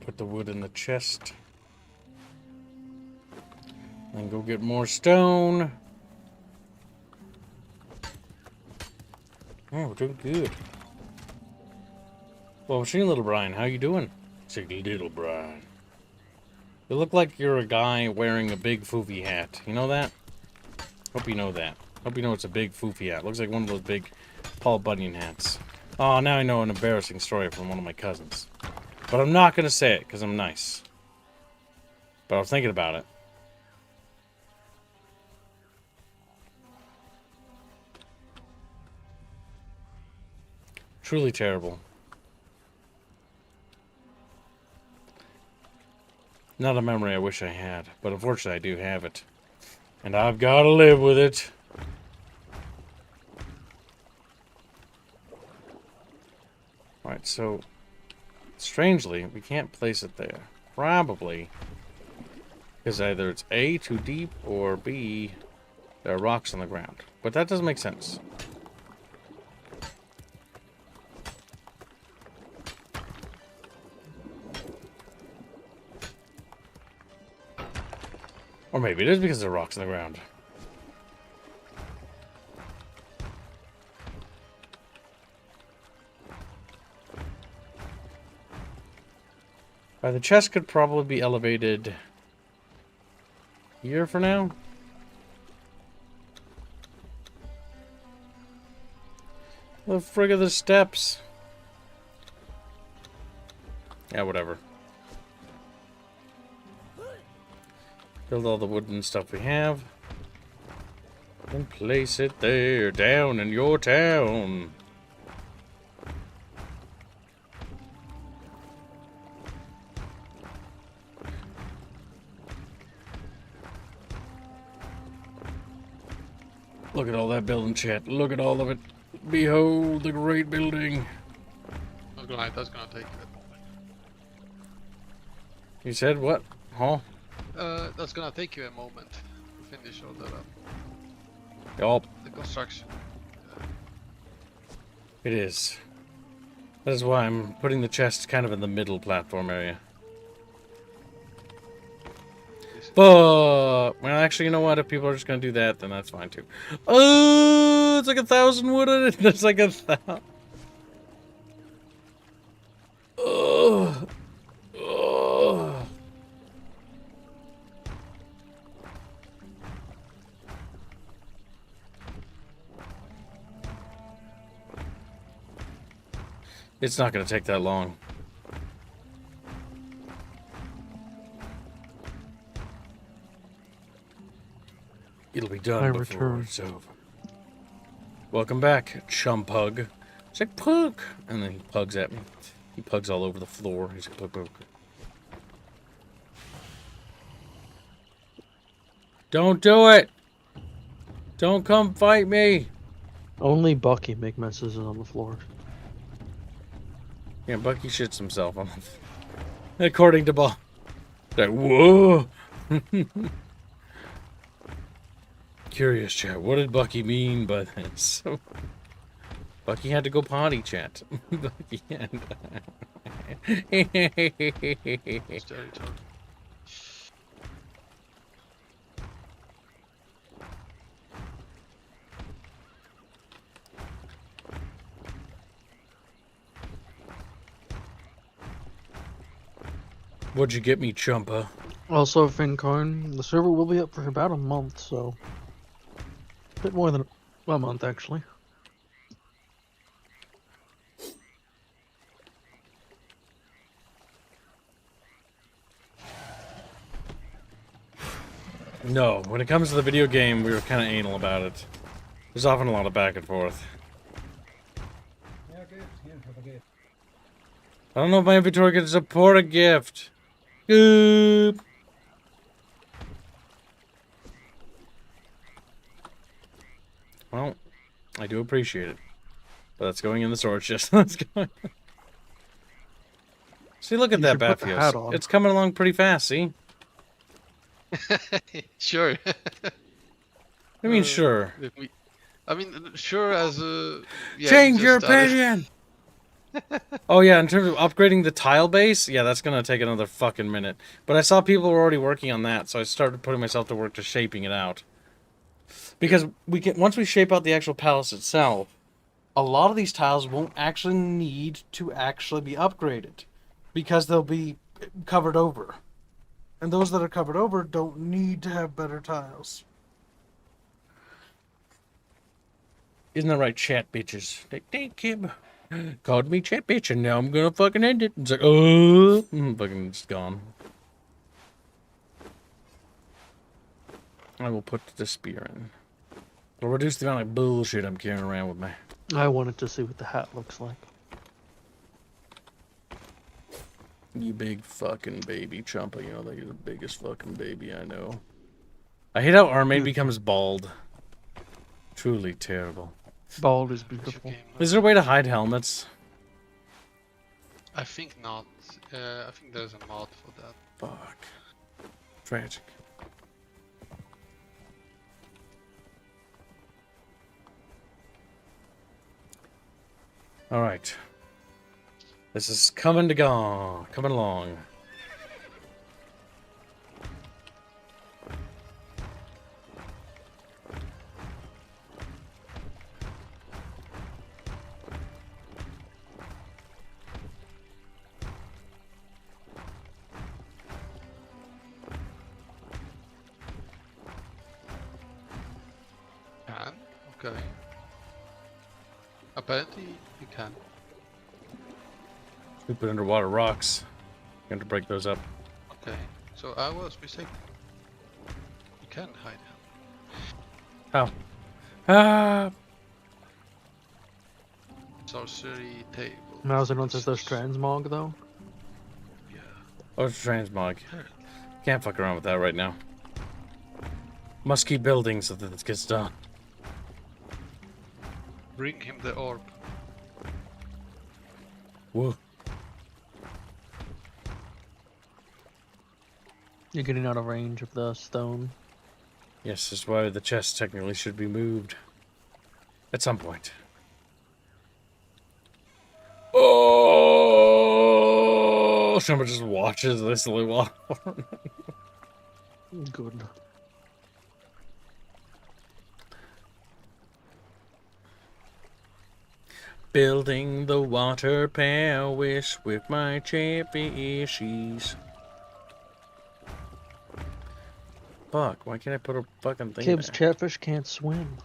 Put the wood in the chest. Then go get more stone. Oh, we're doing good. Well, Machine Little Brian, how you doing? It's like Little Brian. You look like you're a guy wearing a big foofy hat. You know that? Hope you know that. Hope you know it's a big foofy hat. Looks like one of those big Paul Bunyan hats. Oh, now I know an embarrassing story from one of my cousins. But I'm not going to say it, because I'm nice. But I was thinking about it. Truly terrible. Not a memory I wish I had, but unfortunately I do have it. And I've got to live with it. Alright, so strangely, we can't place it there. Probably because either it's A, too deep, or B, there are rocks on the ground. But that doesn't make sense. Or maybe it is because there are rocks in the ground. The chest could probably be elevated here for now. The frig of the steps. Yeah, whatever. Build all the wooden stuff we have. And place it there, down in your town. Look at all that building, chat. Look at all of it. Behold the great building. Not gonna lie, that's gonna take a moment. You said what? Huh? That's gonna take you a moment to finish all that up. Yup. The construction. It is. That is why I'm putting the chest kind of in the middle platform area. But well, actually, you know what? If people are just gonna do that, then that's fine too. Oh, it's like 1,000 wood in it. It's like 1,000. Oh, oh. It's not gonna take that long. It'll be done before it's over. Welcome back, chum pug. It's like pug, and then he pugs at me. He pugs all over the floor. He's like pug pug. Don't do it! Don't come fight me! Only Bucky make messes on the floor. Yeah, Bucky shits himself on the according to Bob. Like, whoa! Curious, chat. What did Bucky mean by this? Bucky had to go potty, chat. Bucky had Territory. What'd you get me, Chumpa? Also, Fincorn, the server will be up for about a month, so a bit more than a month actually. No, when it comes to the video game, we were kind of anal about it. There's often a lot of back and forth. I don't know if my inventory can support a gift. Goop. Well, I do appreciate it. But that's going in the storage chest. That's going. See, look at that Batfios. It's coming along pretty fast, see? Sure. I mean, sure. I mean, sure as a... Yeah, change your opinion! Oh yeah, in terms of upgrading the tile base, yeah, that's gonna take another fucking minute. But I saw people were already working on that, so I started putting myself to work to shaping it out. Because we can, once we shape out the actual palace itself, a lot of these tiles won't actually need to actually be upgraded. Because they'll be covered over. And those that are covered over don't need to have better tiles. Isn't that right, chat bitches? Thank him. Called me chat bitch, and now I'm gonna fucking end it. It's like, oh, fucking just gone. I will put the spear in. It'll reduce the amount of bullshit I'm carrying around with me. I wanted to see what the hat looks like. You big fucking baby, Chumpa. You know that you're the biggest fucking baby I know. I hate how our mate becomes bald. Truly terrible. Bald is beautiful. Is there a way to hide helmets? I think not. I think there's a mod for that. Fuck. Tragic. Alright. This is coming along. Okay. Apparently you can. Stupid underwater rocks. Going to break those up. Okay. So I was mistaken. You can hide them. How? Ah! Sorcery table. Now is it not just those transmog though? Yeah. Oh, it's transmog. Apparently. Can't fuck around with that right now. Must keep building so that this gets done. Bring him the orb. Whoa. You're getting out of range of the stone. Yes, that's why the chest technically should be moved. At some point. Oh! Someone just watches this little while. Good. Building the water wish with my chipfishies. Fuck, why can't I put a fucking thing Kib's there? Chatfish can't swim.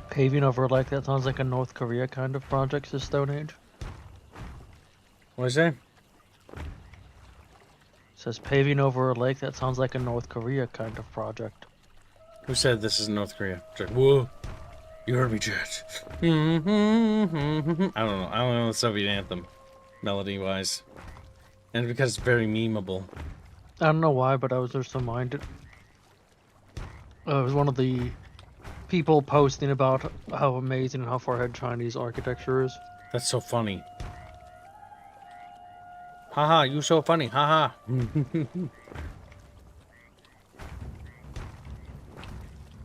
Paving over a lake, that sounds like a North Korea kind of project this Stone Age. What is that? Says paving over a lake, that sounds like a North Korea kind of project. Who said this is North Korea? It's like, whoa, you heard me, Jet. I don't know. I don't know the Soviet anthem, melody-wise. And because it's very memeable. I don't know why, but I was just reminded. It was one of the people posting about how amazing and how far ahead Chinese architecture is. That's so funny. Haha, you so funny, haha.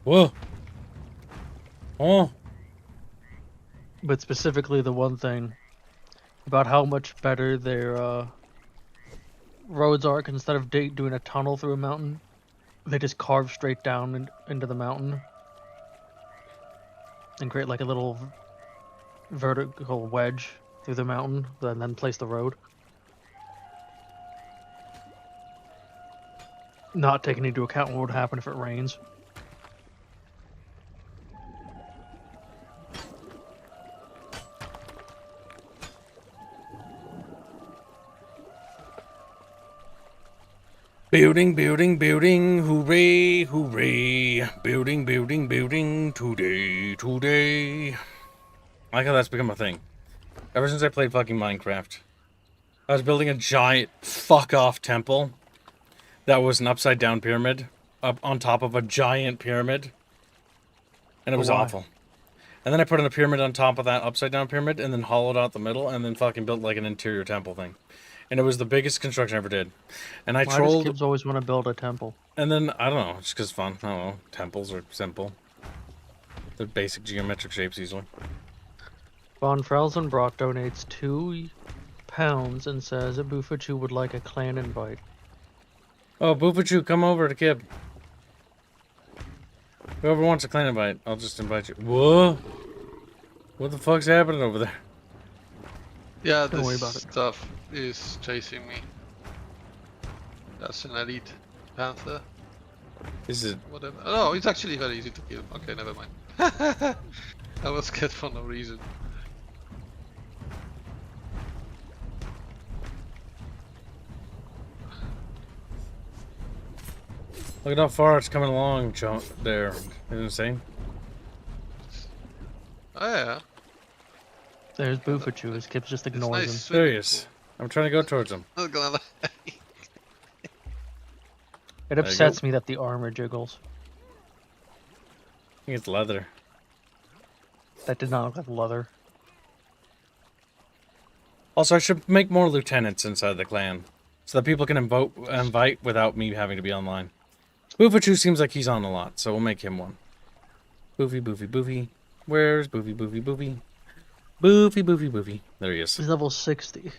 Whoa. Oh. But specifically the one thing about how much better their roads are, 'cause instead of doing a tunnel through a mountain, they just carve straight down into the mountain and create like a little vertical wedge through the mountain, and then place the road. Not taking into account what would happen if it rains. Building, building, building, hooray, hooray. Building, building, building, today, today. I like how that's become a thing. Ever since I played fucking Minecraft. I was building a giant fuck-off temple that was an upside-down pyramid up on top of a giant pyramid. And it was Why? awful. And then I put in a pyramid on top of that upside-down pyramid and then hollowed out the middle and then fucking built like an interior temple thing. And it was the biggest construction I ever did. And I Why trolled... does kids always want to build a temple? And then, I don't know, just because it's fun. I don't know. Temples are simple. They're basic geometric shapes easily. Von Frelsenbrock donates £2 and says that Bufachu would like a clan invite. Oh, Boofachu, come over to Kib. Whoever wants a clan invite, I'll just invite you. Whoa! What the fuck's happening over there? Yeah, Don't worry this about it. stuff is chasing me. That's an elite panther. Is it... Whatever. Oh, it's actually very easy to kill. Okay, never mind. I was scared for no reason. Look at how far it's coming along, there. Isn't it insane? Oh yeah. There's Bufachu, his kids just It's ignores nice him. swimming There he is. I'm trying to go towards him. pool. Not gonna lie. It you upsets go. me that the armor jiggles. I think it's leather. That did not look like leather. Also, I should make more lieutenants inside the clan. So that people can invite without me having to be online. Boofachu seems like he's on a lot, so we'll make him one. Boofy, boofy, boofy. Where's Boofy, boofy, boofy? Boofy, boofy, boofy. There he is. He's level 60.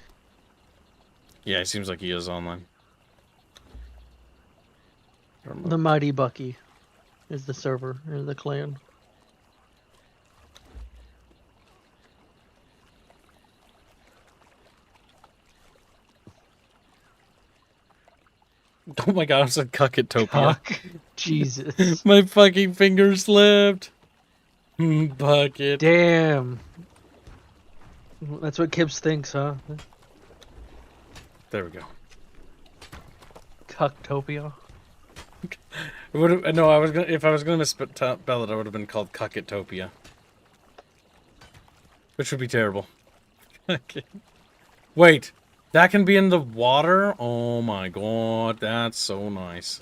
Yeah, he seems like he is online. The Mighty Bucky is the server, or the clan. Oh my god, I said Cucketopia. Cuck. Jesus. My fucking finger slipped. Bucket. Damn. That's what Kibbs thinks, huh? There we go. Cucktopia. It would have, no, I was gonna, if I was gonna misspell it, I would have been called Cucketopia. Which would be terrible. Okay. Wait, that can be in the water? Oh my god, that's so nice.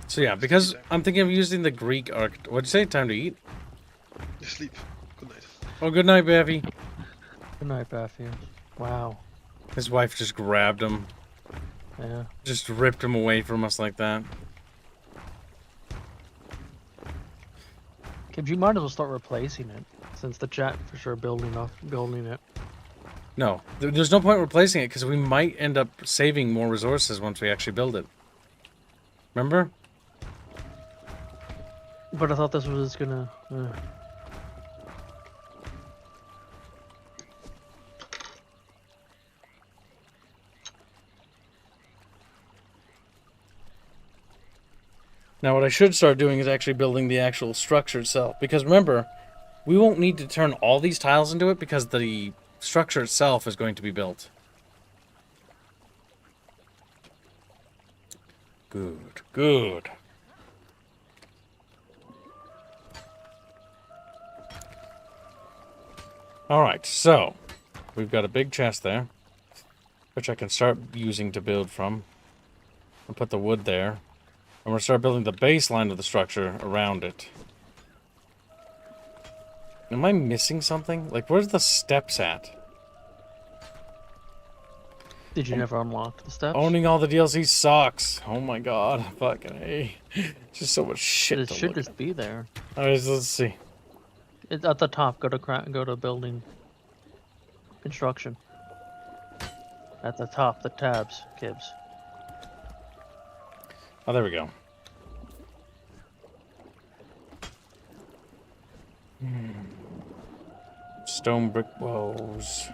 So yeah, because I'm thinking of using the Greek arc. What'd you say? Time to eat? Sleep. Good night. Oh, good night, Baffy. Good night, Baffy. Wow. His wife just grabbed him. Yeah. Just ripped him away from us like that. Kibbs, you might as well start replacing it, since the chat for sure building it. No, there's no point replacing it because we might end up saving more resources once we actually build it. Remember? But I thought this was gonna. Now what I should start doing is actually building the actual structure itself. Because remember, we won't need to turn all these tiles into it because the structure itself is going to be built. Good, good. Alright, so we've got a big chest there, which I can start using to build from. I'll put the wood there. I'm going to start building the baseline of the structure around it. Am I missing something? Like, where's the steps at? Did you never unlock the steps? Owning all the DLC sucks. Oh my god. Fucking A. Just so much shit It to should look just at. be there. Alright, let's see. It's at the top. Go to building. Construction. At the top, the tabs, Kibbs. Oh, there we go. Stone brick walls.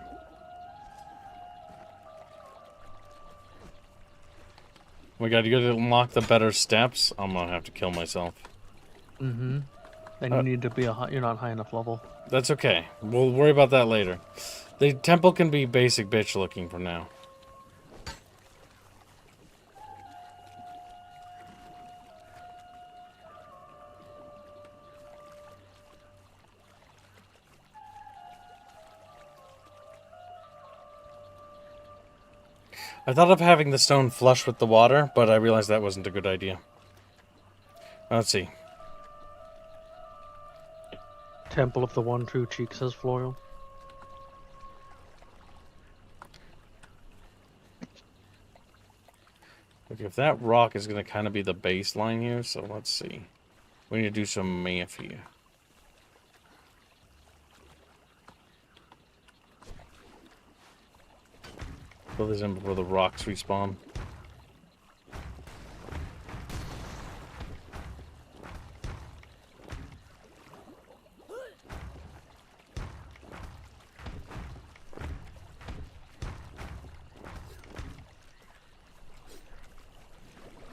Oh my god, you gotta unlock the better steps? I'm gonna have to kill myself. Mm-hmm. Then you need to be you're not high enough level. That's okay. We'll worry about that later. The temple can be basic bitch looking for now. I thought of having the stone flush with the water, but I realized that wasn't a good idea. Let's see. Temple of the One True Cheek, says Floral. Okay, if that rock is going to kind of be the baseline here, so let's see. We need to do some math here. Fill this in before the rocks respawn.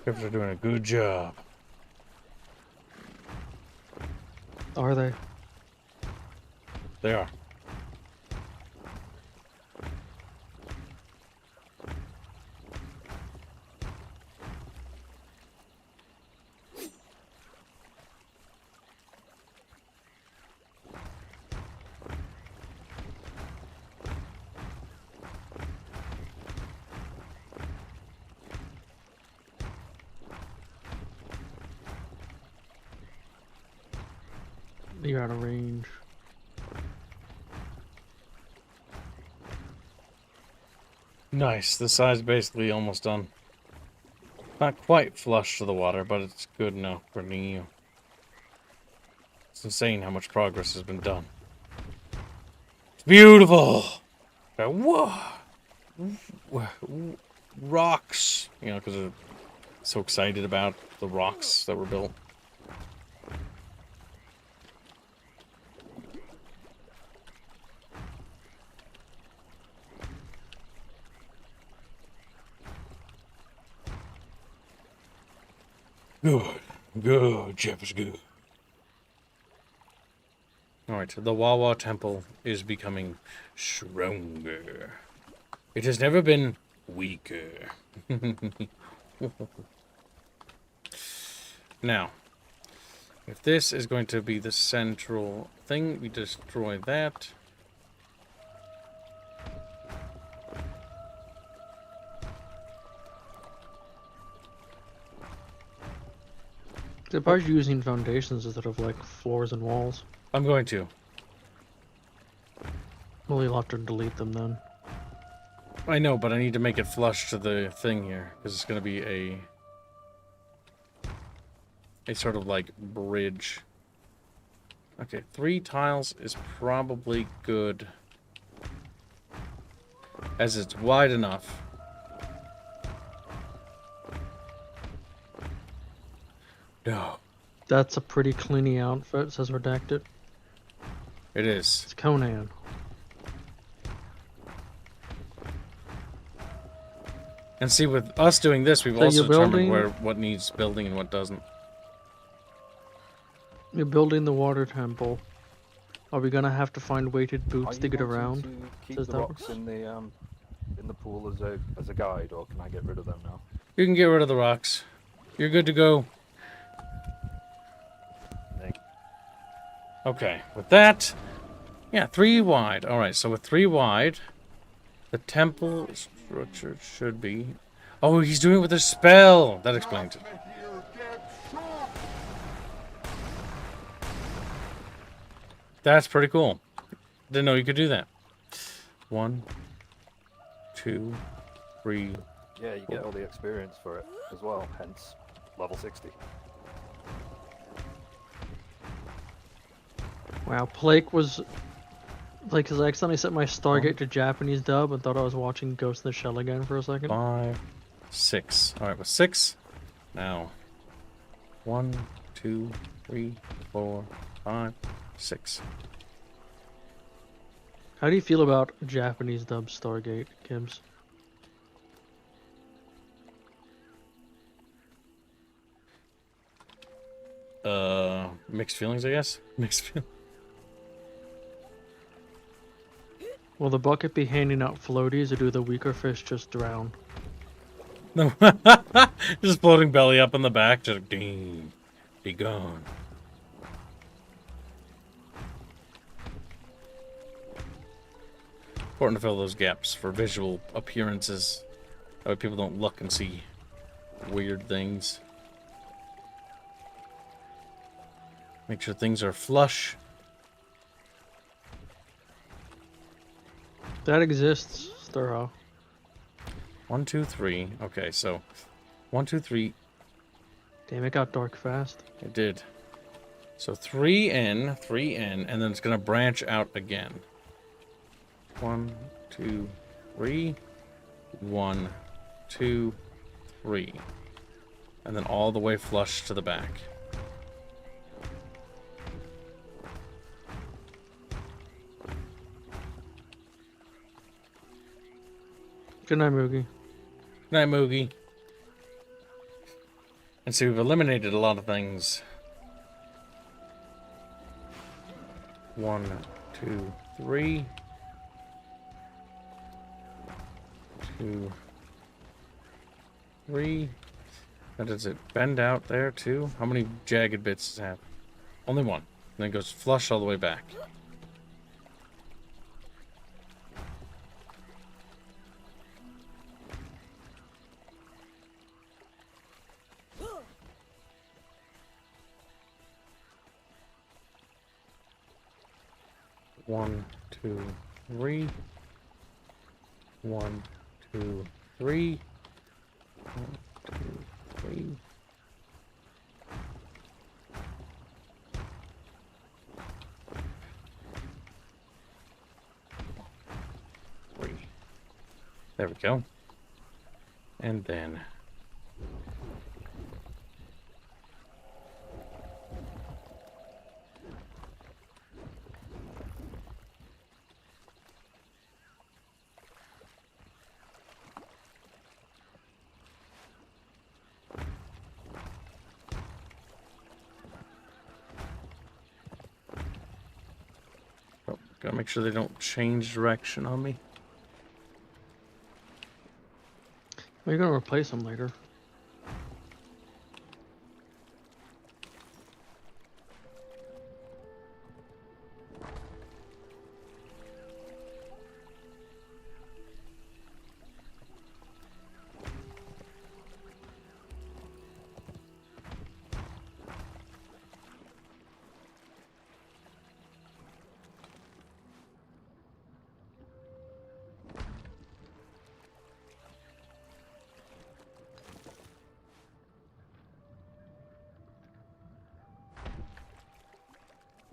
People are doing a good job. Are they? They are. You're out of range. Nice. The side's basically almost done. Not quite flush to the water, but it's good enough for me. It's insane how much progress has been done. It's beautiful! Whoa! Rocks! You know, because I'm so excited about the rocks that were built. Good. Good. Chef is good. Alright, the Wawa Temple is becoming stronger. It has never been weaker. Now, if this is going to be the central thing, we destroy that. They're probably using foundations instead of like floors and walls. I'm going to. Well, you'll have to delete them then. I know, but I need to make it flush to the thing here, because it's going to be a sort of like bridge. Okay, 3 tiles is probably good, as it's wide enough. No. That's a pretty cleany outfit, says redacted. It is. It's Conan. And see, with us doing this, we've So also you're determined building- what needs building and what doesn't. You're building the water temple. Are we gonna have to find weighted Are boots you to get wanting around? to keep Says the that- rocks in the pool as a guide, or can I get rid of them now? You can get rid of the rocks. You're good to go. Thank- Okay, with that, yeah, 3 wide. All right, so with 3 wide, the temple structure should be... Oh, he's doing it with a spell! That explains it. That's pretty cool. Didn't know you could do that. 1, 2, 3... Yeah, you get all the experience for it as well, hence level 60. Wow, Blake was like, cause I accidentally set my Stargate to Japanese dub and thought I was watching Ghost in the Shell again for a second. 5, 6. All right, with 6, now 1, 2, 3, 4, 5, 6. How do you feel about Japanese dub Stargate, Kims? Mixed feelings, I guess. Mixed feelings. Will the bucket be handing out floaties, or do the weaker fish just drown? No, just floating belly up in the back, just ding, be gone. Important to fill those gaps for visual appearances. That way people don't look and see weird things. Make sure things are flush. That exists, Sturho. 1, 2, 3. Okay, so 1, 2, 3. Damn, it got dark fast. It did. So 3 in, and then it's gonna branch out again. 1, 2, 3. 1, 2, 3. And then all the way flush to the back. Good night, Moogie. Good night, Moogie. And see, we've eliminated a lot of things. 1, 2, 3. 2, 3. Now does it bend out there too? How many jagged bits does it have? Only 1. And then it goes flush all the way back. One, 2, 3. 1, 2, 3. 1, 2, 3. There we go. And then Gotta make sure they don't change direction on me. You're gonna replace them later.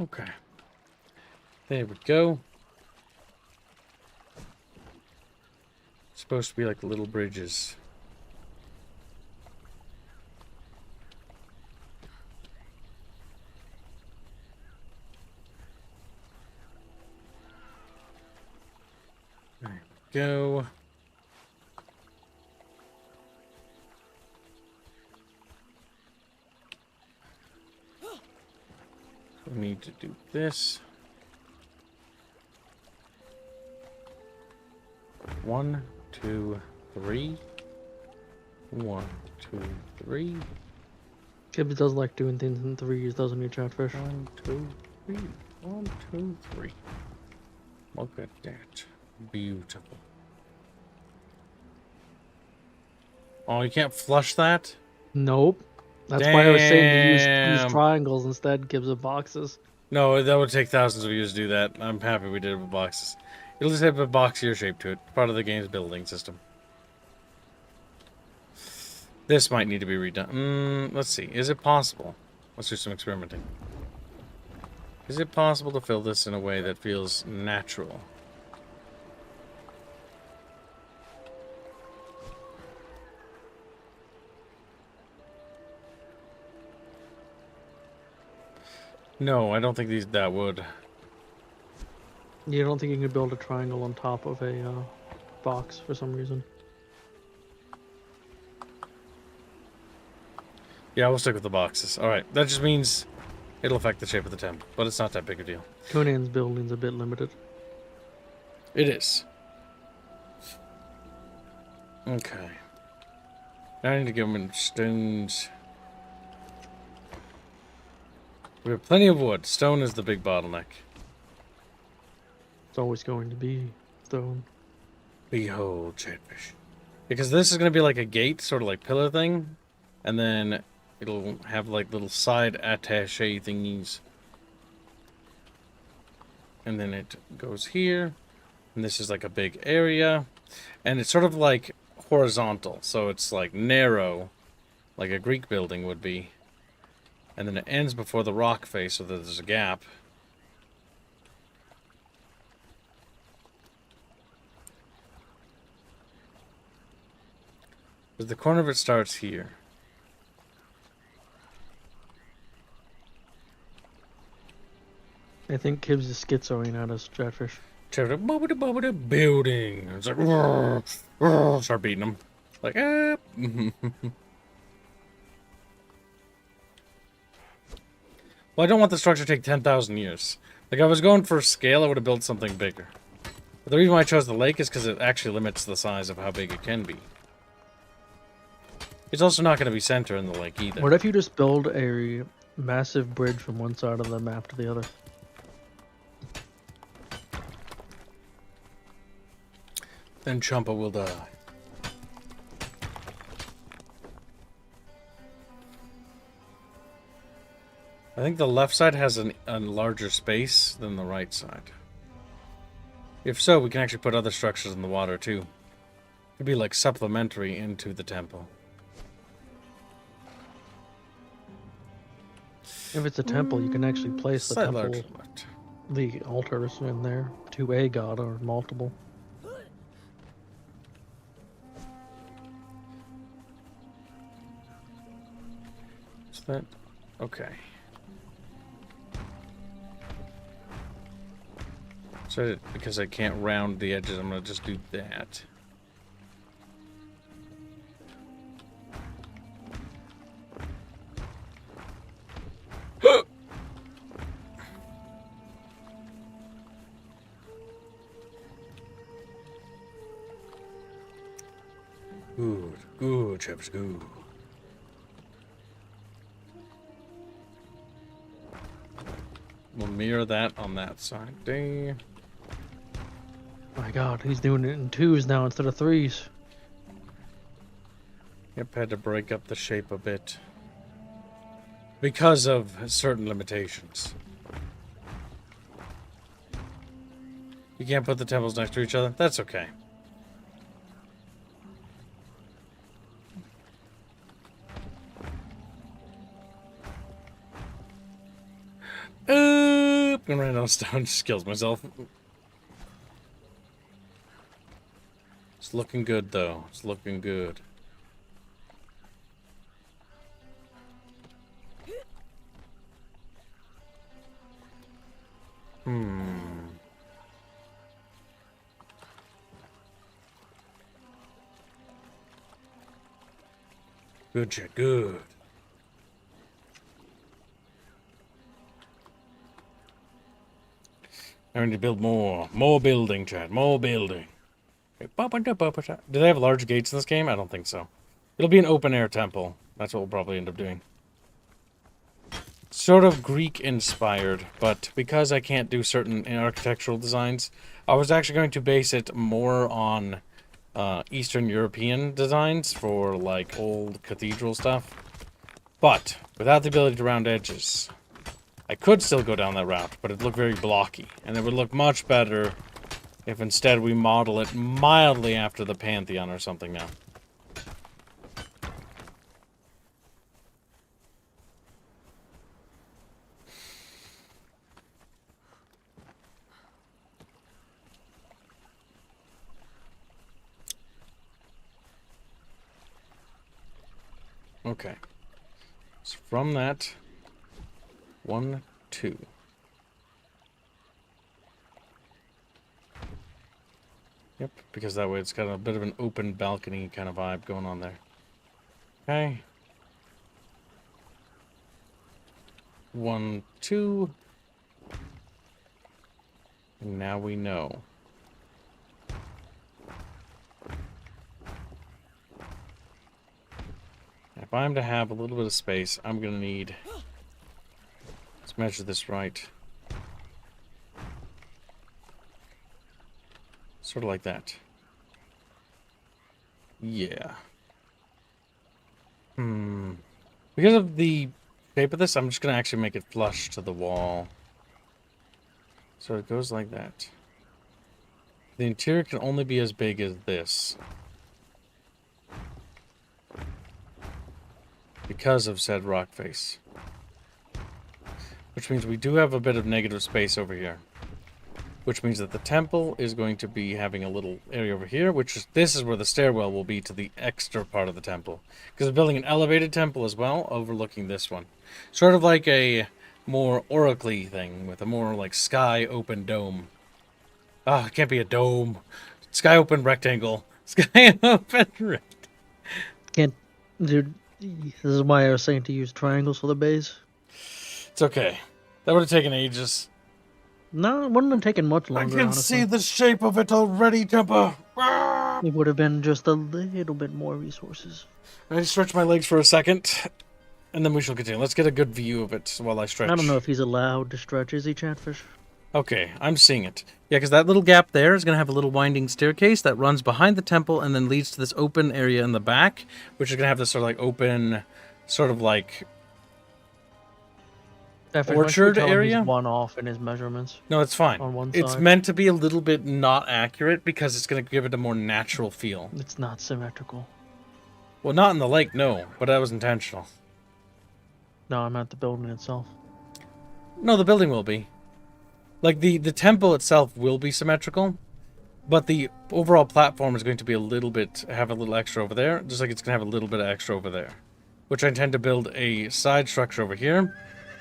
Okay. There we go. Supposed to be like little bridges. There we go. We need to do this. 1, 2, 3. 1, 2, 3. Gibbs does like doing things in threes, doesn't he, Chatfish? 1, 2, 3. 1, 2, 3. Look at that. Beautiful. Oh, you can't flush that? Nope. That's why I was saying to use Damn. triangles instead, Gibbs of boxes. No, that would take thousands of years to do that. I'm happy we did it with boxes. It'll just have a boxier shape to it. Part of the game's building system. This might need to be redone. Let's see. Is it possible? Let's do some experimenting. Is it possible to fill this in a way that feels natural? No, I don't think that would. You don't think you could build a triangle on top of a box for some reason? Yeah, we'll stick with the boxes. Alright, that just means it'll affect the shape of the temple, but it's not that big a deal. Conan's building's a bit limited. It is. Okay. Now I need to give them stones. We have plenty of wood. Stone is the big bottleneck. It's always going to be stone. Behold, Chatfish. Because this is going to be like a gate, sort of like pillar thing. And then it'll have like little side attaché thingies. And then it goes here. And this is like a big area. And it's sort of like horizontal. So it's like narrow, like a Greek building would be. And then it ends before the rock face so that there's a gap. But the corner of it starts here. I think Gibbs is schizoing at us, Chatfish. Building. It's like, roar, roar, start beating them. Like, ah. Well, I don't want the structure to take 10,000 years. Like, I was going for scale, I would have built something bigger. But the reason why I chose the lake is because it actually limits the size of how big it can be. It's also not going to be center in the lake either. What if you just build a massive bridge from one side of the map to the other? Then Champa will die. I think the left side has a larger space than the right side. If so, we can actually put other structures in the water too. It'd be like supplementary into the temple. If it's a temple, you can actually place the Slightly temple, larger left. the altars in there to a god or multiple. Is that okay? So because I can't round the edges, I'm gonna just do that. Good, good, chaps, good. We'll mirror that on that side. Dang. My God, he's doing it in 2s now instead of 3s. Yep, had to break up the shape a bit. Because of certain limitations. You can't put the temples next to each other? That's okay. I'm gonna run out of stone, just kills myself. It's looking good though. It's looking good. Good shit, good. I need to build more. More building, Chad. More building. Do they have large gates in this game? I don't think so. It'll be an open-air temple. That's what we'll probably end up doing. Sort of Greek-inspired, but because I can't do certain architectural designs, I was actually going to base it more on Eastern European designs for, like, old cathedral stuff. But, without the ability to round edges, I could still go down that route, but it'd look very blocky. And it would look much better if instead we model it mildly after the Pantheon or something now. Okay. So from that, 1, 2. Yep, because that way it's got a bit of an open balcony kind of vibe going on there. Okay. 1, 2. And now we know. If I'm to have a little bit of space, I'm going to need... Let's measure this right. Sort of like that. Yeah. Because of the shape of this, I'm just going to actually make it flush to the wall. So it goes like that. The interior can only be as big as this. Because of said rock face. Which means we do have a bit of negative space over here. Which means that the temple is going to be having a little area over here, which is, this is where the stairwell will be to the extra part of the temple. Because we're building an elevated temple as well, overlooking this one. Sort of like a more oracle-y thing, with a more like sky open dome. Ah, it can't be a dome. Sky open rectangle. Sky open rectangle. Can't, dude. This is why I was saying to use triangles for the base. It's okay. That would have taken ages. No, it wouldn't have taken much longer, I can honestly. see the shape of it already, Tempa. It would have been just a little bit more resources. I stretch my legs for a second, and then we shall continue. Let's get a good view of it while I stretch. I don't know if he's allowed to stretch. Is he, Chatfish? Okay, I'm seeing it. Yeah, because that little gap there is going to have a little winding staircase that runs behind the temple and then leads to this open area in the back, which is going to have this sort of like open, sort of like orchard area. He's one off in his measurements. No, it's fine. On one It's side. meant to be a little bit not accurate because it's going to give it a more natural feel. It's not symmetrical. Well, not in the lake, no, but that was intentional. No, I'm at the building itself. No, the building will be. Like, the temple itself will be symmetrical, but the overall platform is going to be a little bit, have a little extra over there, just like it's going to have a little bit of extra over there. Which I intend to build a side structure over here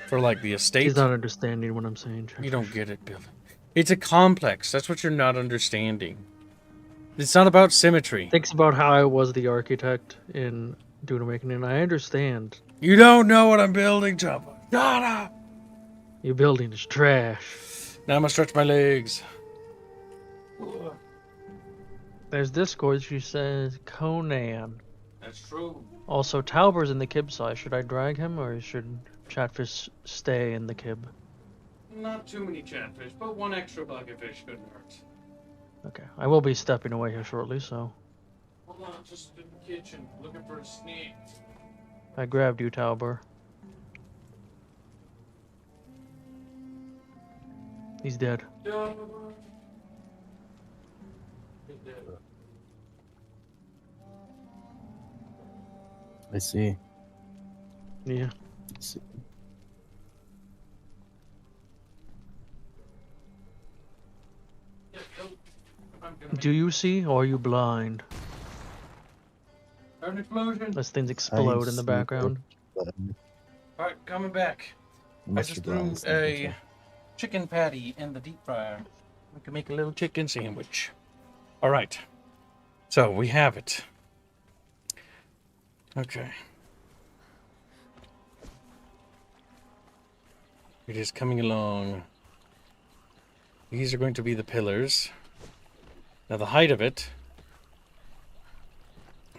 for, like, the estate. He's not understanding what I'm saying, Chatfish. You don't get it, Bill. It's a complex. That's what you're not understanding. It's not about symmetry. Thinks about how I was the architect in Dune Awakening. I understand. You don't know what I'm building, Chopper. Shut up! Your building is trash. Now I'm gonna stretch my legs. There's Discord. She says Conan. That's true. Also, Tauber's in the kib size. Should I drag him or should Chatfish stay in the kib? Not too many chatfish, but one extra bucketfish couldn't hurt. Okay, I will be stepping away here shortly, so Hold on, just in the kitchen, looking for a sneak. I grabbed you, Tauber. He's dead. He's dead. I see. Yeah. I see. Do you see, or are you blind? An explosion. As things explode in the see background. But Alright, coming back. I must just be threw blind, a chicken patty in the deep fryer. We can make a little chicken sandwich. Alright. So we have it. Okay. It is coming along. These are going to be the pillars. Now the height of it.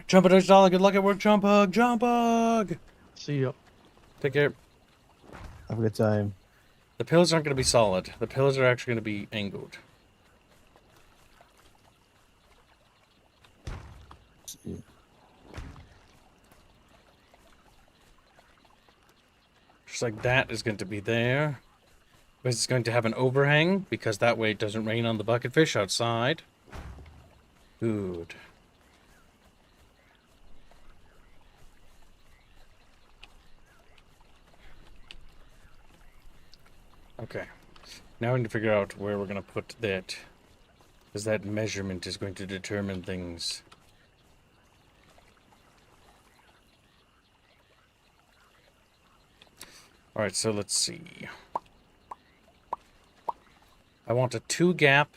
Jump it, Dollar. Good luck at work, Jump Hug. Jump Hug. See ya. Take care. Have a good time. The pillars aren't going to be solid. The pillars are actually going to be angled. See. Just like that is going to be there. But it's going to have an overhang because that way it doesn't rain on the bucketfish outside. Good. Okay. Now we need to figure out where we're going to put that. Because that measurement is going to determine things. Alright, so let's see. I want a 2 gap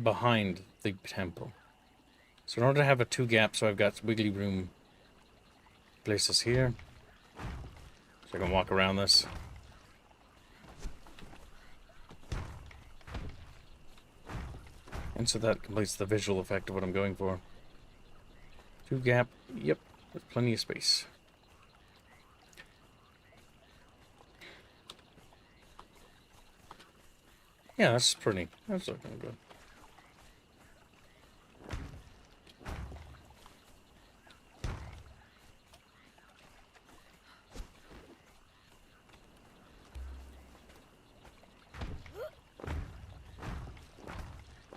behind the temple. So in order to have a 2 gap, so I've got wiggly room places here. So I can walk around this. And so that completes the visual effect of what I'm going for. 2 gap, yep, with plenty of space. Yeah, that's pretty. That's looking good.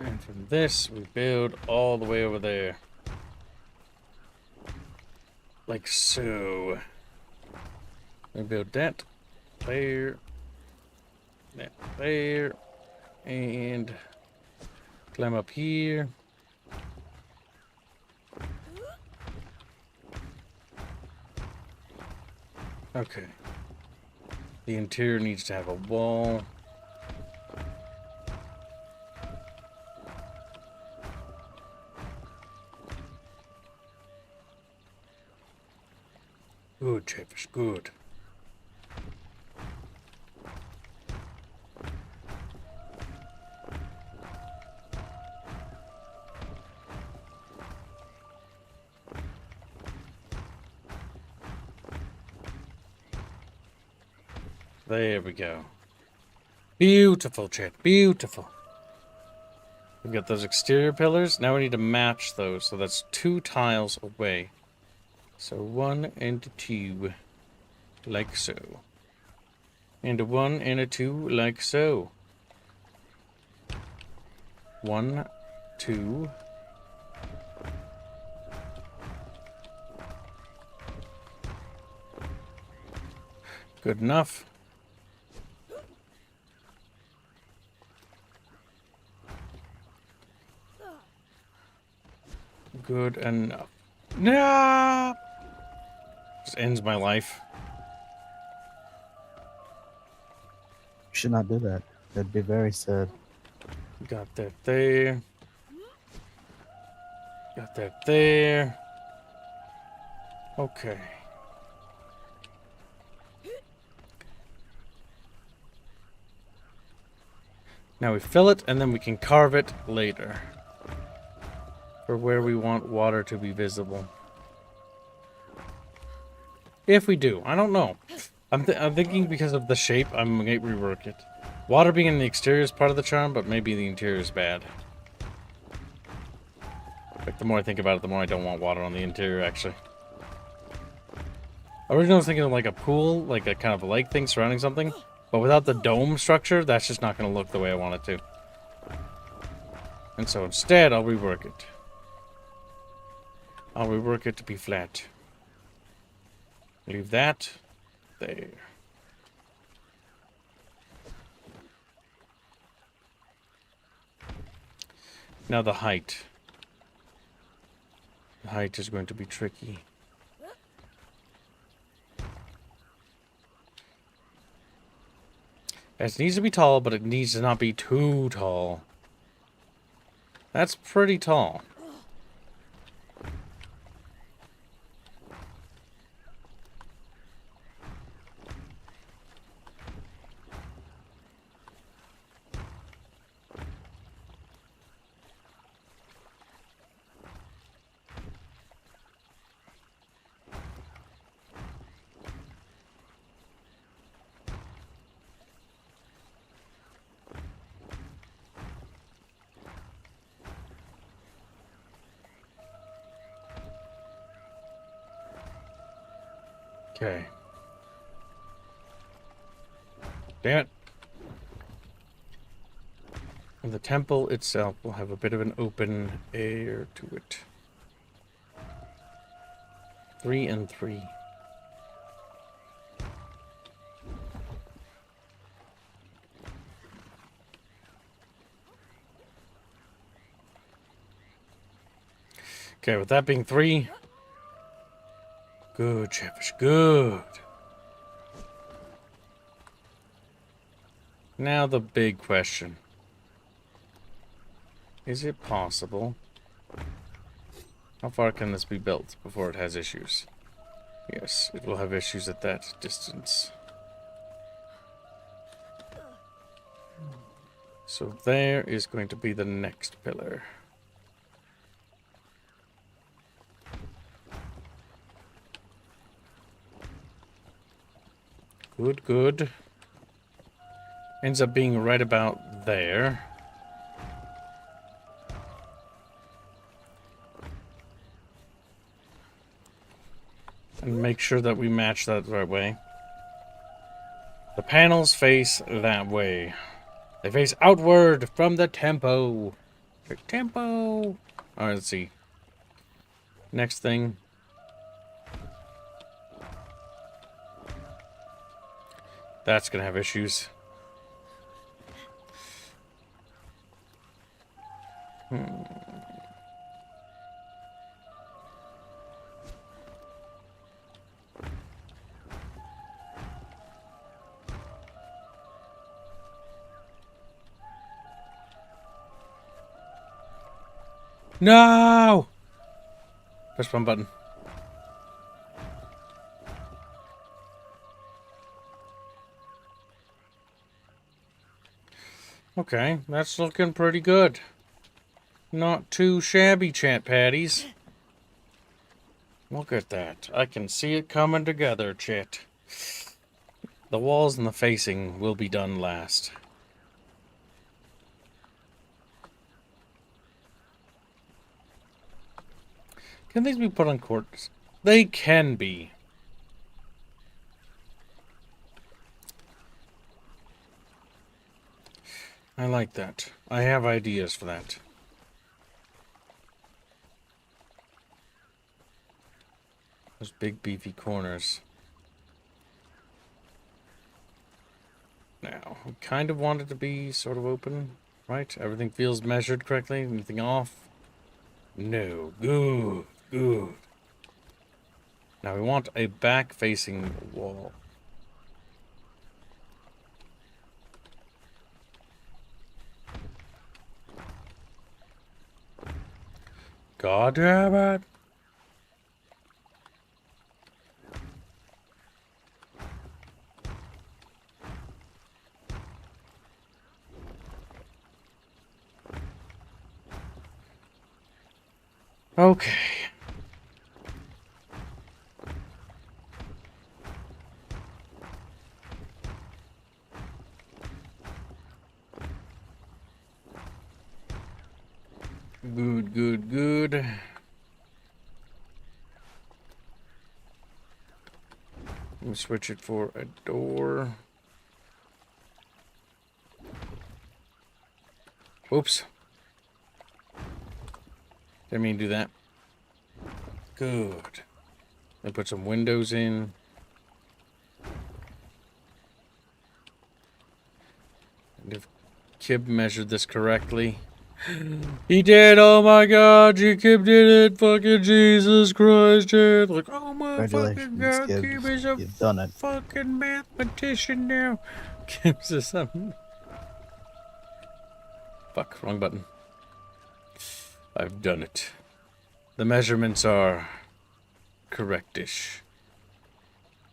And from this, we build all the way over there. Like so. We build that there, that there, and climb up here. Okay. The interior needs to have a wall. Good, Chatfish, good. There we go. Beautiful, Chat, beautiful. We've got those exterior pillars. Now we need to match those, so that's 2 tiles away. So 1 and 2, like so. And a 1 and a 2, like so. 1, 2. Good enough. Good enough. No! Just ends my life. You should not do that. That'd be very sad. Got that there. Got that there. Okay. Now we fill it, and then we can carve it later. for where we want water to be visible. If we do, I don't know. I'm thinking because of the shape, I might rework it. Water being in the exterior is part of the charm, but maybe the interior is bad. Like, the more I think about it, the more I don't want water on the interior, actually. Originally, I was thinking of like a pool, like a kind of a lake thing surrounding something. But without the dome structure, that's just not going to look the way I want it to. And so instead, I'll rework it. I'll rework it to be flat. Leave that there. Now the height. The height is going to be tricky. It needs to be tall, but it needs to not be too tall. That's pretty tall. Okay. Damn it. And the temple itself will have a bit of an open air to it. 3 and 3. Okay, with that being 3. Good, Chatfish, good. Now the big question. Is it possible? How far can this be built before it has issues? Yes, it will have issues at that distance. So there is going to be the next pillar. Good, good. Ends up being right about there. And make sure that we match that the right way. The panels face that way. They face outward from the tempo. The tempo. Alright, let's see. Next thing. That's gonna have issues. No! Push one button. Okay, that's looking pretty good. Not too shabby, chat patties. Look at that. I can see it coming together, chat. The walls and the facing will be done last. Can these be put on quarters? They can be. I like that. I have ideas for that. Those big beefy corners. Now, we kind of want it to be sort of open, right? Everything feels measured correctly. Anything off? No. Good. Good. Now we want a back-facing wall. God damn it! Okay. Good, good, good. Let me switch it for a door. Oops. Didn't mean to do that. Good. Then put some windows in. And if Kib measured this correctly. He did! Oh my god, Kib did it! Fucking Jesus Christ, dude! Like, oh my fucking Congratulations, god, Kib Gibbs. is a You've done it. fucking mathematician now. Kib's is something. Fuck, wrong button. I've done it. The measurements are correctish.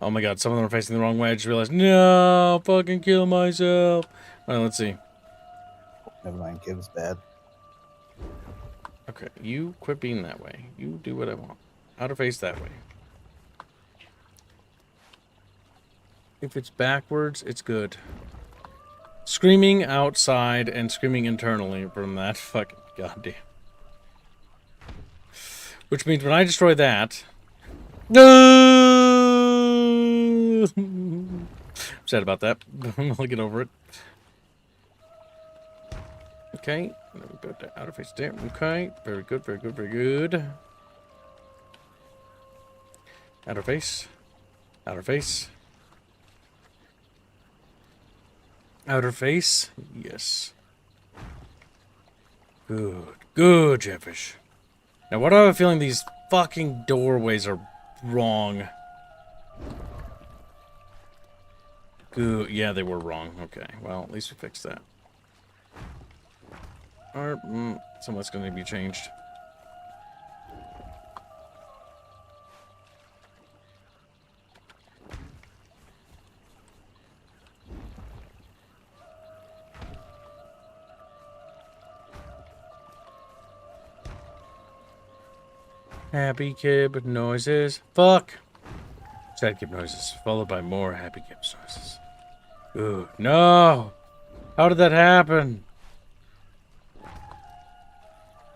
Oh my god, some of them are facing the wrong way. I just realized, no, fucking kill myself. Alright, let's see. Never mind, Gibbs bad. Okay, you quit being that way. You do what I want. Outer face that way. If it's backwards, it's good. Screaming outside and screaming internally from that fucking goddamn. Which means when I destroy that... No! I'm sad about that. I'll get over it. Okay. Let me put the outer face there. Okay. Very good, very good, very good. Outer face. Outer face. Outer face. Yes. Good. Good, Chatfish. Now, what do I have a feeling these fucking doorways are wrong? Good. Yeah, they were wrong. Okay. Well, at least we fixed that. Or, some of that's going to be changed. Happy Kib noises. Fuck. Sad Kib noises, followed by more Happy Kib noises. Ooh, no! How did that happen?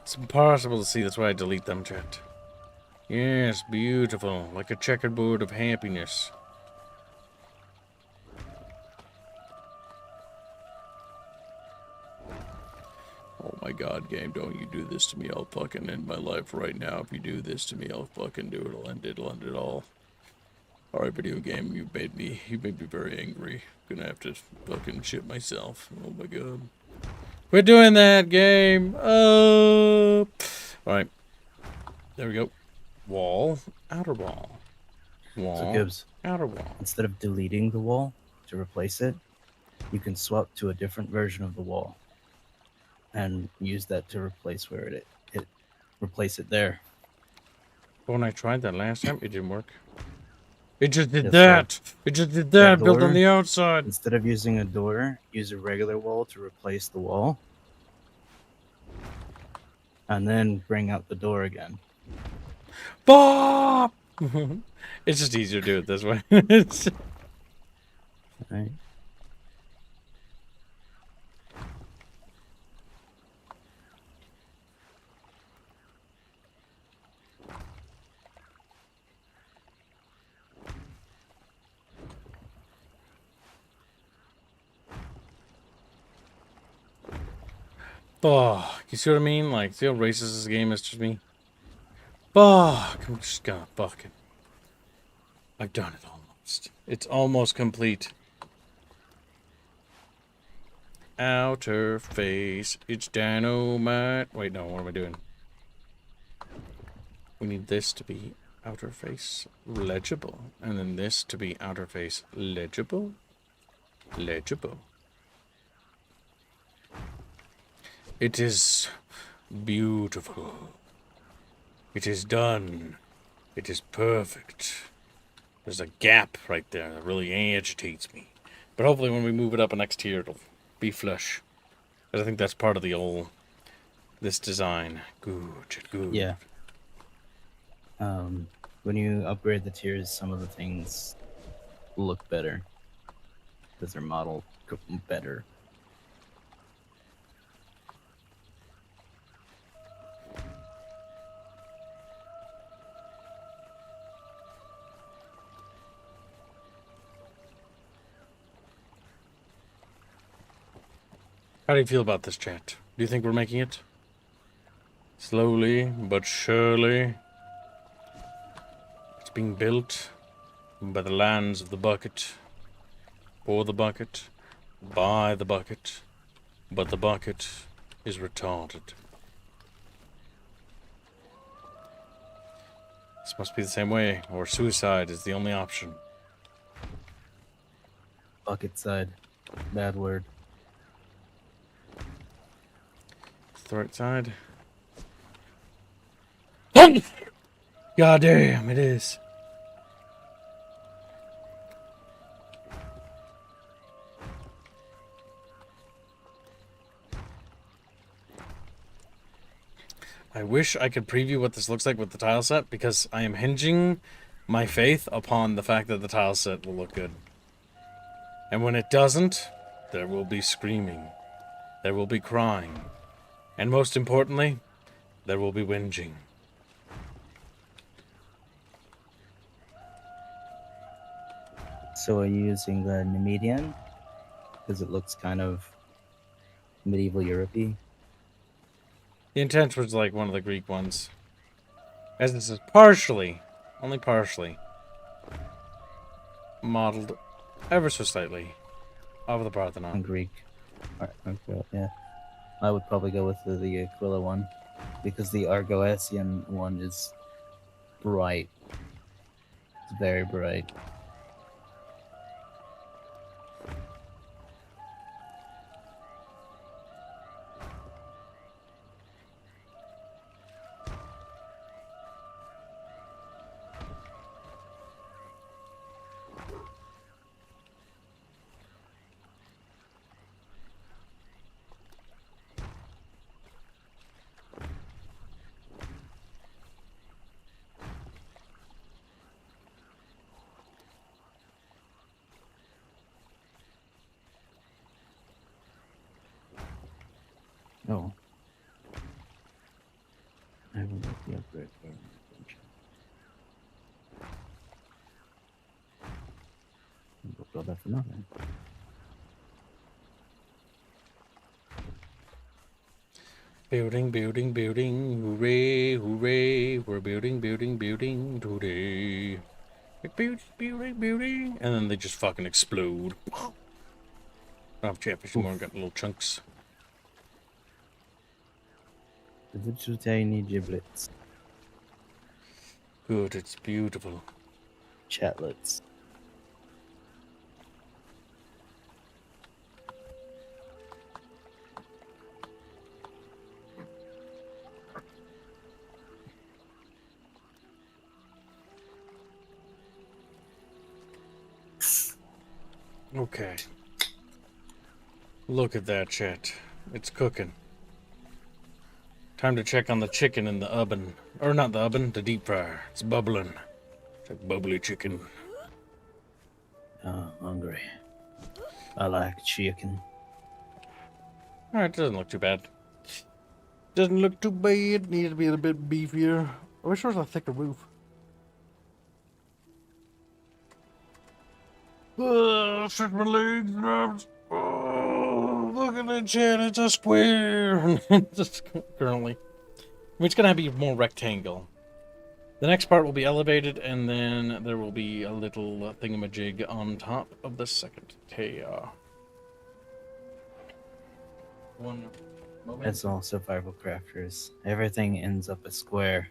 It's impossible to see, that's why I delete them, chat. Yes, beautiful. Like a checkerboard of happiness. Oh my god, game, don't you do this to me. I'll fucking end my life right now. If you do this to me, I'll fucking do it. I'll end it all. Alright, video game, you made me very angry. Gonna have to fucking shit myself. Oh my god. Quit doing that, game! Oh! Alright. There we go. Wall. Outer wall. Wall. So Gibbs, Outer wall. instead of deleting the wall to replace it, you can swap to a different version of the wall and use that to replace where it replace it there. But when I tried that last time, it didn't work. It just did Yes, that! It just did that, built on door- the outside! Instead of using a door, use a regular wall to replace the wall. And then bring out the door again. Bob! It's just easier to do it this way. It's- Right? Fuck. You see what I mean? Like, see how racist this game is to me? Fuck. I'm just gonna fucking... I've done it almost. It's almost complete. Outer face. It's dynamite. Wait, no. What am I doing? We need this to be outer face legible. And then this to be outer face legible. Legible. It is beautiful. It is done. It is perfect. There's a gap right there that really agitates me. But hopefully when we move it up a next tier, it'll be flush. But I think that's part of the old... this design. Good, good. Yeah. When you upgrade the tiers, some of the things look better because they're modeled better. How do you feel about this, chat? Do you think we're making it? Slowly but surely. It's being built by the lands of the bucket. For the bucket. By the bucket. But the bucket is retarded. This must be the same way, or suicide is the only option. Bucket side, bad word. It's the right side. God damn, it is. I wish I could preview what this looks like with the tile set, because I am hinging my faith upon the fact that the tile set will look good. And when it doesn't, there will be screaming. There will be crying. And most importantly, there will be whinging. So are you using the Nemedian? Because it looks kind of medieval Europe-y. The intent was like one of the Greek ones. As this is partially, only partially, modeled ever so slightly of the On Parthenon. Greek. Yeah. I would probably go with the Aquila one. Because the Argoasian one is bright. It's very bright. Oh. I will make the upgrade for we'll build that for nothing. Building, building, building, hooray, hooray, we're building, building, building today. Building, building, building. And then they just fucking explode. I don't have Chatfish anymore, I've got little chunks. The tiny giblets. Good, it's beautiful. Chatlets. Okay. Look at that, chat. It's cooking. Time to check on the chicken in the oven. Or not the oven, the deep fryer. It's bubbling. It's like bubbly chicken. Oh, hungry. I like chicken. Alright, doesn't look too bad. Doesn't look too bad. Needs to be a bit beefier. I wish there was a thicker roof. Shit, my legs dropped. Oh, look at that, chat. It's a square. Just currently. I mean, it's going to be more rectangle. The next part will be elevated, and then there will be a little thingamajig on top of the second tier. One moment. It's all survival crafters. Everything ends up a square.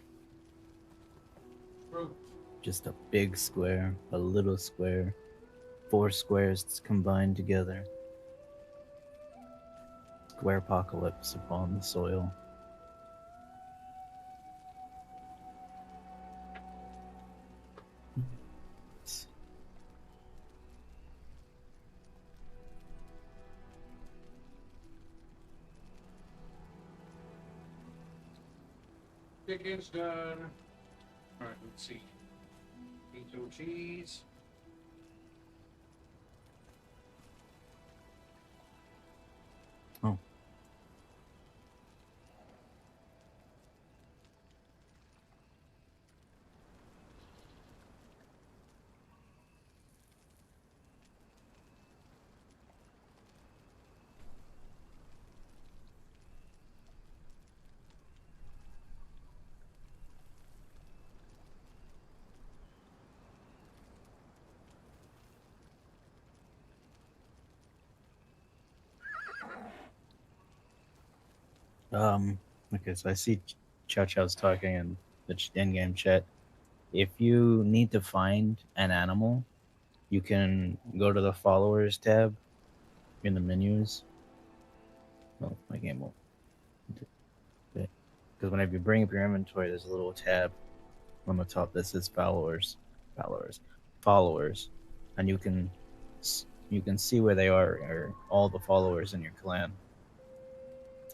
Just a big square, a little square, 4 squares combined together. Square apocalypse upon the soil. Chicken's done. Alright, let's see. Pico cheese. Oh. Okay, so I see Chow Chow's talking in the in-game chat. If you need to find an animal, you can go to the followers tab in the menus. Well, my game will. Because whenever you bring up your inventory, there's a little tab on the top that says followers, and you can see where they are, or all the followers in your clan.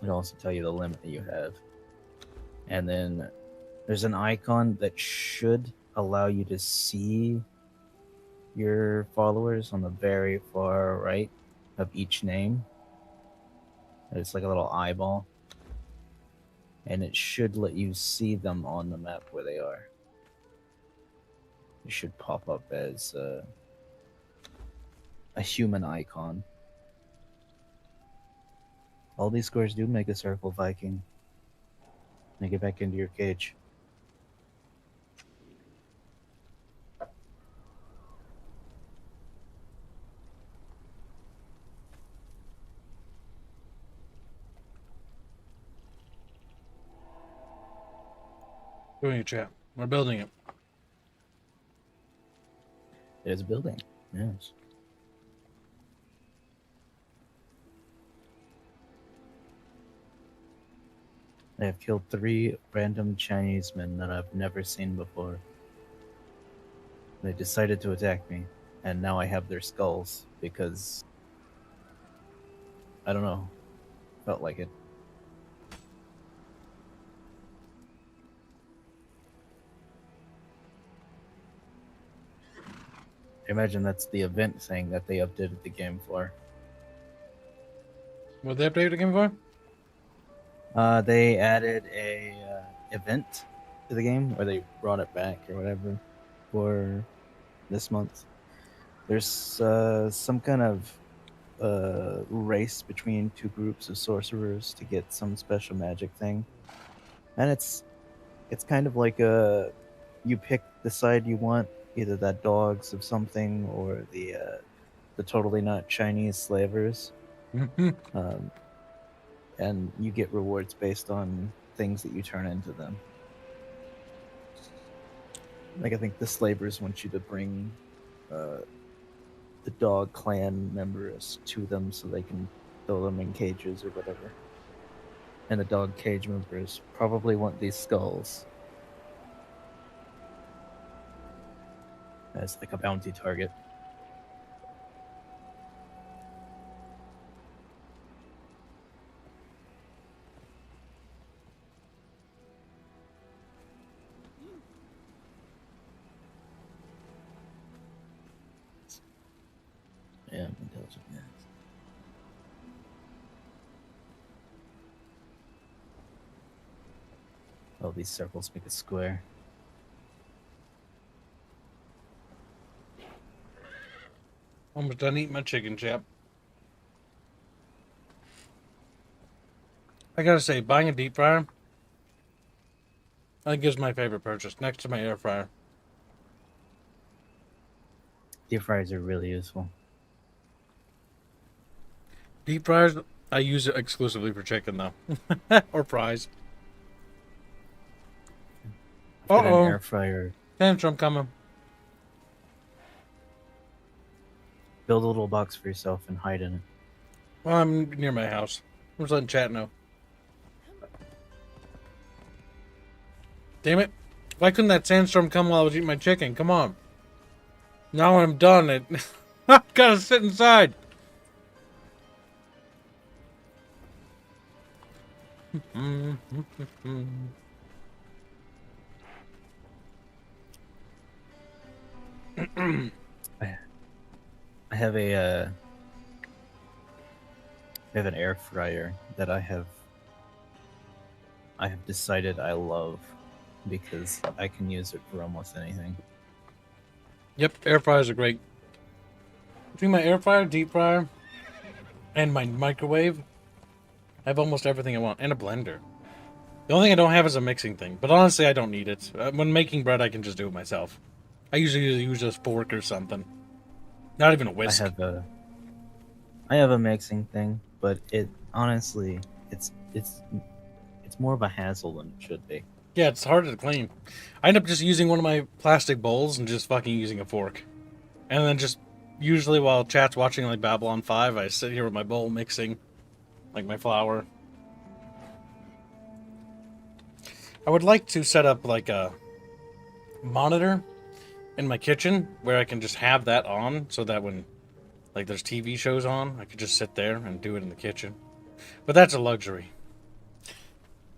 It'll also tell you the limit that you have, and then there's an icon that should allow you to see your followers on the very far right of each name. It's like a little eyeball, and it should let you see them on the map where they are. It should pop up as a human icon. All these squares do make a circle, Viking. Now get back into your cage. Doing it, chat. We're building it. There's a building. Yes. I have killed 3 random Chinese men that I've never seen before. They decided to attack me, and now I have their skulls because I don't know. Felt like it. I imagine that's the event thing that they updated the game for. What they updated the game for? They added a event to the game, or they brought it back or whatever for this month. There's some kind of race between 2 groups of sorcerers to get some special magic thing, and it's kind of like you pick the side you want, either that dogs of something or the totally not Chinese slavers. And you get rewards based on things that you turn into them. Like I think the slavers want you to bring the dog clan members to them so they can throw them in cages or whatever. And the dog cage members probably want these skulls as like a bounty target. Yeah, intelligent, yes. Oh, these circles make a square. Almost done eating my chicken, chap. I gotta say, buying a deep fryer, I think is my favorite purchase, next to my air fryer. Deep fryers are really useful. Deep fryers, I use it exclusively for chicken, though. Or fries. I've got an Uh-oh. air fryer. Tantrum coming. Build a little box for yourself and hide in it. Well, I'm near my house. I'm just letting chat know. Damn it. Why couldn't that sandstorm come while I was eating my chicken? Come on. Now I'm done. I gotta sit inside. I have an air fryer that I have decided I love because I can use it for almost anything. Yep, air fryers are great. Between my air fryer, deep fryer, and my microwave, I have almost everything I want, and a blender. The only thing I don't have is a mixing thing, but honestly, I don't need it. When making bread, I can just do it myself. I usually use a fork or something. Not even a whisk. I have a mixing thing, but it honestly, it's more of a hassle than it should be. Yeah, it's harder to clean. I end up just using one of my plastic bowls and just fucking using a fork. And then just, usually while chat's watching like Babylon 5, I sit here with my bowl mixing, like my flour. I would like to set up like a monitor in my kitchen where I can just have that on so that when like there's TV shows on, I could just sit there and do it in the kitchen. But that's a luxury.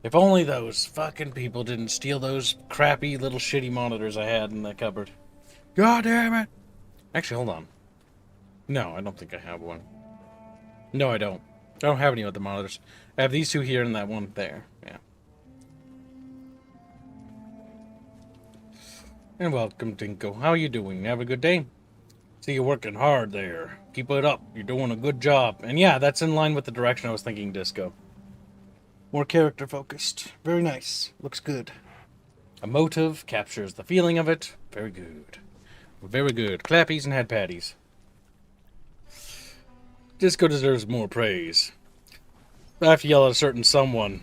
If only those fucking people didn't steal those crappy little shitty monitors I had in the cupboard. God damn it! Actually, hold on. No, I don't think I have one. No, I don't. I don't have any other monitors. I have these two here and that one there. Yeah. And welcome, Dinko. How are you doing? Have a good day? See you working hard there. Keep it up. You're doing a good job. And yeah, that's in line with the direction I was thinking, Disco. More character focused. Very nice. Looks good. Emotive. Captures the feeling of it. Very good. Very good. Clappies and head patties. Disco deserves more praise. I have to yell at a certain someone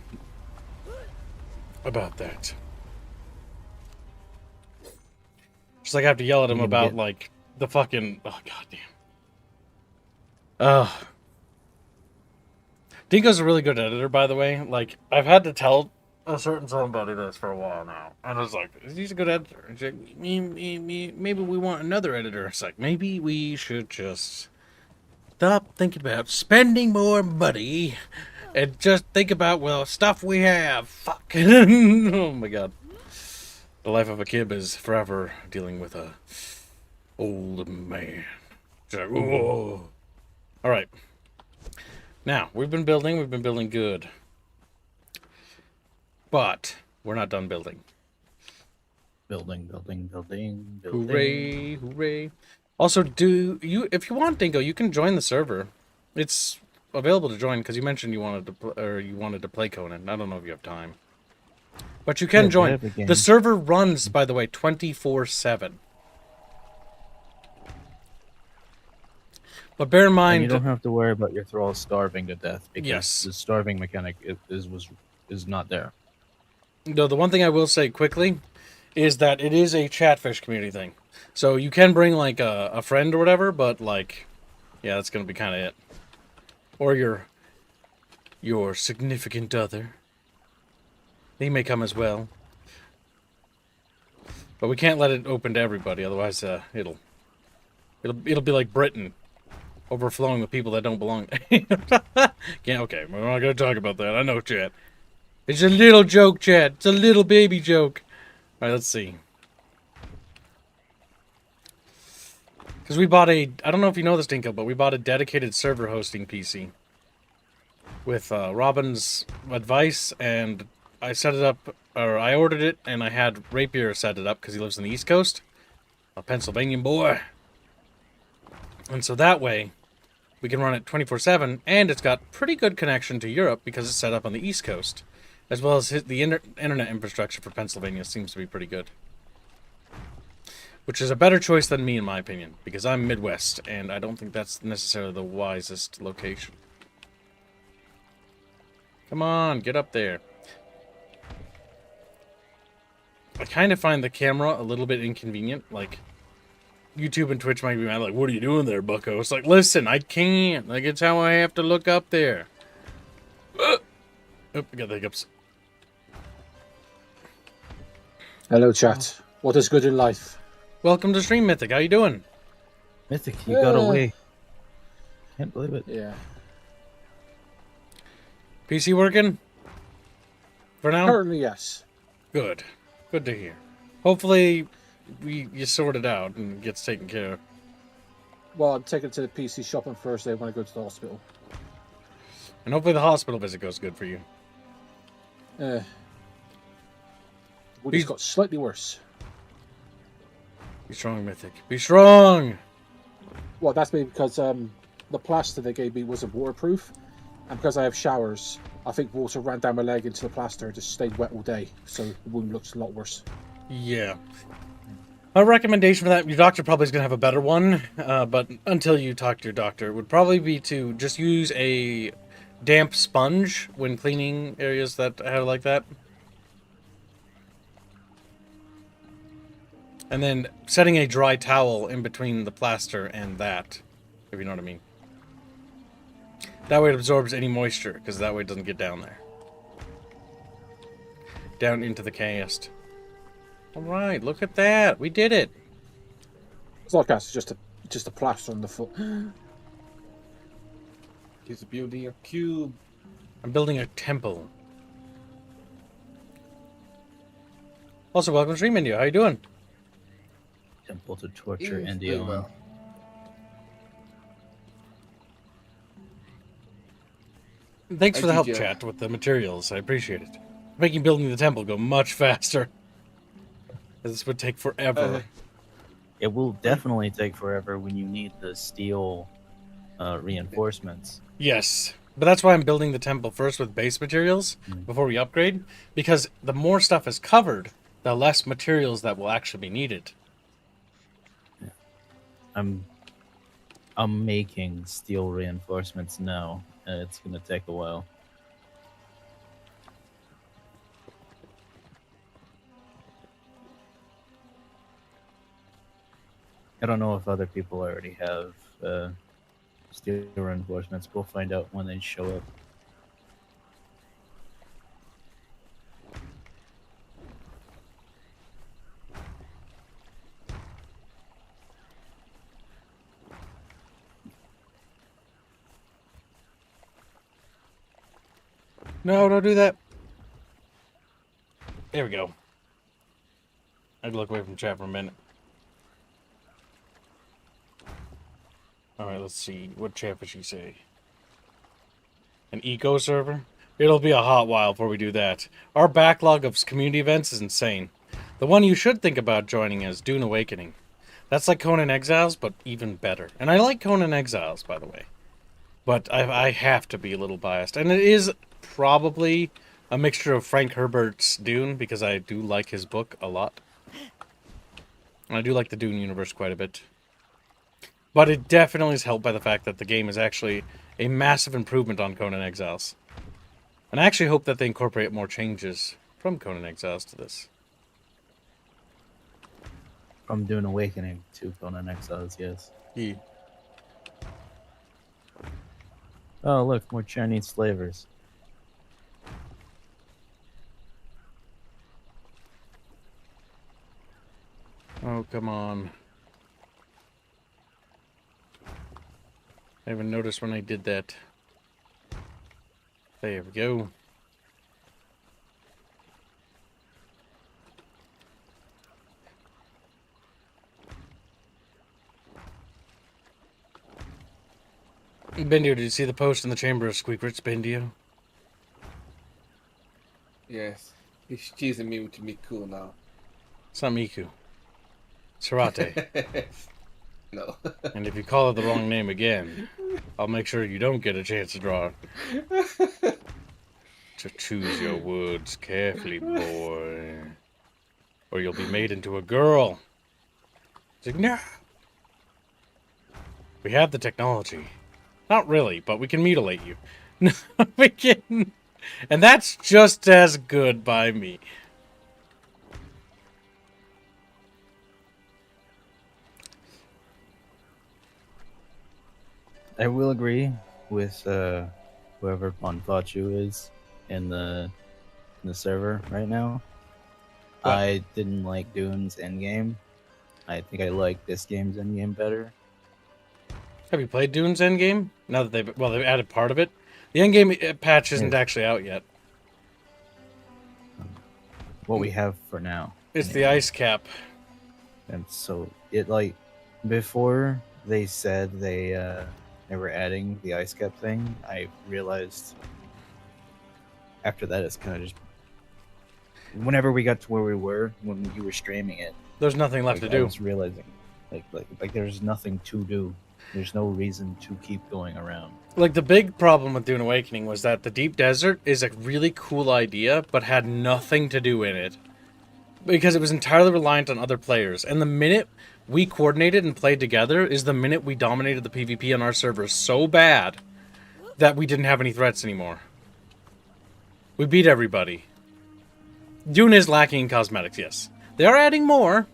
about that. Just like I have to yell at him about, like, the fucking... Oh, goddamn. Dinko's a really good editor, by the way. Like, I've had to tell a certain somebody this for a while now. And I was like, he's a good editor. And she's like, maybe we want another editor. It's like, maybe we should just stop thinking about spending more money and just think about, well, stuff we have. Fuck. Oh, my God. The life of a kid is forever dealing with a old man. It's like, whoa. All right. Now, we've been building good. But we're not done building. Building. Hooray, hooray. Also, if you want, Dingo, you can join the server. It's available to join because you mentioned you wanted to play Conan. I don't know if you have time. But you can join. The server runs, by the way, 24/7. But bear in mind, and you don't have to worry about your thralls starving to death because yes, the starving mechanic is not there. No, the one thing I will say quickly is that it is a Chatfish community thing. So you can bring like a friend or whatever, but like, yeah, that's gonna be kind of it. Or your significant other. They may come as well. But we can't let it open to everybody, otherwise it'll be like Britain, overflowing with people that don't belong. Okay, we're not gonna talk about that. I know, chat. It's a little joke, chat. It's a little baby joke. All right, let's see. Because we bought I don't know if you know this, Dinko, but we bought a dedicated server hosting PC with Robin's advice, and I set it up, or I ordered it, and I had Rapier set it up because he lives in the East Coast, a Pennsylvanian boy. And so that way, we can run it 24/7, and it's got pretty good connection to Europe because it's set up on the East Coast, as well as the internet infrastructure for Pennsylvania seems to be pretty good. Which is a better choice than me, in my opinion, because I'm Midwest, and I don't think that's necessarily the wisest location. Come on, get up there. I kind of find the camera a little bit inconvenient. Like, YouTube and Twitch might be mad, like, what are you doing there, bucko? It's like, listen, I can't. Like, it's how I have to look up there. Oh, I got the hiccups. Hello, chat. What is good in life? Welcome to stream, Mythic. How you doing? Mythic, you got away. Can't believe it. Yeah. PC working? For now? Currently, yes. Good. Good to hear. Hopefully, you sort it out and it gets taken care of. Well, I'm taking it to the PC shop on Thursday when I go to the hospital. And hopefully the hospital visit goes good for you. Woody's got slightly worse. Be strong, Mythic. Be strong! Well, that's maybe because the plaster they gave me wasn't waterproof, and because I have showers, I think water ran down my leg into the plaster and just stayed wet all day, so the wound looks a lot worse. Yeah. My recommendation for that, your doctor probably is going to have a better one, but until you talk to your doctor, would probably be to just use a damp sponge when cleaning areas that are like that. And then setting a dry towel in between the plaster and that, if you know what I mean. That way it absorbs any moisture, because that way it doesn't get down there. Down into the cast. Alright, look at that. We did it. It's not gas, it's just a plaster on the foot. He's building a cube. I'm building a temple. Also, welcome to Stream India. How you doing? Temple to torture He's India. doing well. Thanks for the help, you. chat, with the materials. I appreciate it. Making building the temple go much faster. This would take forever. It will definitely take forever when you need the steel reinforcements. Yes, but that's why I'm building the temple first with base materials before we upgrade, because the more stuff is covered, the less materials that will actually be needed. I'm making steel reinforcements now, and it's gonna take a while. I don't know if other people already have steel reinforcements. We'll find out when they show up. No, don't do that. There we go. I had to look away from chat for a minute. Alright, let's see. What chat would she say? An eco server? It'll be a hot while before we do that. Our backlog of community events is insane. The one you should think about joining is Dune Awakening. That's like Conan Exiles, but even better. And I like Conan Exiles, by the way. But I have to be a little biased. And it is probably a mixture of Frank Herbert's Dune, because I do like his book a lot. And I do like the Dune universe quite a bit. But it definitely is helped by the fact that the game is actually a massive improvement on Conan Exiles. And I actually hope that they incorporate more changes from Conan Exiles to this. From Dune Awakening to Conan Exiles, yes. Yeah. Oh, look, more Chinese flavors. Oh, come on. I haven't noticed when I did that. There we go. Bendio, did you see the post in the Chamber of Squeakrits, Bendio? Yes. She's immune to Miku now. It's not Miku. Sarate. No. And if you call it the wrong name again, I'll make sure you don't get a chance to draw. To choose your words carefully, boy. Or you'll be made into a girl. It's like, no. We have the technology. Not really, but we can mutilate you. No, we can. And that's just as good by me. I will agree with whoever Bonfachu is in the server right now. What? I didn't like Dune's endgame. I think I like this game's endgame better. Have you played Dune's Endgame? Now that they've added part of it. The Endgame patch isn't actually out yet. What we have for now. It's the ice cap. And so it like before they said they were adding the ice cap thing, I realized after that it's kind of just whenever we got to where we were when you were streaming it, There's nothing left like, to I do. was realizing like there's nothing to do. There's no reason to keep going around. Like, the big problem with Dune Awakening was that the Deep Desert is a really cool idea, but had nothing to do in it. Because it was entirely reliant on other players. And the minute we coordinated and played together is the minute we dominated the PvP on our server so bad that we didn't have any threats anymore. We beat everybody. Dune is lacking in cosmetics, yes. They are adding more,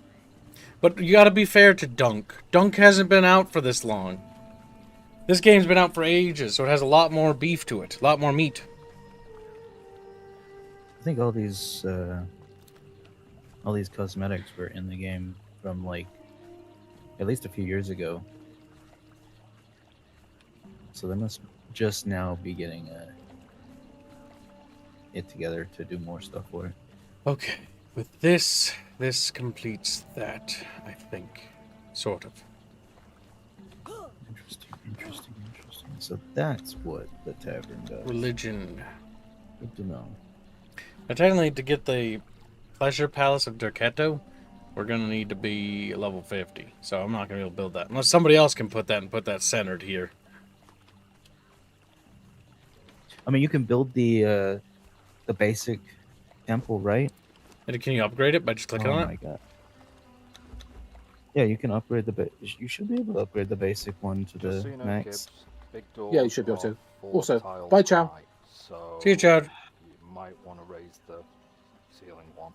but you gotta be fair to Dunk. Dunk hasn't been out for this long. This game's been out for ages, so it has a lot more beef to it, a lot more meat. I think all these cosmetics were in the game from like at least a few years ago. So they must just now be getting it together to do more stuff for it. Okay, with this completes that, I think. Sort of. Interesting. So that's what the tavern does. Religion. Good to know. Now, technically, to get the Pleasure Palace of Durketo, we're gonna need to be level 50. So I'm not gonna be able to build that. Unless somebody else can put that centered here. I mean, you can build the basic temple, right? And can you upgrade it by just clicking Oh on my it? god. Yeah, you can upgrade you should be able to upgrade the basic one to Just the so you know, max. Gibbs, big Yeah, you should be able doors to. are 4 Also, tiles bye, Chow. high, so See you, Chad. you might want to raise the ceiling one.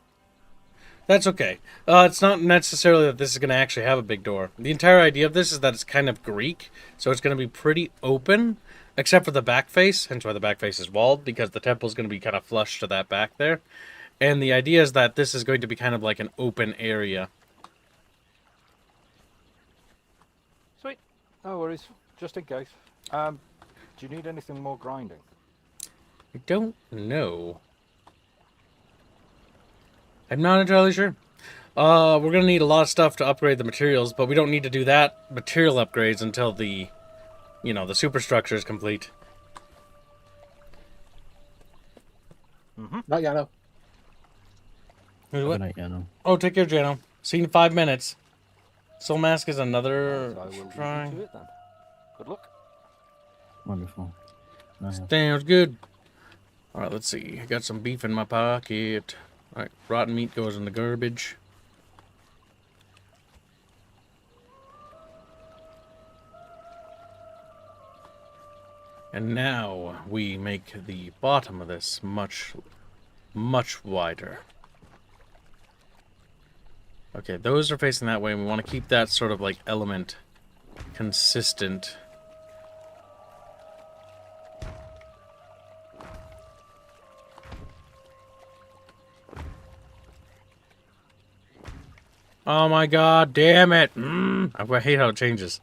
That's okay. It's not necessarily that this is going to actually have a big door. The entire idea of this is that it's kind of Greek, so it's going to be pretty open, except for the back face, hence why the back face is walled, because the temple's going to be kind of flush to that back there. And the idea is that this is going to be kind of like an open area. Sweet. No worries. Just in case. Do you need anything more grinding? I don't know. I'm not entirely sure. We're going to need a lot of stuff to upgrade the materials, but we don't need to do that material upgrades until the, the superstructure is complete. Not Yano. Wait, Good what? night, Yano. Oh, take care, Jano. See you in 5 minutes. Soul Mask is another I will leave you try. to it then. Good luck. Wonderful. I have Sounds good. Alright, let's see. I got some beef in my pocket. Alright, rotten meat goes in the garbage. And now we make the bottom of this much, much wider. Okay, those are facing that way, and we want to keep that sort of like element consistent. Oh my god, damn it! I hate how it changes.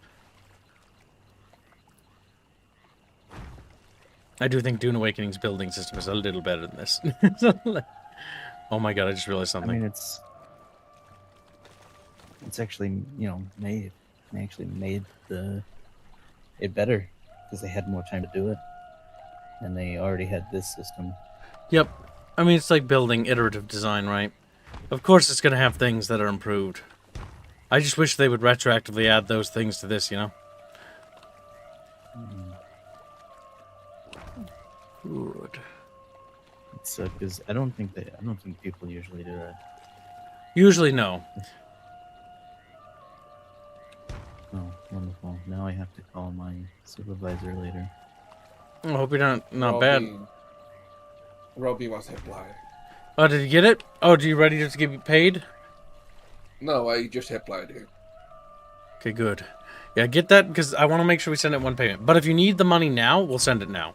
I do think Dune Awakening's building system is a little better than this. Oh my god, I just realized something. I mean, it's actually, made. They actually made it better because they had more time to do it, and they already had this system. Yep. I mean, it's like building iterative design, right? Of course it's going to have things that are improved. I just wish they would retroactively add those things to this, Good. It's because I don't think people usually do that. Usually, no. Oh, wonderful. Now I have to call my supervisor later. I hope you're not bad. Robbie was applied. Oh, did you get it? Oh, do you ready to get paid? No, I just applied it. Okay, good. Yeah, get that, because I want to make sure we send it one payment. But if you need the money now, we'll send it now.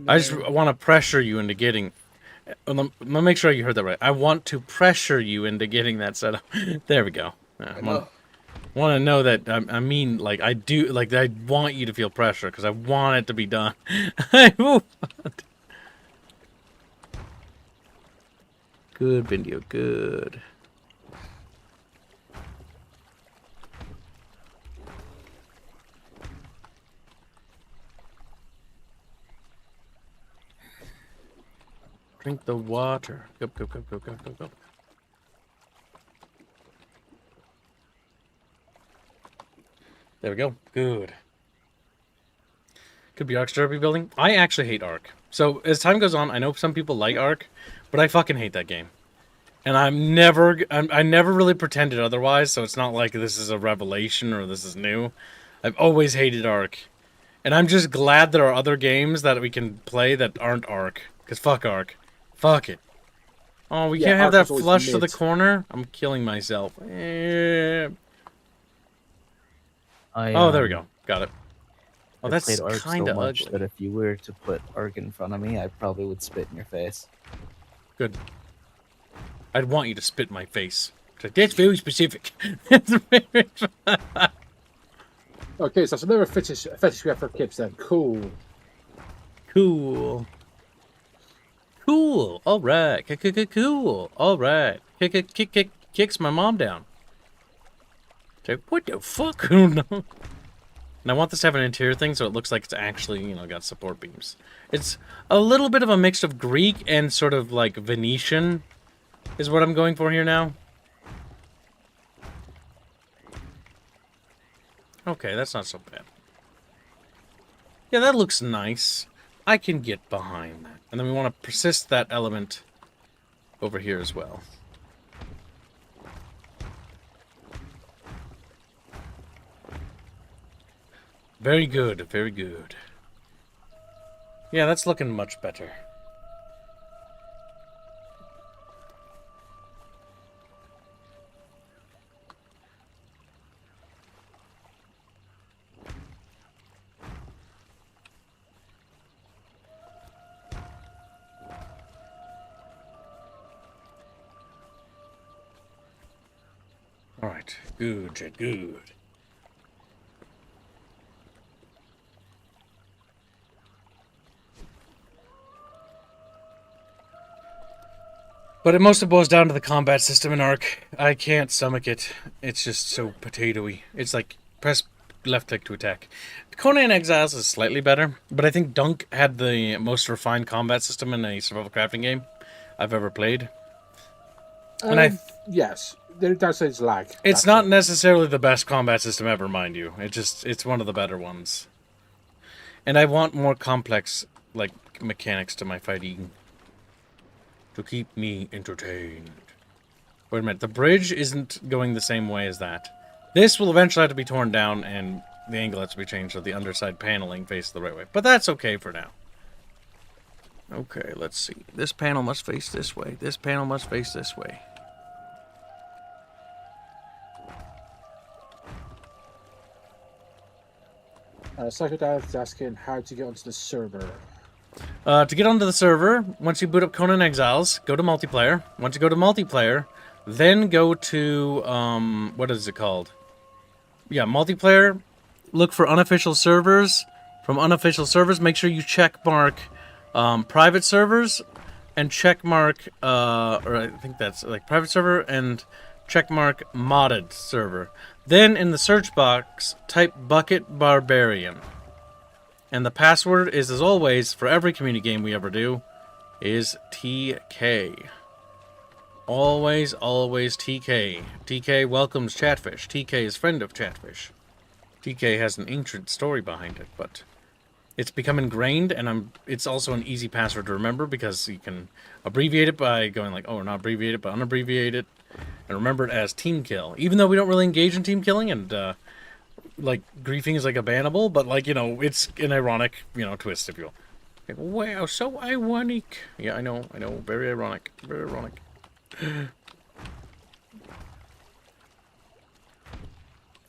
I just want to pressure you into getting... Let me make sure you heard that right. I want to pressure you into getting that set up. There we go. I know. Want to know that, I mean, like, I do... Like, I want you to feel pressure, because I want it to be done. Good, Bindio, good. Drink the water. Go, go, go, go, go, go, go. There we go. Good. Could be Ark's Derby building. I actually hate Ark. So as time goes on, I know some people like Ark, but I fucking hate that game. And I never really pretended otherwise, so it's not like this is a revelation or this is new. I've always hated Ark. And I'm just glad there are other games that we can play that aren't Ark. Because fuck Ark. Fuck it. Oh, we Yeah, can't have Ark that was always flush to the mid. corner? I'm killing myself. I, Oh, there we go. Got it. Oh, I that's played Ark kind so of much ugly. that if you were to put Ark in front of me, I probably would spit in your face. Good. I'd want you to spit in my face. It's like, that's very specific. That's very... Okay, so that's another fetish we have for kids then. Cool. Cool. Cool. All right. Cool. All right. Kicks my mom down. It's like, what the fuck? No. And I want this to have an interior thing so it looks like it's actually, you know, got support beams. It's a little bit of a mix of Greek and sort of like Venetian is what I'm going for here now. Okay, that's not so bad. Yeah, that looks nice. I can get behind that. And then we want to persist that element over here as well. Very good, very good. Yeah, that's looking much better. All right, good, Jed, good. But it mostly boils down to the combat system in Ark. I can't stomach it. It's just so potatoey. It's like press left click to attack. Conan Exiles is slightly better, but I think Dunk had the most refined combat system in a survival crafting game I've ever played. And Yes, there does say it's lag. it's That's not it. necessarily the best combat system ever, mind you. It's one of the better ones. And I want more complex like mechanics to my fighting to keep me entertained. Wait a minute, the bridge isn't going the same way as that. This will eventually have to be torn down and the angle has to be changed so the underside paneling faces the right way. But that's okay for now. Okay, let's see. This panel must face this way. This panel must face this way. Psychodad is asking how to get onto the server. To get onto the server, once you boot up Conan Exiles, go to multiplayer. Once you go to multiplayer, then go to, what is it called? Yeah, multiplayer. Look for unofficial servers. From unofficial servers, make sure you check mark private servers and check mark, or I think that's like private server and check mark modded server. Then in the search box, type Bucket Barbarian. And the password is, as always, for every community game we ever do, is TK. Always, always TK. TK welcomes Chatfish. TK is friend of Chatfish. TK has an ancient story behind it, but it's become ingrained, and it's also an easy password to remember because you can abbreviate it by going like, oh, not abbreviate it, but unabbreviate it, and remember it as team kill. Even though we don't really engage in team killing, and like griefing is like a bannable, but like, you know, it's an ironic, you know, twist, if you will. Like, wow, so ironic. Yeah, I know, very ironic, very ironic.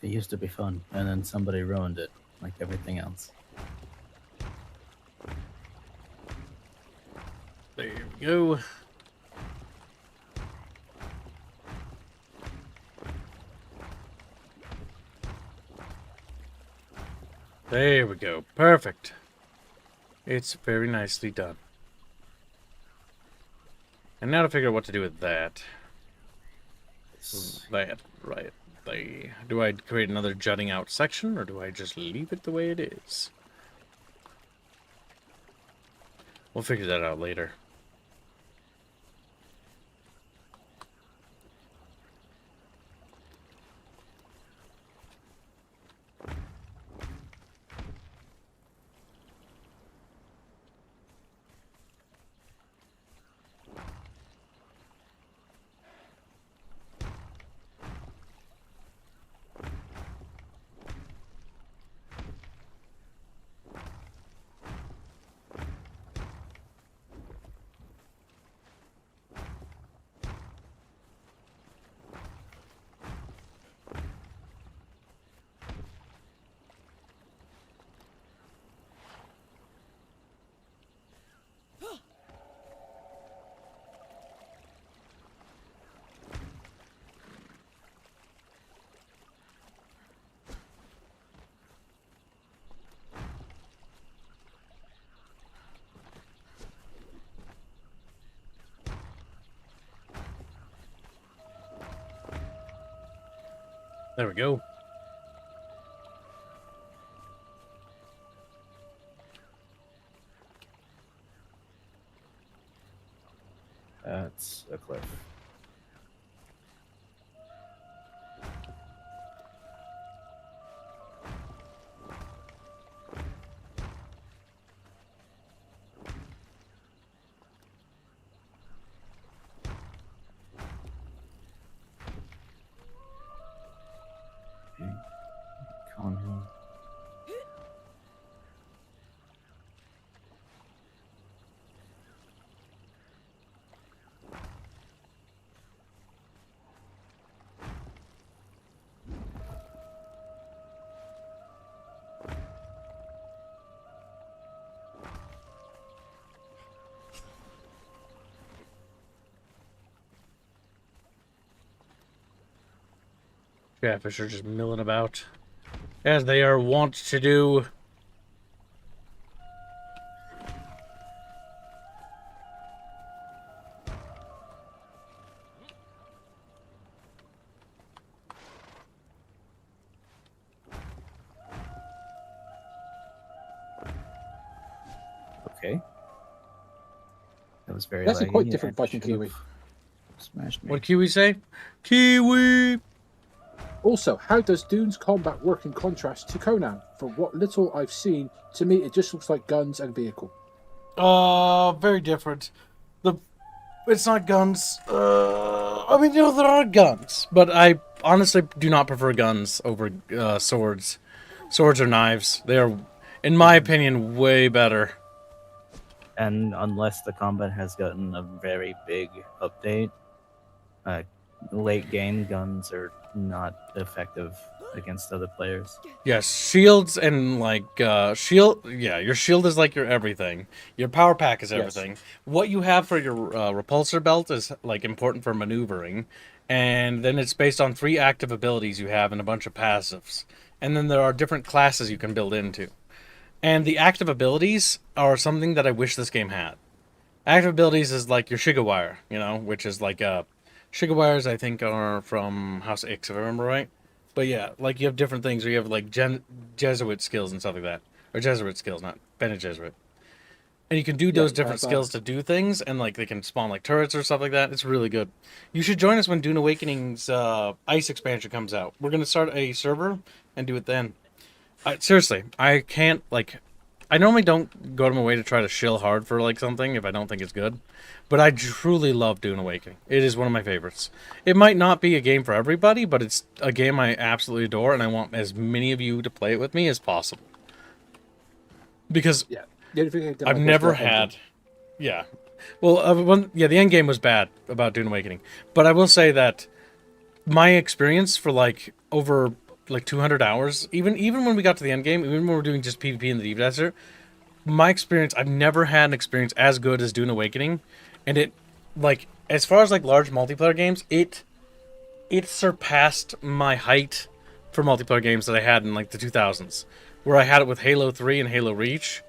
It used to be fun, and then somebody ruined it, like everything else. There we go. There we go. Perfect. It's very nicely done. And now to figure out what to do with that. That, right. Do I create another jutting out section, or do I just leave it the way it is? We'll figure that out later. There we go. That's a cliff. Okay. Conan. Catfish are just milling about, as they are wont to do. Okay. That was very That's a laggy. quite different I fight from should've Kiwi. Smashed me. What Kiwi say? Kiwi! Also, how does Dune's combat work in contrast to Conan? From what little I've seen, to me it just looks like guns and vehicle. Very different. It's not guns. I mean, you know, there are guns, but I honestly do not prefer guns over swords. Swords or knives. They are, in my opinion, way better. And unless the combat has gotten a very big update, late game guns are not effective against other players. Yes, shields and like shield. Yeah, your shield is like your everything. Your power pack is everything. What you have for your repulsor belt is like important for maneuvering, and then it's based on 3 active abilities you have and a bunch of passives. And then there are different classes you can build into. And the active abilities are something that I wish this game had. Active abilities is like your Shigawire, you know, which is like Shigawires I think are from House X if I remember right. But yeah, like you have different things where you have like Jesuit skills and stuff like that. Or Jesuit skills, not Bene Gesserit. And you can do those different skills to do things, and like they can spawn like turrets or stuff like that. It's really good. You should join us when Dune Awakening's Ice expansion comes out. We're going to start a server and do it then. Seriously, I can't, like... I normally don't go to my way to try to shill hard for like something if I don't think it's good. But I truly love Dune Awakening. It is one of my favorites. It might not be a game for everybody, but it's a game I absolutely adore, and I want as many of you to play it with me as possible. Because Yeah. The only thing I didn't I've like was never the had... ending. Yeah. Well, the end game was bad about Dune Awakening. But I will say that my experience for like over like 200 hours, even when we got to the end game, even when we were doing just PvP in the Deep Desert, my experience, I've never had an experience as good as Dune Awakening. And it, like, as far as like large multiplayer games, it surpassed my height for multiplayer games that I had in like the 2000s, where I had it with Halo 3 and Halo Reach.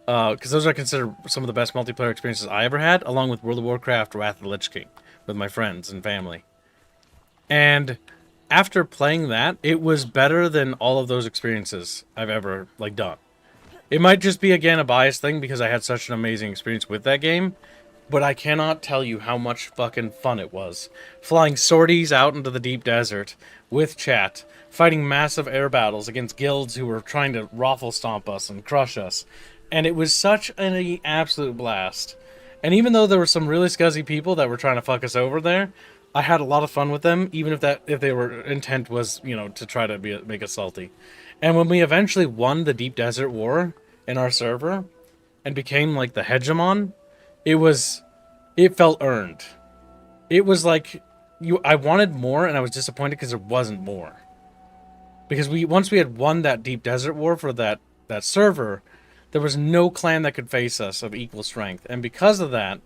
Because those are considered some of the best multiplayer experiences I ever had, along with World of Warcraft, Wrath of the Lich King, with my friends and family. And after playing that, it was better than all of those experiences I've ever like done. It might just be, again, a biased thing because I had such an amazing experience with that game, but I cannot tell you how much fucking fun it was. Flying sorties out into the deep desert with chat, fighting massive air battles against guilds who were trying to raffle stomp us and crush us. And it was such an absolute blast. And even though there were some really scuzzy people that were trying to fuck us over there, I had a lot of fun with them, even if they were intent was, you know, to try to make us salty. And when we eventually won the Deep Desert War in our server and became like the hegemon, it felt earned. It was like I wanted more and I was disappointed because there wasn't more. Because once we had won that Deep Desert War for that server, there was no clan that could face us of equal strength. And because of that,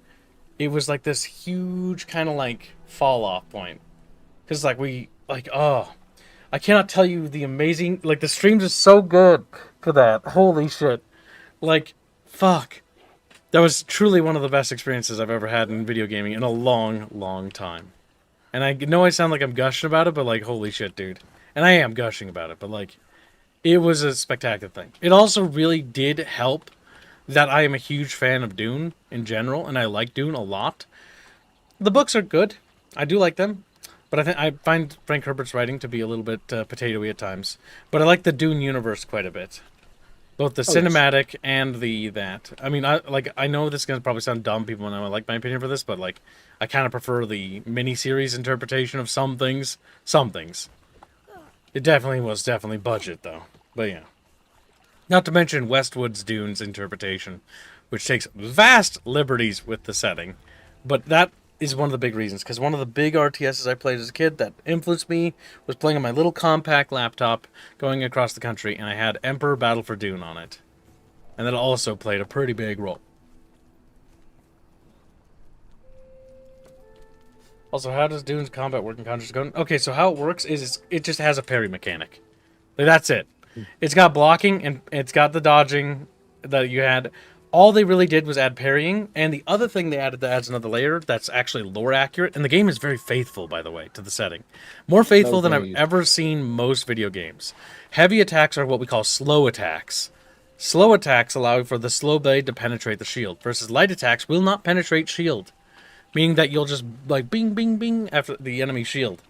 it was like this huge kind of like fall off point. Because like I cannot tell you the amazing, like the streams are so good for that. Holy shit. Like, fuck. That was truly one of the best experiences I've ever had in video gaming in a long, long time. And I know I sound like I'm gushing about it, but like, holy shit, dude. And I am gushing about it, but like, it was a spectacular thing. It also really did help that I am a huge fan of Dune in general, and I like Dune a lot. The books are good. I do like them. But I find Frank Herbert's writing to be a little bit potatoey at times. But I like the Dune universe quite a bit. Both the cinematic and that. I mean, I know this is going to probably sound dumb, people know I like my opinion for this, but like, I kind of prefer the miniseries interpretation of some things. Some things. It was definitely budget, though. But yeah. Not to mention Westwood's Dune's interpretation, which takes vast liberties with the setting. But that is one of the big reasons, because one of the big RTSs I played as a kid that influenced me was playing on my little compact laptop going across the country, and I had Emperor Battle for Dune on it. And that also played a pretty big role. Also, how does Dune's combat work in Counter-Strike? Okay, so how it works is it just has a parry mechanic. Like, that's it. It's got blocking, and it's got the dodging that you had. All they really did was add parrying, and the other thing they added that adds another layer that's actually lore accurate, and the game is very faithful, by the way, to the setting. More faithful than I've ever seen most video games. Heavy attacks are what we call slow attacks. Slow attacks allow for the slow blade to penetrate the shield, versus light attacks will not penetrate shield, meaning that you'll just, like, bing, bing, bing after the enemy shield.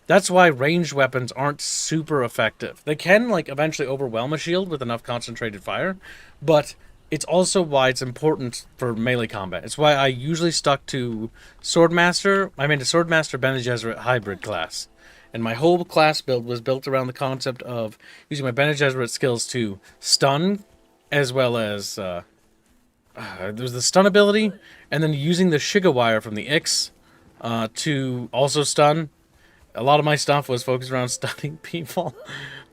That's why ranged weapons aren't super effective. They can, like, eventually overwhelm a shield with enough concentrated fire, but it's also why it's important for melee combat. It's why I usually stuck to Swordmaster. I made a Swordmaster Bene Gesserit hybrid class. And my whole class build was built around the concept of using my Bene Gesserit skills to stun, as well as there's the stun ability, and then using the Shiga Wire from the Ix to also stun. A lot of my stuff was focused around stunning people.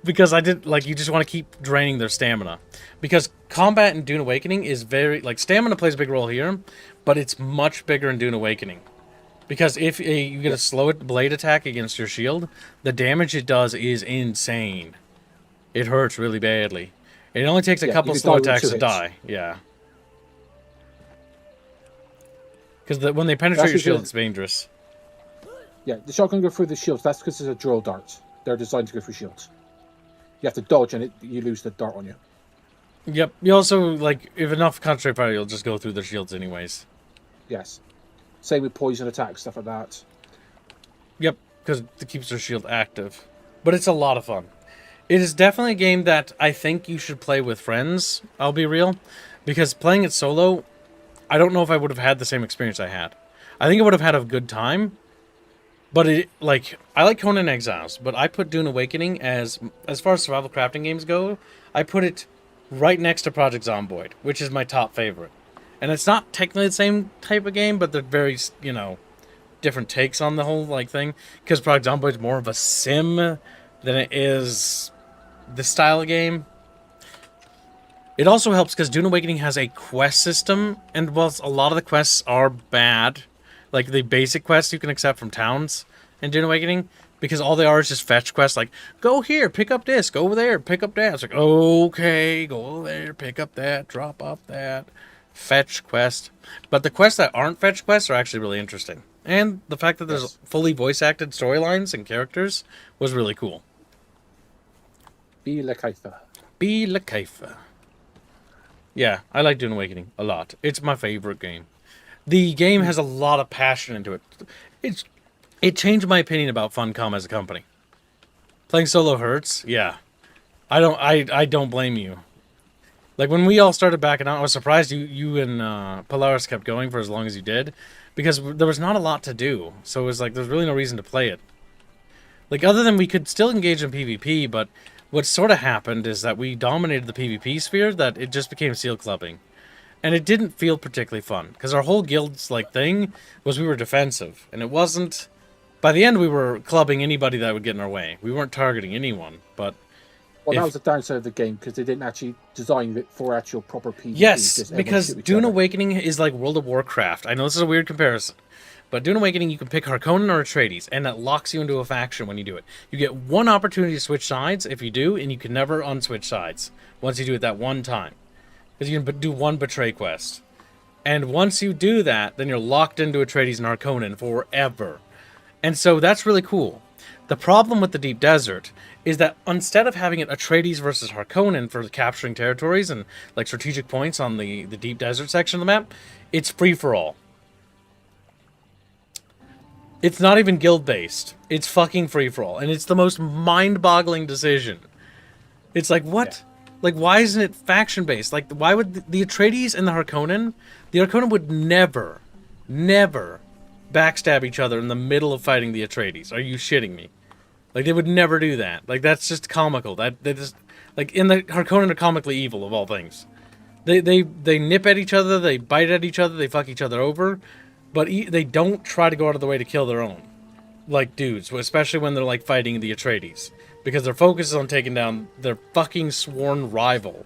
Because I did, like, you just want to keep draining their stamina. Because combat in Dune Awakening is very, like, stamina plays a big role here, but it's much bigger in Dune Awakening. Because if you get a slow blade attack against your shield, the damage it does is insane. It hurts really badly. It only takes a couple slow attacks to die. Yeah. Because when they penetrate your shield, it's dangerous. Yeah, the shotgun go through the shields. That's because it's a drill dart. They're designed to go through shields. You have to dodge, and you lose the dart on you. Yep. You also, like, if enough concentrate fire, you'll just go through the shields anyways. Yes. Same with poison attacks, stuff like that. Yep, because it keeps their shield active. But it's a lot of fun. It is definitely a game that I think you should play with friends, I'll be real. Because playing it solo, I don't know if I would have had the same experience I had. I think I would have had a good time. But I like Conan Exiles, but I put Dune Awakening as far as survival crafting games go, I put it right next to Project Zomboid, which is my top favorite. And it's not technically the same type of game, but they're very, different takes on the whole, like, thing. Because Project Zomboid is more of a sim than it is this style of game. It also helps because Dune Awakening has a quest system, and whilst a lot of the quests are bad, like the basic quests you can accept from towns in Dune Awakening, because all they are is just fetch quests, like, go here, pick up this, go over there, pick up that. It's like, okay, go over there, pick up that, drop off that. Fetch quest. But the quests that aren't fetch quests are actually really interesting. And the fact that there's fully voice-acted storylines and characters was really cool. Be la Kaifa. Be la Kaifa. Yeah, I like Dune Awakening a lot. It's my favorite game. The game has a lot of passion into it. It changed my opinion about Funcom as a company. Playing solo hurts, yeah. I don't blame you. Like, when we all started backing out, I was surprised you and Polaris kept going for as long as you did, because there was not a lot to do. So it was like, there's really no reason to play it. Like, other than we could still engage in PvP, but what sort of happened is that we dominated the PvP sphere, that it just became seal clubbing. And it didn't feel particularly fun, because our whole guild's, like, thing was we were defensive, and it wasn't... By the end, we were clubbing anybody that would get in our way. We weren't targeting anyone, but... Well, that was the downside of the game, because they didn't actually design it for actual proper PvP. Yes, because Dune Awakening is like World of Warcraft. I know this is a weird comparison, but Dune Awakening, you can pick Harkonnen or Atreides, and that locks you into a faction when you do it. You get one opportunity to switch sides if you do, and you can never unswitch sides once you do it that one time. Because you can do one Betray quest. And once you do that, then you're locked into Atreides and Harkonnen forever. And so that's really cool. The problem with the Deep Desert is that instead of having it Atreides versus Harkonnen for capturing territories and like strategic points on the Deep Desert section of the map, it's free for all. It's not even guild based. It's fucking free for all, and it's the most mind-boggling decision. It's like, what? Like, why isn't it faction based? Like, why would the Atreides and the Harkonnen would never backstab each other in the middle of fighting the Atreides? Are you shitting me? Like, they would never do that. Like, that's just comical. That they just, like, in the Harkonnen are comically evil of all things. They nip at each other, they bite at each other, they fuck each other over, but they don't try to go out of the way to kill their own, like dudes, especially when they're like fighting the Atreides, because their focus is on taking down their fucking sworn rival.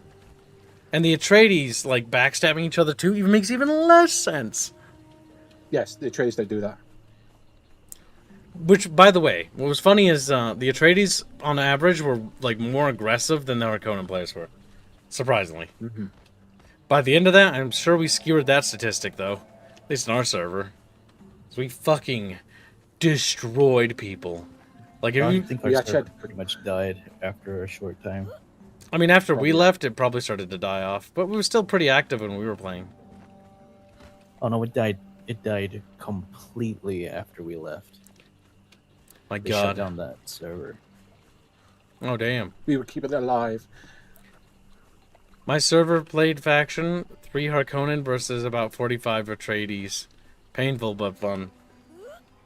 And the Atreides like backstabbing each other too even makes even less sense. Yes, the Atreides they do that. Which, by the way, what was funny is the Atreides on average were like more aggressive than the Harkonnen players were, surprisingly. Mm-hmm. By the end of that, I'm sure we skewered that statistic though. At least in our server. So we fucking destroyed people. Like, if I think our Yeah, server Chad. pretty much died after a short time. I mean, after we left, it probably started to die off. But we were still pretty active when we were playing. Oh no, it died. It died completely after we left. My They shut God. down that server. Oh, damn. We would keep it alive. My server played faction, 3 Harkonnen versus about 45 Atreides. Painful, but fun.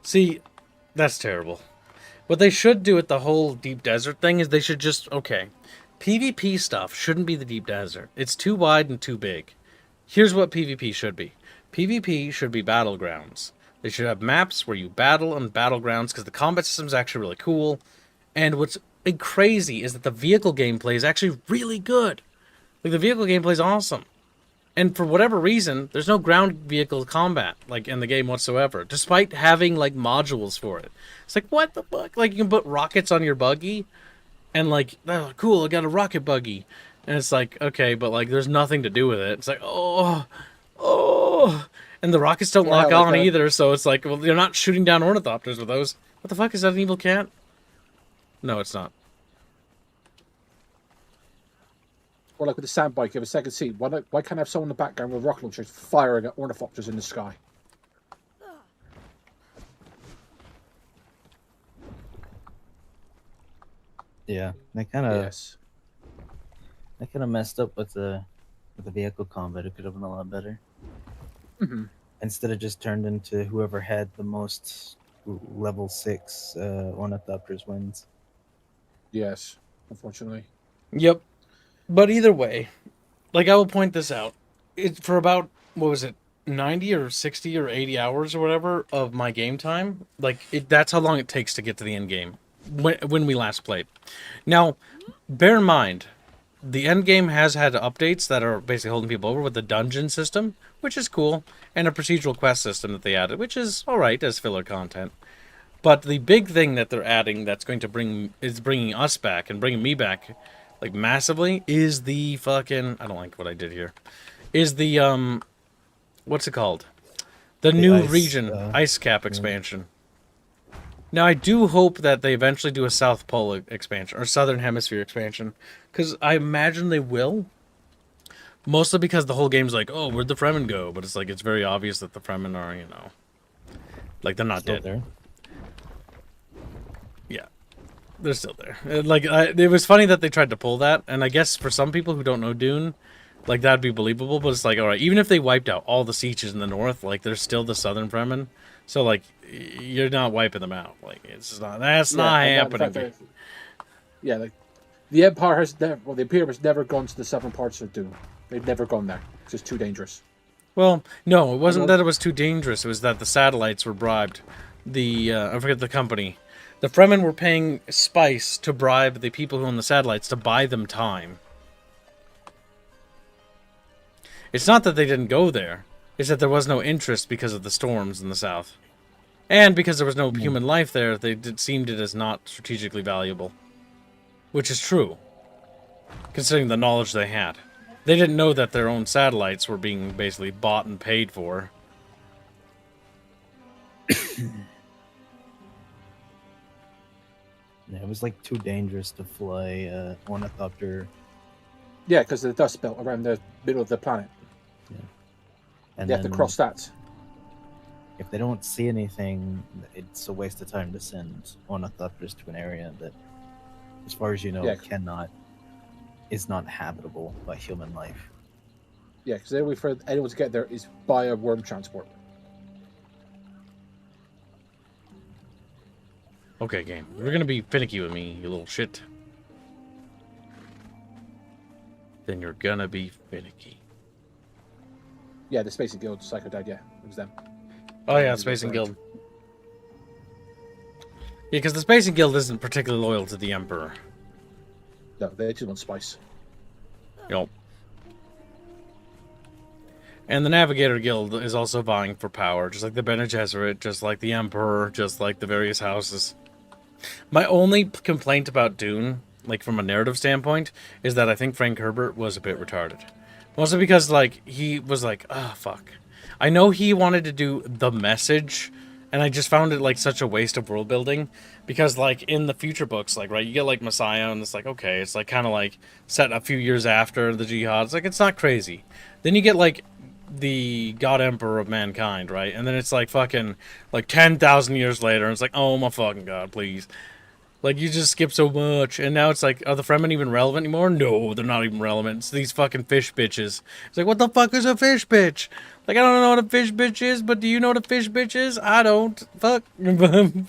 See, that's terrible. What they should do with the whole Deep Desert thing is they should just, okay, PvP stuff shouldn't be the Deep Desert. It's too wide and too big. Here's what PvP should be. PvP should be battlegrounds. They should have maps where you battle on battlegrounds because the combat system is actually really cool. And what's crazy is that the vehicle gameplay is actually really good. Like, the vehicle gameplay is awesome. And for whatever reason, there's no ground vehicle combat, like, in the game whatsoever, despite having, like, modules for it. It's like, what the fuck? Like, you can put rockets on your buggy, and, like, oh, cool, I got a rocket buggy. And it's like, okay, but, like, there's nothing to do with it. It's like, oh. And the rockets don't lock like on that. either, so it's like, well, you're not shooting down ornithopters with those. What the fuck, is that an evil cat? No, it's not. Or like with the sand bike, you have a second seat. Why can't I have someone in the background with rocket launchers firing at ornithopters in the sky? Yeah, they kind of Yes. messed up with the vehicle combat. It could have been a lot better. Mm-hmm. Instead of just turned into whoever had the most level 6 ornithopters wins. Yes. Unfortunately. Yep. But either way, like, I will point this out. For about, what was it, 90 or 60 or 80 hours or whatever of my game time, like, that's how long it takes to get to the end game when we last played. Now, bear in mind, the end game has had updates that are basically holding people over with the dungeon system, which is cool, and a procedural quest system that they added, which is alright as filler content. But the big thing that they're adding that's going to bringing us back and bringing me back, like, massively, is the fucking, I don't like what I did here, is the, what's it called? The new ice, region, ice cap expansion. Now, I do hope that they eventually do a South Pole expansion, or Southern Hemisphere expansion, because I imagine they will. Mostly because the whole game's like, oh, where'd the Fremen go? But it's like, it's very obvious that the Fremen are, you know, like, they're not Still dead. there. Yeah, they're still there. Like, it was funny that they tried to pull that, and I guess for some people who don't know Dune, like, that'd be believable, but it's like, alright, even if they wiped out all the sieges in the north, like, there's still the southern Fremen, so, like, you're not wiping them out. Like, it's not, that's not and the fact happening. that- Yeah, like the Empire has never, well, the Imperium has never gone to the southern parts of Dune. They've never gone there. It's just too dangerous. Well, no, it wasn't Well- that it was too dangerous, it was that the satellites were bribed. I forget the company. The Fremen were paying spice to bribe the people who own the satellites to buy them time. It's not that they didn't go there. It's that there was no interest because of the storms in the south. And because there was no human life there, they seemed it as not strategically valuable. Which is true, considering the knowledge they had. They didn't know that their own satellites were being basically bought and paid for. Yeah, it was like too dangerous to fly ornithopter. Yeah, because of the dust belt around the middle of the planet. And You have to cross that. If they don't see anything, it's a waste of time to send ornithopters to an area that, as far as you know, is not habitable by human life. Yeah, because the only way for anyone to get there is by a worm transport. Okay, game. You're gonna be finicky with me, you little shit. Then you're gonna be finicky. Yeah, the Space Guild Psycho Dad, yeah. It was them. Oh yeah, Space and Guild. Yeah, because the Space and Guild isn't particularly loyal to the Emperor. No, they just want spice. Yup. And the Navigator Guild is also vying for power, just like the Bene Gesserit, just like the Emperor, just like the various houses. My only complaint about Dune, like from a narrative standpoint, is that I think Frank Herbert was a bit retarded. Mostly because, like, he was like, oh, fuck. I know he wanted to do The Message, and I just found it, like, such a waste of world building. Because, like, in the future books, like, right, you get, like, Messiah, and it's like, okay, it's, like, kind of, like, set a few years after the Jihad. It's like, it's not crazy. Then you get, like, the God Emperor of Mankind, right? And then it's, like, fucking, like, 10,000 years later, and it's like, oh, my fucking God, please. Like, you just skip so much, and now it's like, are the Fremen even relevant anymore? No, they're not even relevant. It's these fucking fish bitches. It's like, what the fuck is a fish bitch? Like, I don't know what a fish bitch is, but do you know what a fish bitch is? I don't. Fuck. And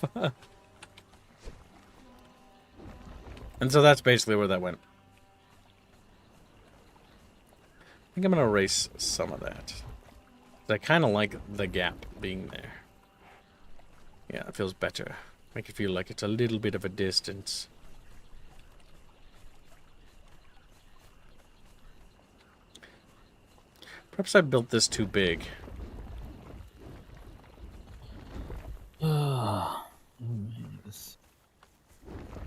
so that's basically where that went. I think I'm gonna erase some of that. I kind of like the gap being there. Yeah, it feels better. Make it feel like it's a little bit of a distance. Perhaps I built this too big.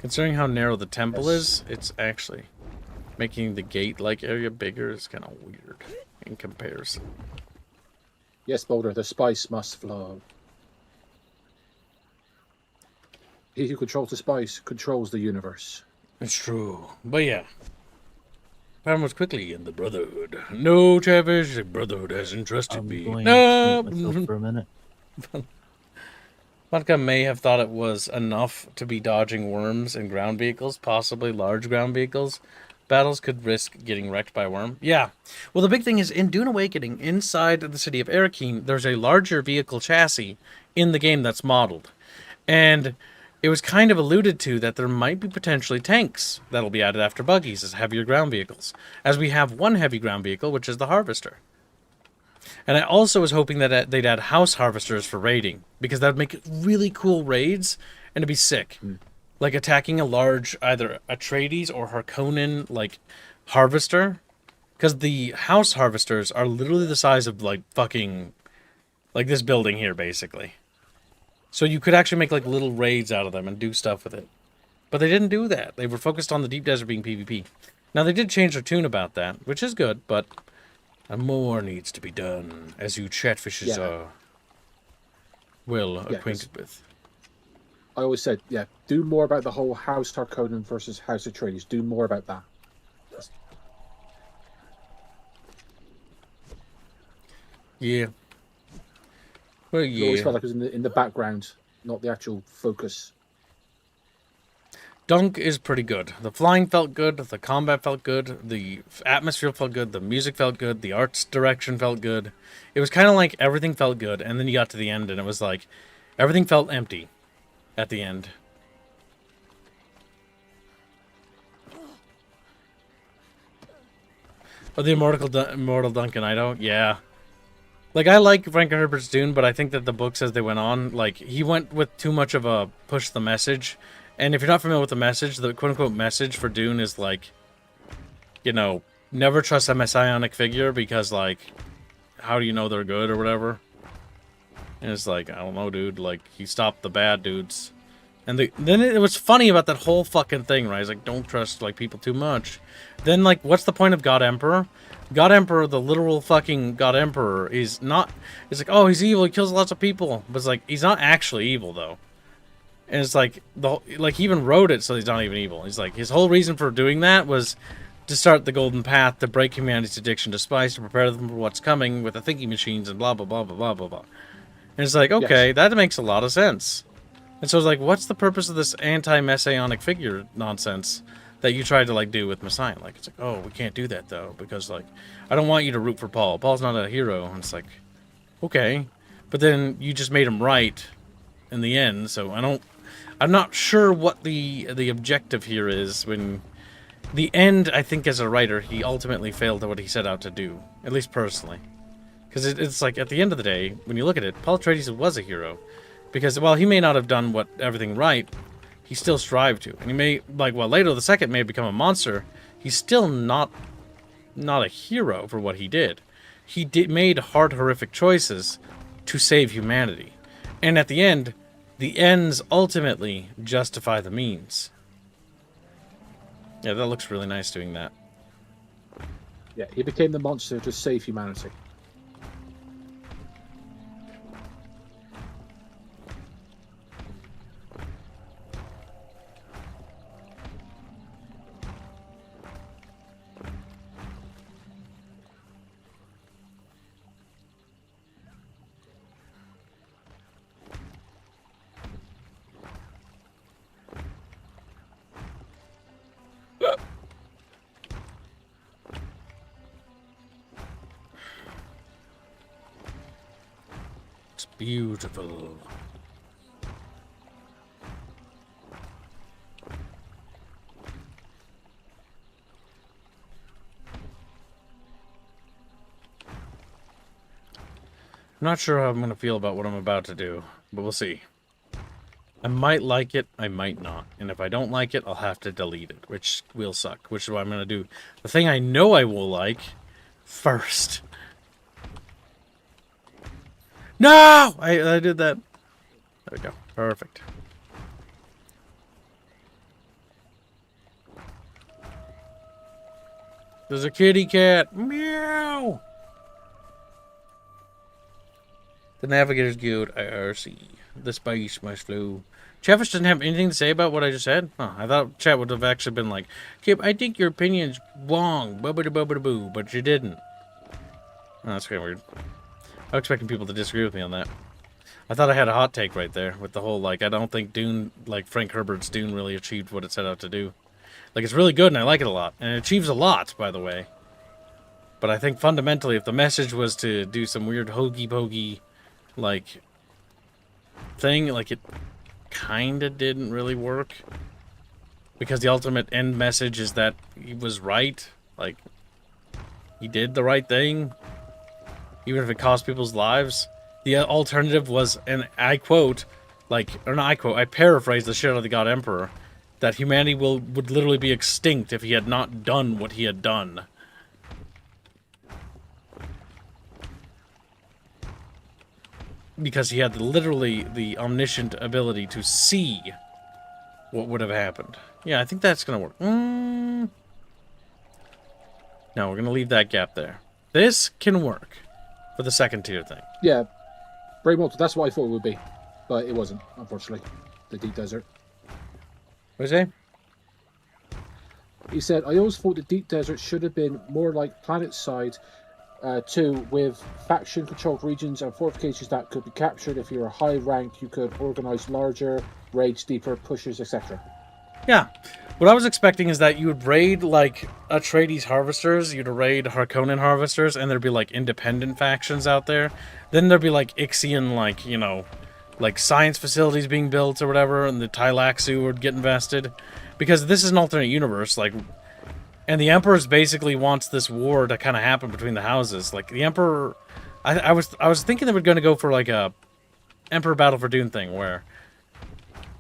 Considering how narrow the temple is, it's actually making the gate-like area bigger is kind of weird in comparison. Yes, Boulder, the spice must flow. He who controls the spice controls the universe. It's true. But yeah. Found was quickly in the Brotherhood. No, Travis, the Brotherhood has entrusted me. No! For a minute. Vodka may have thought it was enough to be dodging worms and ground vehicles, possibly large ground vehicles. Battles could risk getting wrecked by a worm. Yeah. Well, the big thing is, in Dune Awakening, inside the city of Arakeen, there's a larger vehicle chassis in the game that's modeled. And it was kind of alluded to that there might be potentially tanks that'll be added after buggies as heavier ground vehicles, as we have one heavy ground vehicle, which is the Harvester. And I also was hoping that they'd add house harvesters for raiding, because that would make really cool raids, and it'd be sick. Like attacking a large, either Atreides or Harkonnen, like, harvester. Because the house harvesters are literally the size of, like, fucking, like this building here, basically. So you could actually make, like, little raids out of them and do stuff with it. But they didn't do that. They were focused on the deep desert being PvP. Now, they did change their tune about that, which is good, but more needs to be done, as you chatfishes are well acquainted with. I always said, yeah, do more about the whole House Harkonnen versus House Atreides. Do more about that. Yeah. Well, It always yeah. felt like it was in the background, not the actual focus. Dunk is pretty good. The flying felt good, the combat felt good, the atmosphere felt good, the music felt good, the art's direction felt good. It was kind of like everything felt good, and then you got to the end and it was like everything felt empty at the end. Oh, the Immortal Duncan Idaho? Yeah. Like, I like Frank Herbert's Dune, but I think that the books as they went on, like, he went with too much of a push the message. And if you're not familiar with the message, the quote-unquote message for Dune is, like, you know, never trust a messianic figure because, like, how do you know they're good or whatever? And it's like, I don't know, dude. Like, he stopped the bad dudes. And then it was funny about that whole fucking thing, right? It's like, don't trust, like, people too much. Then, like, what's the point of God Emperor? God Emperor, the literal fucking God Emperor, is not... It's like, oh, he's evil, he kills lots of people. But it's like, he's not actually evil, though. And it's like he even wrote it so he's not even evil. He's like, his whole reason for doing that was to start the golden path, to break humanity's addiction to spice, to prepare them for what's coming with the thinking machines and blah blah blah blah blah blah blah. And it's like, okay, that makes a lot of sense. And so it's like, what's the purpose of this anti-messianic figure nonsense that you tried to like do with Messiah? Like, it's like, oh, we can't do that though because like, I don't want you to root for Paul. Paul's not a hero. And it's like, okay, but then you just made him right in the end. So I'm not sure what the objective here is. When the end, I think as a writer, he ultimately failed at what he set out to do, at least personally. Because it's like, at the end of the day, when you look at it, Paul Atreides was a hero. Because while he may not have done everything right, he still strived to. And he may, like, while Leto the Second may have become a monster, he's still not a hero for what he did. He made hard, horrific choices to save humanity. And at the end, the ends ultimately justify the means. Yeah, that looks really nice doing that. Yeah, he became the monster to save humanity. It's beautiful. I'm not sure how I'm going to feel about what I'm about to do, but we'll see. I might like it, I might not. And if I don't like it, I'll have to delete it, which will suck, which is what I'm going to do. The thing I know I will like first. No! I did that. There we go. Perfect. There's a kitty cat. Meow! The Navigator's Guild, IRC. The Spice must flow. Chatfish doesn't have anything to say about what I just said? Oh, I thought chat would have actually been like, Kip, I think your opinion's wrong. Boo, but you didn't. Oh, that's kind of weird. I was expecting people to disagree with me on that. I thought I had a hot take right there with the whole, like, I don't think Dune, like Frank Herbert's Dune really achieved what it set out to do. Like, it's really good and I like it a lot. And it achieves a lot, by the way. But I think fundamentally, if the message was to do some weird hokey-pokey, like, thing, like, it kind of didn't really work. Because the ultimate end message is that he was right. Like, he did the right thing. Even if it cost people's lives. The alternative was, and I quote, like, or not I quote, I paraphrase the shit out of the God Emperor, that humanity would literally be extinct if he had not done what he had done. Because he had literally the omniscient ability to see what would have happened. Yeah, I think that's going to work. No, we're going to leave that gap there. This can work for the second tier thing. Yeah, very much. That's what I thought it would be, but it wasn't, unfortunately. The Deep Desert. What did you say? He said, I always thought the Deep Desert should have been more like Planetside 2, with faction-controlled regions and fortifications that could be captured. If you're a high rank, you could organize larger raids, deeper pushes, etc. Yeah. What I was expecting is that you would raid, like, Atreides harvesters, you'd raid Harkonnen harvesters, and there'd be, like, independent factions out there. Then there'd be, like, Ixian, like, you know, like, science facilities being built or whatever, and the Tailaxu would get invested. Because this is an alternate universe, like, and the Emperor basically wants this war to kind of happen between the houses. Like, the Emperor... I was thinking they were going to go for, like, a Emperor Battle for Dune thing, where,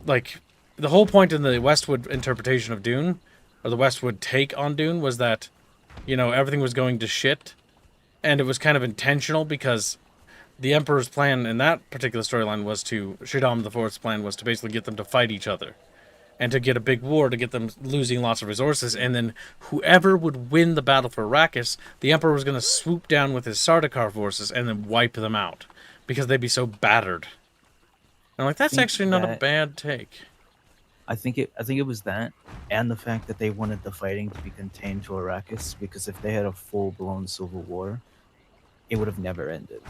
like... The whole point in the Westwood interpretation of Dune, or the Westwood take on Dune, was that, you know, everything was going to shit. And it was kind of intentional because the Emperor's plan in that particular storyline was to, Shaddam IV's plan was to basically get them to fight each other. And to get a big war, to get them losing lots of resources. And then whoever would win the battle for Arrakis, the Emperor was going to swoop down with his Sardaukar forces and then wipe them out. Because they'd be so battered. I'm like, that's think actually not a that- bad take. I think it was that, and the fact that they wanted the fighting to be contained to Arrakis, because if they had a full-blown civil war, it would have never ended.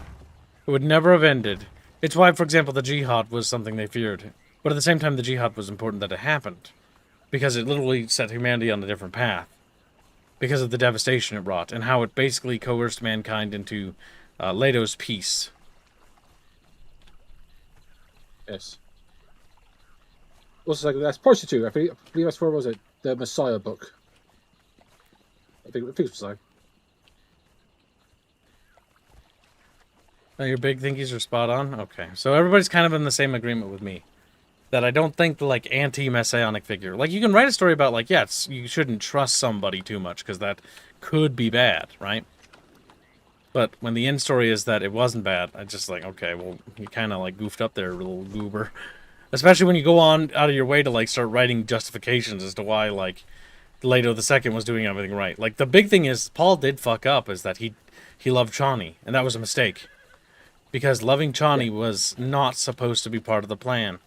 It would never have ended. It's why, for example, the jihad was something they feared. But at the same time, the jihad was important that it happened. Because it literally set humanity on a different path. Because of the devastation it brought, and how it basically coerced mankind into Leto's peace. Yes. Also, like that's part 2. I believe that's where was it? The Messiah book. I think it was like. Oh, your big thinkies are spot on? Okay. So everybody's kind of in the same agreement with me. That I don't think the, like, anti-messianic figure... Like, you can write a story about, like, yes, you shouldn't trust somebody too much, because that could be bad, right? But when the end story is that it wasn't bad, I just like, okay, well, you kind of, like, goofed up there, little goober. Especially when you go on out of your way to, like, start writing justifications as to why, like, Leto II was doing everything right. Like, the big thing is, Paul did fuck up, is that he loved Chani, and that was a mistake. Because loving Chani was not supposed to be part of the plan.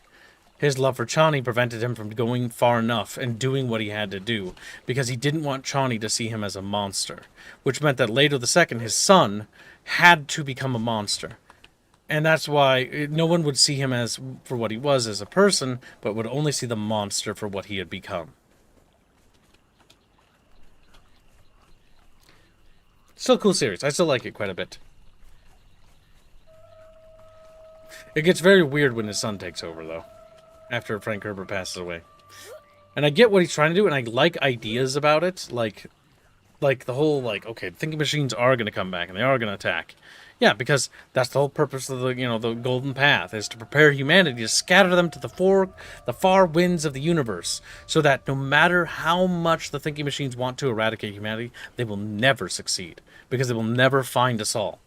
His love for Chani prevented him from going far enough and doing what he had to do, because he didn't want Chani to see him as a monster, which meant that Leto II, his son, had to become a monster. And that's why no one would see him as for what he was as a person, but would only see the monster for what he had become. Still a cool series. I still like it quite a bit. It gets very weird when his son takes over, though, after Frank Herbert passes away. And I get what he's trying to do, and I like ideas about it, like the whole, like, okay, thinking machines are going to come back, and they are going to attack. Yeah, because that's the whole purpose of the, the Golden Path, is to prepare humanity to scatter them to the far winds of the universe, so that no matter how much the thinking machines want to eradicate humanity, they will never succeed, because they will never find us all.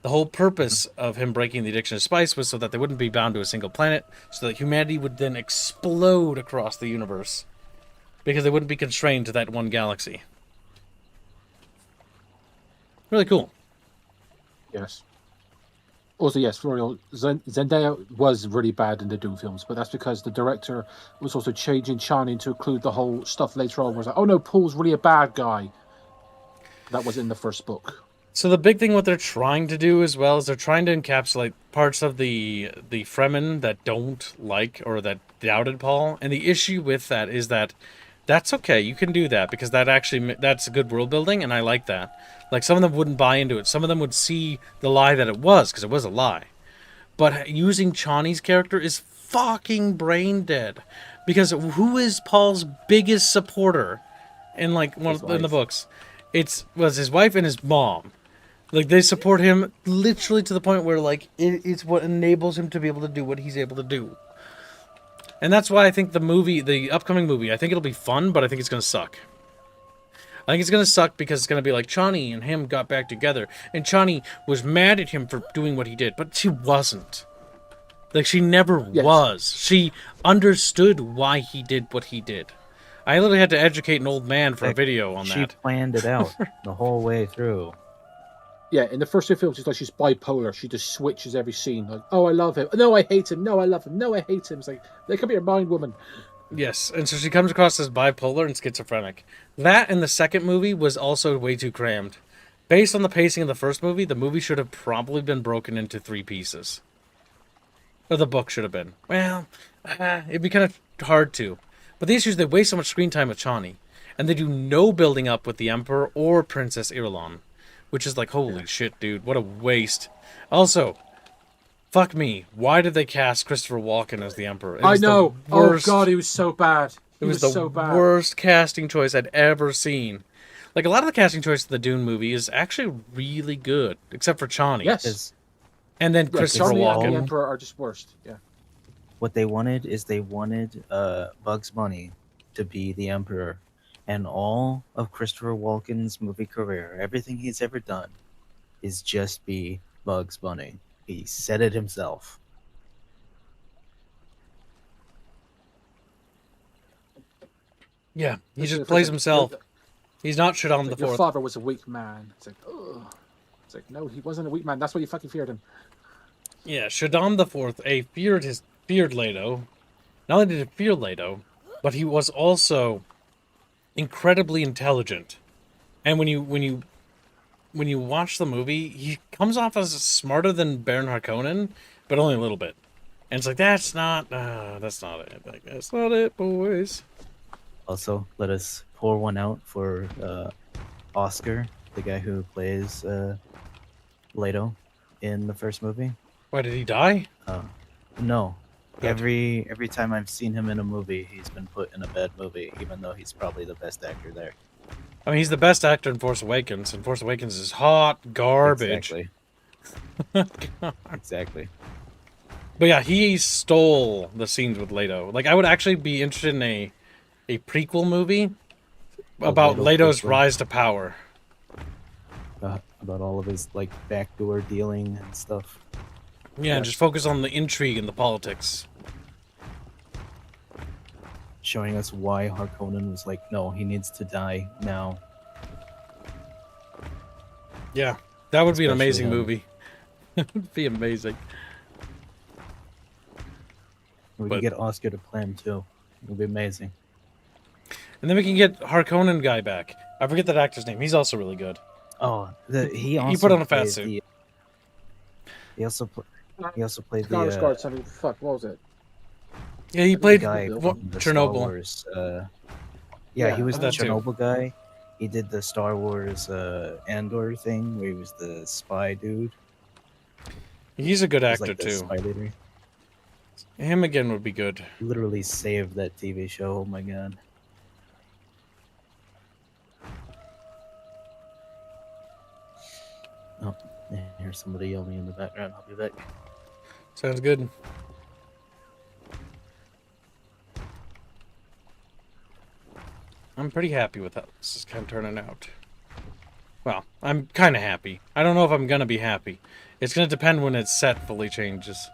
The whole purpose of him breaking the addiction to spice was so that they wouldn't be bound to a single planet, so that humanity would then explode across the universe, because they wouldn't be constrained to that one galaxy. Really cool. Yes. Also, yes, Florian, Zendaya was really bad in the Doom films, but that's because the director was also changing Chani to include the whole stuff later on, where it's like, oh no, Paul's really a bad guy. That was in the first book. So the big thing what they're trying to do as well is they're trying to encapsulate parts of the Fremen that don't like or that doubted Paul. And the issue with that is that that's okay. You can do that because that's a good world building, and I like that. Like, some of them wouldn't buy into it. Some of them would see the lie that it was, because it was a lie. But using Chani's character is fucking brain dead. Because who is Paul's biggest supporter in, like, in the books? Was his wife and his mom. Like, they support him literally to the point where, like, it's what enables him to be able to do what he's able to do. And that's why I think the upcoming movie, I think it'll be fun, but I think it's going to suck. I think it's going to suck because it's going to be like Chani and him got back together. And Chani was mad at him for doing what he did, but she wasn't. Like, she never was. She understood why he did what he did. I literally had to educate an old man for a video on that. She planned it out the whole way through. Yeah, in the first 2 films, it's like she's bipolar. She just switches every scene. Like, oh, I love him. No, I hate him. No, I love him. No, I hate him. It's like, they could be your mind, woman. Yes, and so she comes across as bipolar and schizophrenic. That in the second movie was also way too crammed. Based on the pacing of the first movie, the movie should have probably been broken into 3 pieces. Or the book should have been. Well, it'd be kind of hard to. But the issue is they waste so much screen time with Chani. And they do no building up with the Emperor or Princess Irulan. Which is like, holy shit, dude. What a waste. Also, fuck me. Why did they cast Christopher Walken as the Emperor? I know. Oh, God, he was so bad. It was the worst casting choice I'd ever seen. Like, a lot of the casting choice of the Dune movie is actually really good. Except for Chani. Yes. And then Christopher Chani Walken. and the Emperor are just worst. Yeah. What they wanted is Bugs Bunny to be the Emperor. And all of Christopher Walken's movie career, everything he's ever done, is just be Bugs Bunny. He said it himself. Yeah, he just plays himself. He's not Shaddam the Your Fourth. father was a weak man. It's like, ugh. It's like, no, he wasn't a weak man. That's why you fucking feared him. Yeah, Shaddam the Fourth feared his feared Leto. Not only did he fear Leto, but he was also incredibly intelligent. And when you watch the movie, he comes off as smarter than Baron Harkonnen, but only a little bit. And it's like that's not it. Like that's not it, boys. Also, let us pour one out for Oscar, the guy who plays Leto in the first movie. Why did he die? No. Good. Every time I've seen him in a movie, he's been put in a bad movie, even though he's probably the best actor there. I mean, he's the best actor in Force Awakens, and Force Awakens is hot garbage. Exactly. Exactly. But yeah, he stole the scenes with Leto. Like, I would actually be interested in a prequel movie about Leto Leto's prequel. rise to power. About all of his like backdoor dealing and stuff. Yeah, just focus on the intrigue and the politics. Showing us why Harkonnen was like, no, he needs to die now. Yeah, that would be an Especially amazing him. movie. It would be amazing. We But- can get Oscar to plan too. It would be amazing. And then we can get Harkonnen guy back. I forget that actor's name. He's also really good. Oh, he also put on a fat played suit. He also played Skarsgård, the something. Fuck, what was it? Yeah, he The played guy Bill. from the Star Chernobyl. Wars. Yeah, Yeah, he was the that too. Chernobyl guy. He did the Star Wars Andor thing where he was the spy dude. He's a good He was, actor like, the too. spy leader. Him again would be good. Literally saved that TV show. Oh my god. Oh, I hear somebody yelling in the background. I'll be back. Sounds good. I'm pretty happy with how this is kind of turning out. Well, I'm kind of happy. I don't know if I'm going to be happy. It's going to depend when its set fully changes.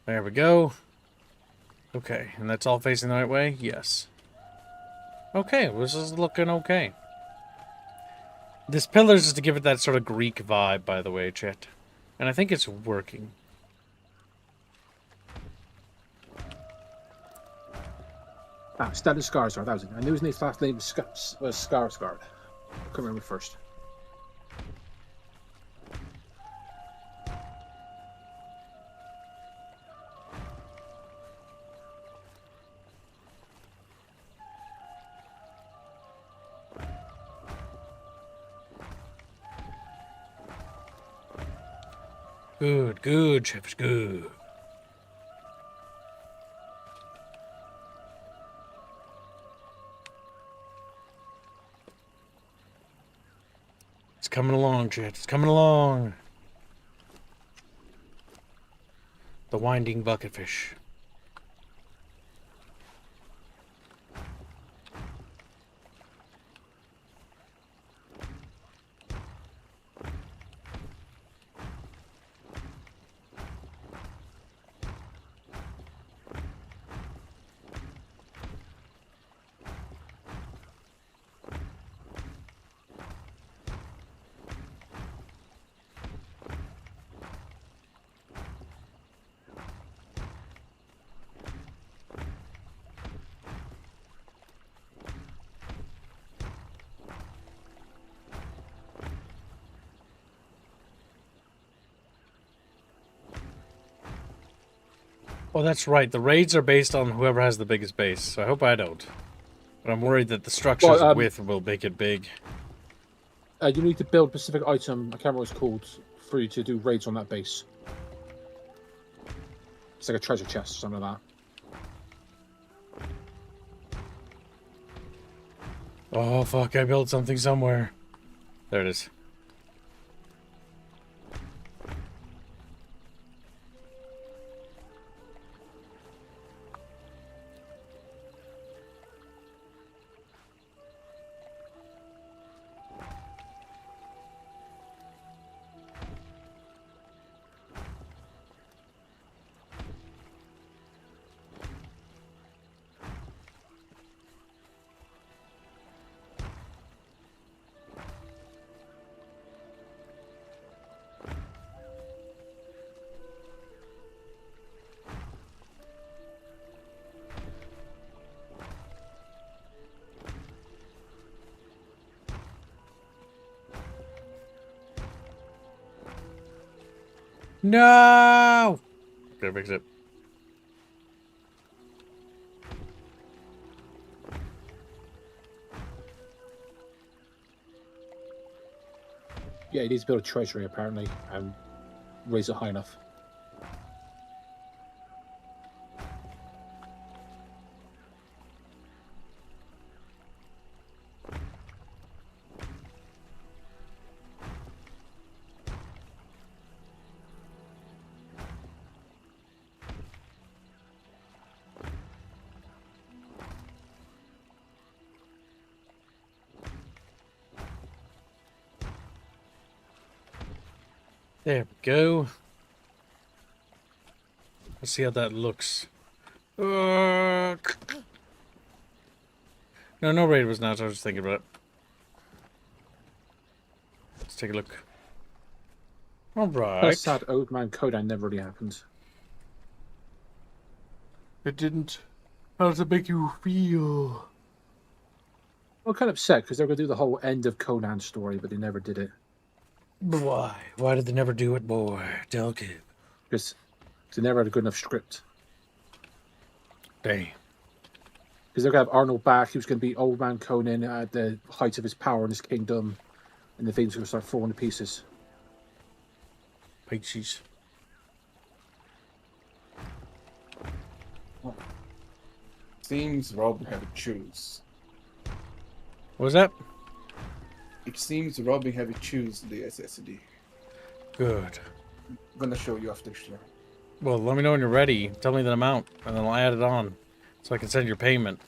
There we go. Okay, and that's all facing the right way? Yes. Okay, this is looking okay. This pillars is to give it that sort of Greek vibe, by the way, chat. And I think it's working. Stellan Skarsgård, that was it. I knew his last name was Skarsgård. I couldn't remember first. Good, good, chef, good. It's coming along, chat. It's coming along. The winding bucketfish. Oh, that's right. The raids are based on whoever has the biggest base, so I hope I don't. But I'm worried that the structure's width will make it big. You need to build a specific item, I can't remember what it's called, for you to do raids on that base. It's like a treasure chest or something like that. Oh, fuck. I built something somewhere. There it is. No! Okay, fix it. Yeah, he needs to build a treasury apparently and raise it high enough. There we go. Let's see how that looks. No, no raid was not. I was just thinking about it. Let's take a look. All right. That's sad. Old man Conan never really happened. It didn't. How does it make you feel? I'm kind of upset because they're going to do the whole end of Conan story, but they never did it. But why? Why did they never do it, boy? Tell kid. Because they never had a good enough script. Dang. Because they're going to have Arnold back. He was going to be old man Conan at the height of his power in his kingdom. And the things are going to start falling to pieces. Peaches. Seems Rob have a choose. What was that? It seems Robin have a choose the SSD. Good. I'm gonna show you after sure. Well, let me know when you're ready. Tell me the amount, and then I'll add it on, so I can send your payment.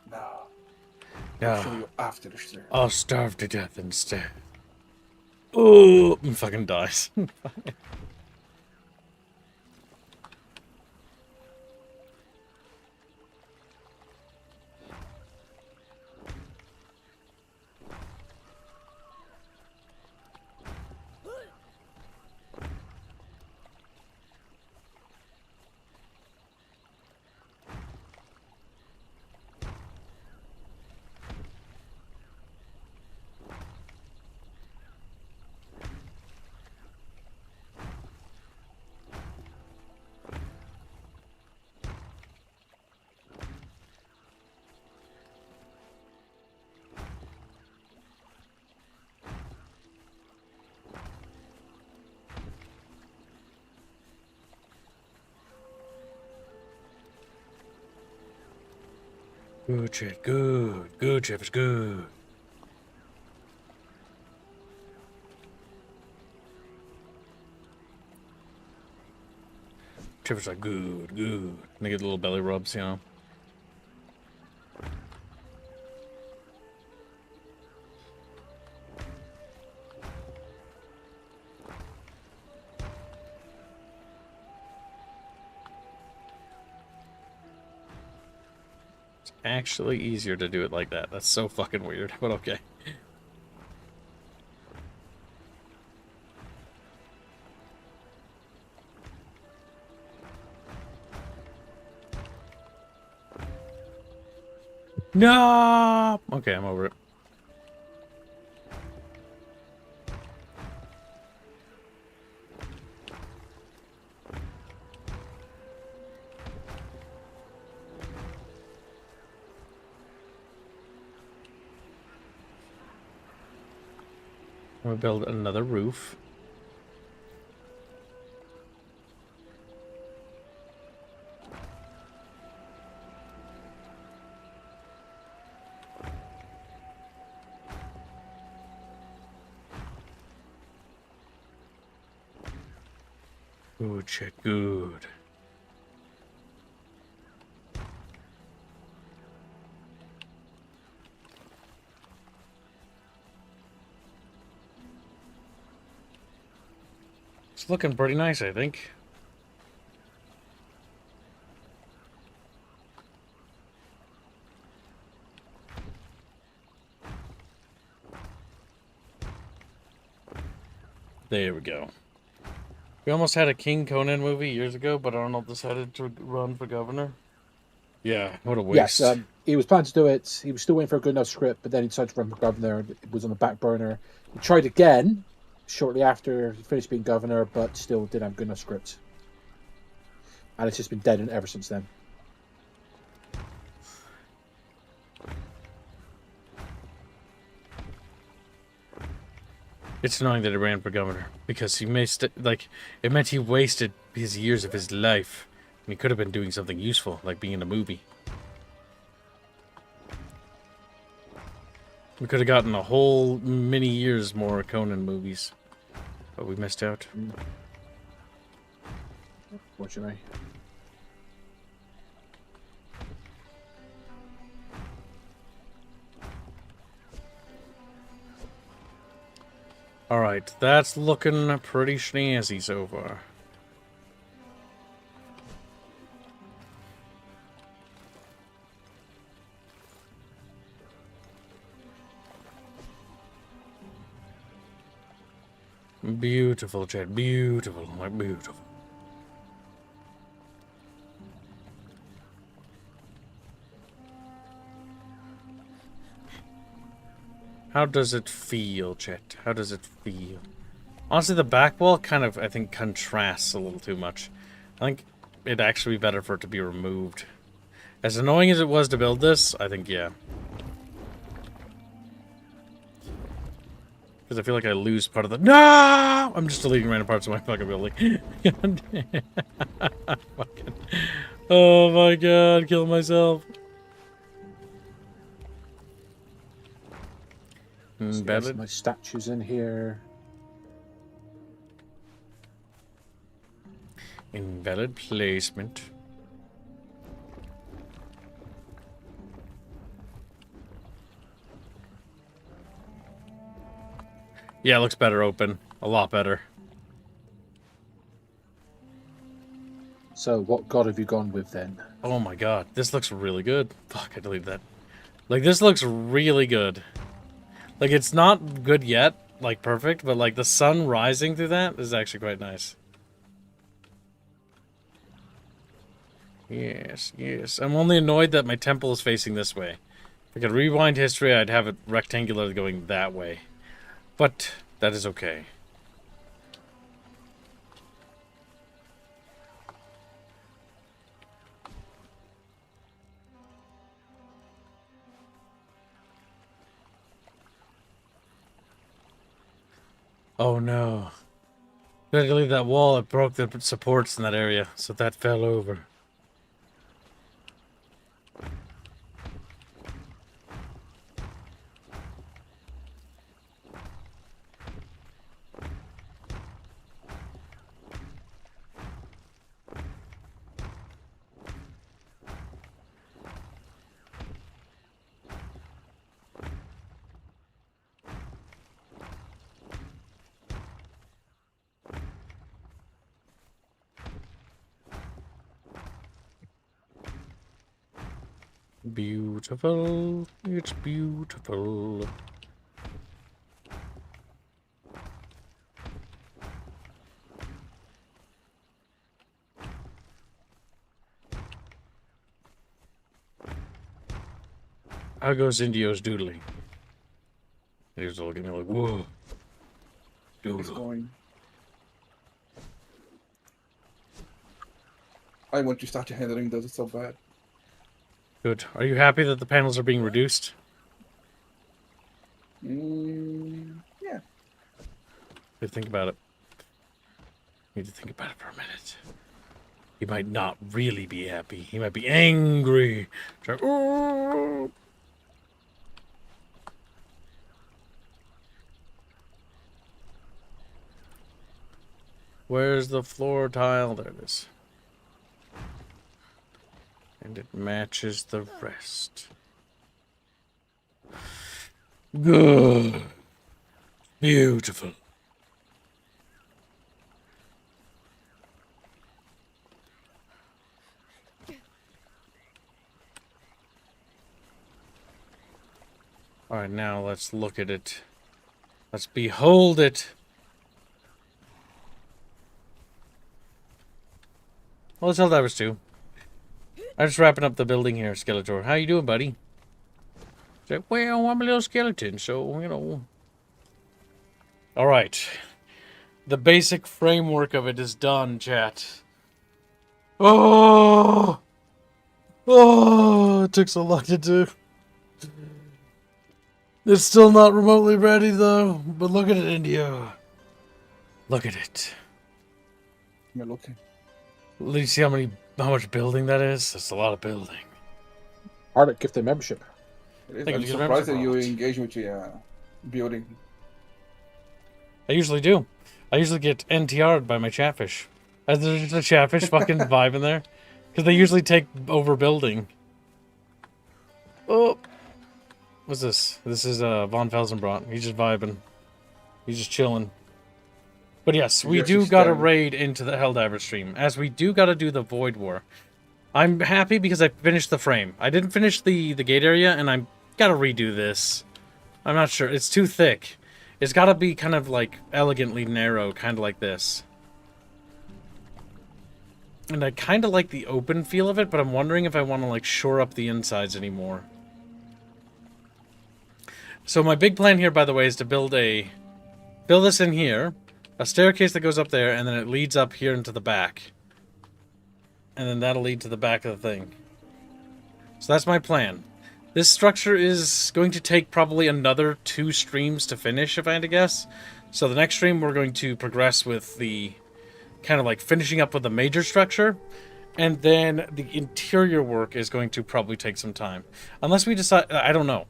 No. Yeah. I'll show you after the sure. I'll starve to death instead. Oh, fucking dies. Good shit, good. Good shit is good. Chips are good, good. And they get little belly rubs, you know. It's actually easier to do it like that. That's so fucking weird, but okay. No! Okay, I'm over it. I'm gonna build another roof. Good shit, good. It's looking pretty nice, I think. There we go. We almost had a King Conan movie years ago, but Arnold decided to run for governor. Yeah, what a waste. Yes, he was planning to do it. He was still waiting for a good enough script, but then he decided to run for governor. It was on the back burner. He tried again, shortly after he finished being governor, but still didn't have good enough script. And it's just been dead ever since then. It's annoying that he ran for governor because he missed like it meant he wasted his years of his life. And he could have been doing something useful, like being in a movie. We could have gotten a whole many years more Conan movies, but we missed out. Fortunately. Alright, that's looking pretty snazzy so far. Beautiful, Chad. Beautiful. Like, beautiful. How does it feel, Chet? How does it feel? Honestly, the back wall kind of, I think, contrasts a little too much. I think it'd actually be better for it to be removed. As annoying as it was to build this, I think, yeah. Because I feel like I lose part of the... No! I'm just deleting random parts of my fucking building. Fucking... Oh my god, kill myself. There's my statues in here. Invalid placement. Yeah, it looks better open. A lot better. So, what god have you gone with then? Oh my god, this looks really good. Fuck, I deleted that. Like, this looks really good. Like, it's not good yet, like, perfect, but, like, the sun rising through that is actually quite nice. Yes, yes. I'm only annoyed that my temple is facing this way. If I could rewind history, I'd have it rectangular going that way. But that is okay. Oh no. Did I leave that wall? It broke the supports in that area, so that fell over. Beautiful. It's beautiful. How goes Indio's doodling? He was looking at me like, whoa. It's Doodle. going. I want you start your handling does it so bad. Good. Are you happy that the panels are being reduced? Yeah. Think about it. You need to think about it for a minute. He might not really be happy. He might be angry. Try, "Ooh." Where's the floor tile? There it is. And it matches the rest. Good. Beautiful. Alright, now let's look at it. Let's behold it. Well, let's Helldivers 2. I'm just wrapping up the building here, Skeletor. How you doing, buddy? He's like, well, I'm a little skeleton, so, you know. Alright. The basic framework of it is done, chat. Oh! Oh, it took so long to do. It's still not remotely ready, though. But look at it, India. Look at it. You're looking. Do you see how much building that is? That's a lot of building. Aqautic gift them membership. I'm Thank you, surprised that Mr. you Roberts. engage with the building. I usually do. I usually get NTR'd by my chatfish. There's just a chatfish fucking vibing there. Because they usually take over building. Oh. What's this? This is Von Felsenbrot. He's just vibing. He's just chilling. But yes, we do gotta raid into the Helldiver stream. As we do gotta do the Void War. I'm happy because I finished the frame. I didn't finish the gate area, and I gotta redo this. I'm not sure. It's too thick. It's gotta be kind of like elegantly narrow, kind of like this. And I kind of like the open feel of it, but I'm wondering if I want to like shore up the insides anymore. So my big plan here, by the way, is to build this in here, a staircase that goes up there, and then it leads up here into the back. And then that'll lead to the back of the thing. So that's my plan. This structure is going to take probably another 2 streams to finish, if I had to guess. So the next stream, we're going to progress with the kind of like finishing up with the major structure. And then the interior work is going to probably take some time. Unless we decide, I don't know.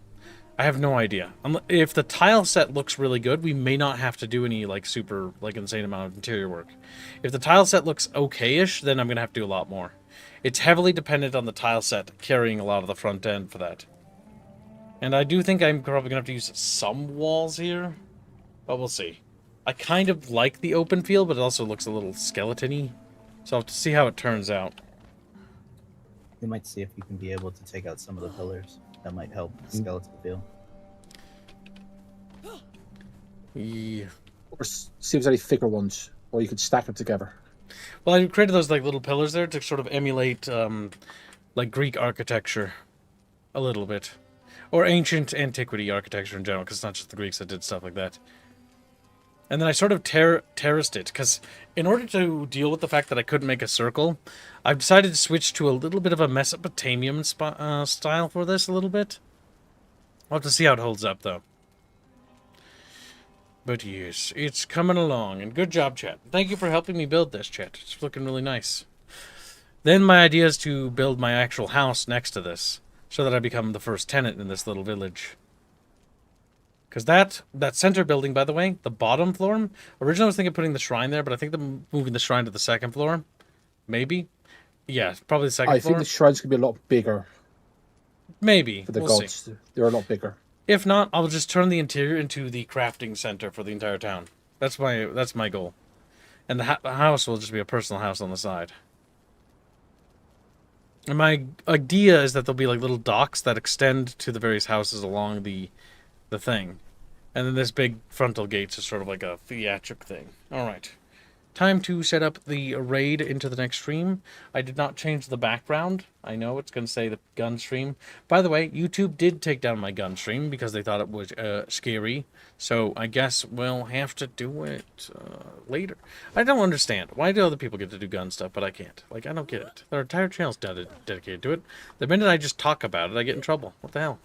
I have no idea. If the tile set looks really good, we may not have to do any like super like insane amount of interior work. If the tile set looks okay-ish, then I'm going to have to do a lot more. It's heavily dependent on the tile set carrying a lot of the front end for that. And I do think I'm probably going to have to use some walls here. But we'll see. I kind of like the open feel, but it also looks a little skeleton-y. So I'll have to see how it turns out. You might see if you can be able to take out some of the pillars. That might help the skeleton feel. Yeah. Or see if there's any thicker ones, or you could stack them together. Well, I created those like little pillars there to sort of emulate like Greek architecture a little bit. Or ancient antiquity architecture in general, because it's not just the Greeks that did stuff like that. And then I sort of terraced it, because in order to deal with the fact that I couldn't make a circle, I've decided to switch to a little bit of a Mesopotamian style for this a little bit. I'll have to see how it holds up, though. But yes, it's coming along, and good job, chat. Thank you for helping me build this, chat. It's looking really nice. Then my idea is to build my actual house next to this, so that I become the first tenant in this little village. Because that center building, by the way, the bottom floor, originally I was thinking of putting the shrine there, but I think I'm moving the shrine to the second floor. Maybe. Yeah, probably the second floor. I think the shrine's going to be a lot bigger. Maybe. For the we'll gods. See. They're a lot bigger. If not, I'll just turn the interior into the crafting center for the entire town. That's my goal. And the house will just be a personal house on the side. And my idea is that there'll be like little docks that extend to the various houses along the thing. And then this big frontal gate's is sort of like a theatric thing. Alright. Time to set up the raid into the next stream. I did not change the background. I know it's going to say the gun stream. By the way, YouTube did take down my gun stream because they thought it was scary. So I guess we'll have to do it later. I don't understand. Why do other people get to do gun stuff, but I can't? Like, I don't get it. There are entire channels dedicated to it. The minute I just talk about it, I get in trouble. What the hell?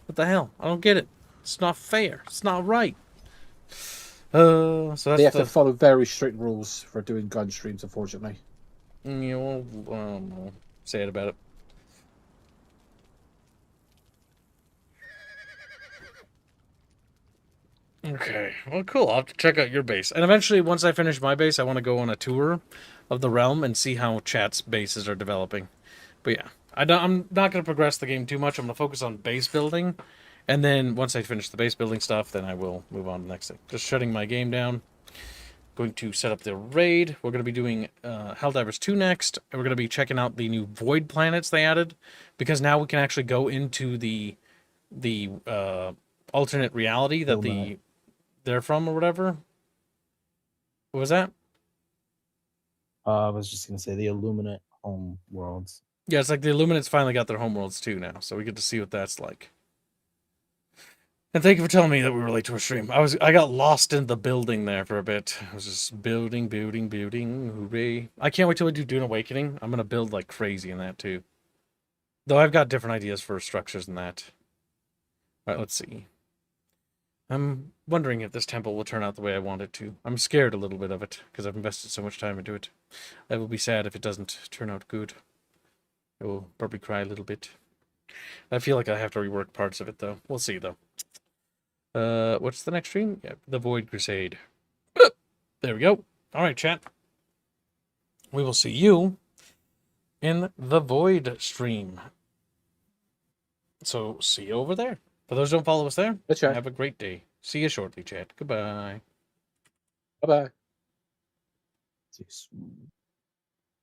What the hell? I don't get it. It's not fair. It's not right. So that's they have to follow very strict rules for doing gun streams, unfortunately. Yeah, well, say it about it. Okay, well, cool. I'll have to check out your base. And eventually, once I finish my base, I want to go on a tour of the realm and see how chat's bases are developing. But yeah, I'm not going to progress the game too much. I'm going to focus on base building. And then once I finish the base building stuff, then I will move on to the next thing. Just shutting my game down. Going to set up the raid. We're going to be doing Helldivers 2 next. And we're going to be checking out the new void planets they added. Because now we can actually go into the alternate reality that they're from or whatever. What was that? I was just going to say the Illuminate home worlds. Yeah, it's like the Illuminates finally got their homeworlds too now. So we get to see what that's like. And thank you for telling me that we were late to a stream. I got lost in the building there for a bit. I was just building. Hooray. I can't wait till we do Dune Awakening. I'm gonna build like crazy in that too. Though I've got different ideas for structures than that. Alright, let's see. I'm wondering if this temple will turn out the way I want it to. I'm scared a little bit of it, because I've invested so much time into it. I will be sad if it doesn't turn out good. I will probably cry a little bit. I feel like I have to rework parts of it, though. We'll see, though. What's the next stream? Yeah, the Void Crusade. There we go. Alright, chat. We will see you in the Void stream. So, see you over there. For those who don't follow us there, That's right. have a great day. See you shortly, chat. Goodbye. Bye bye.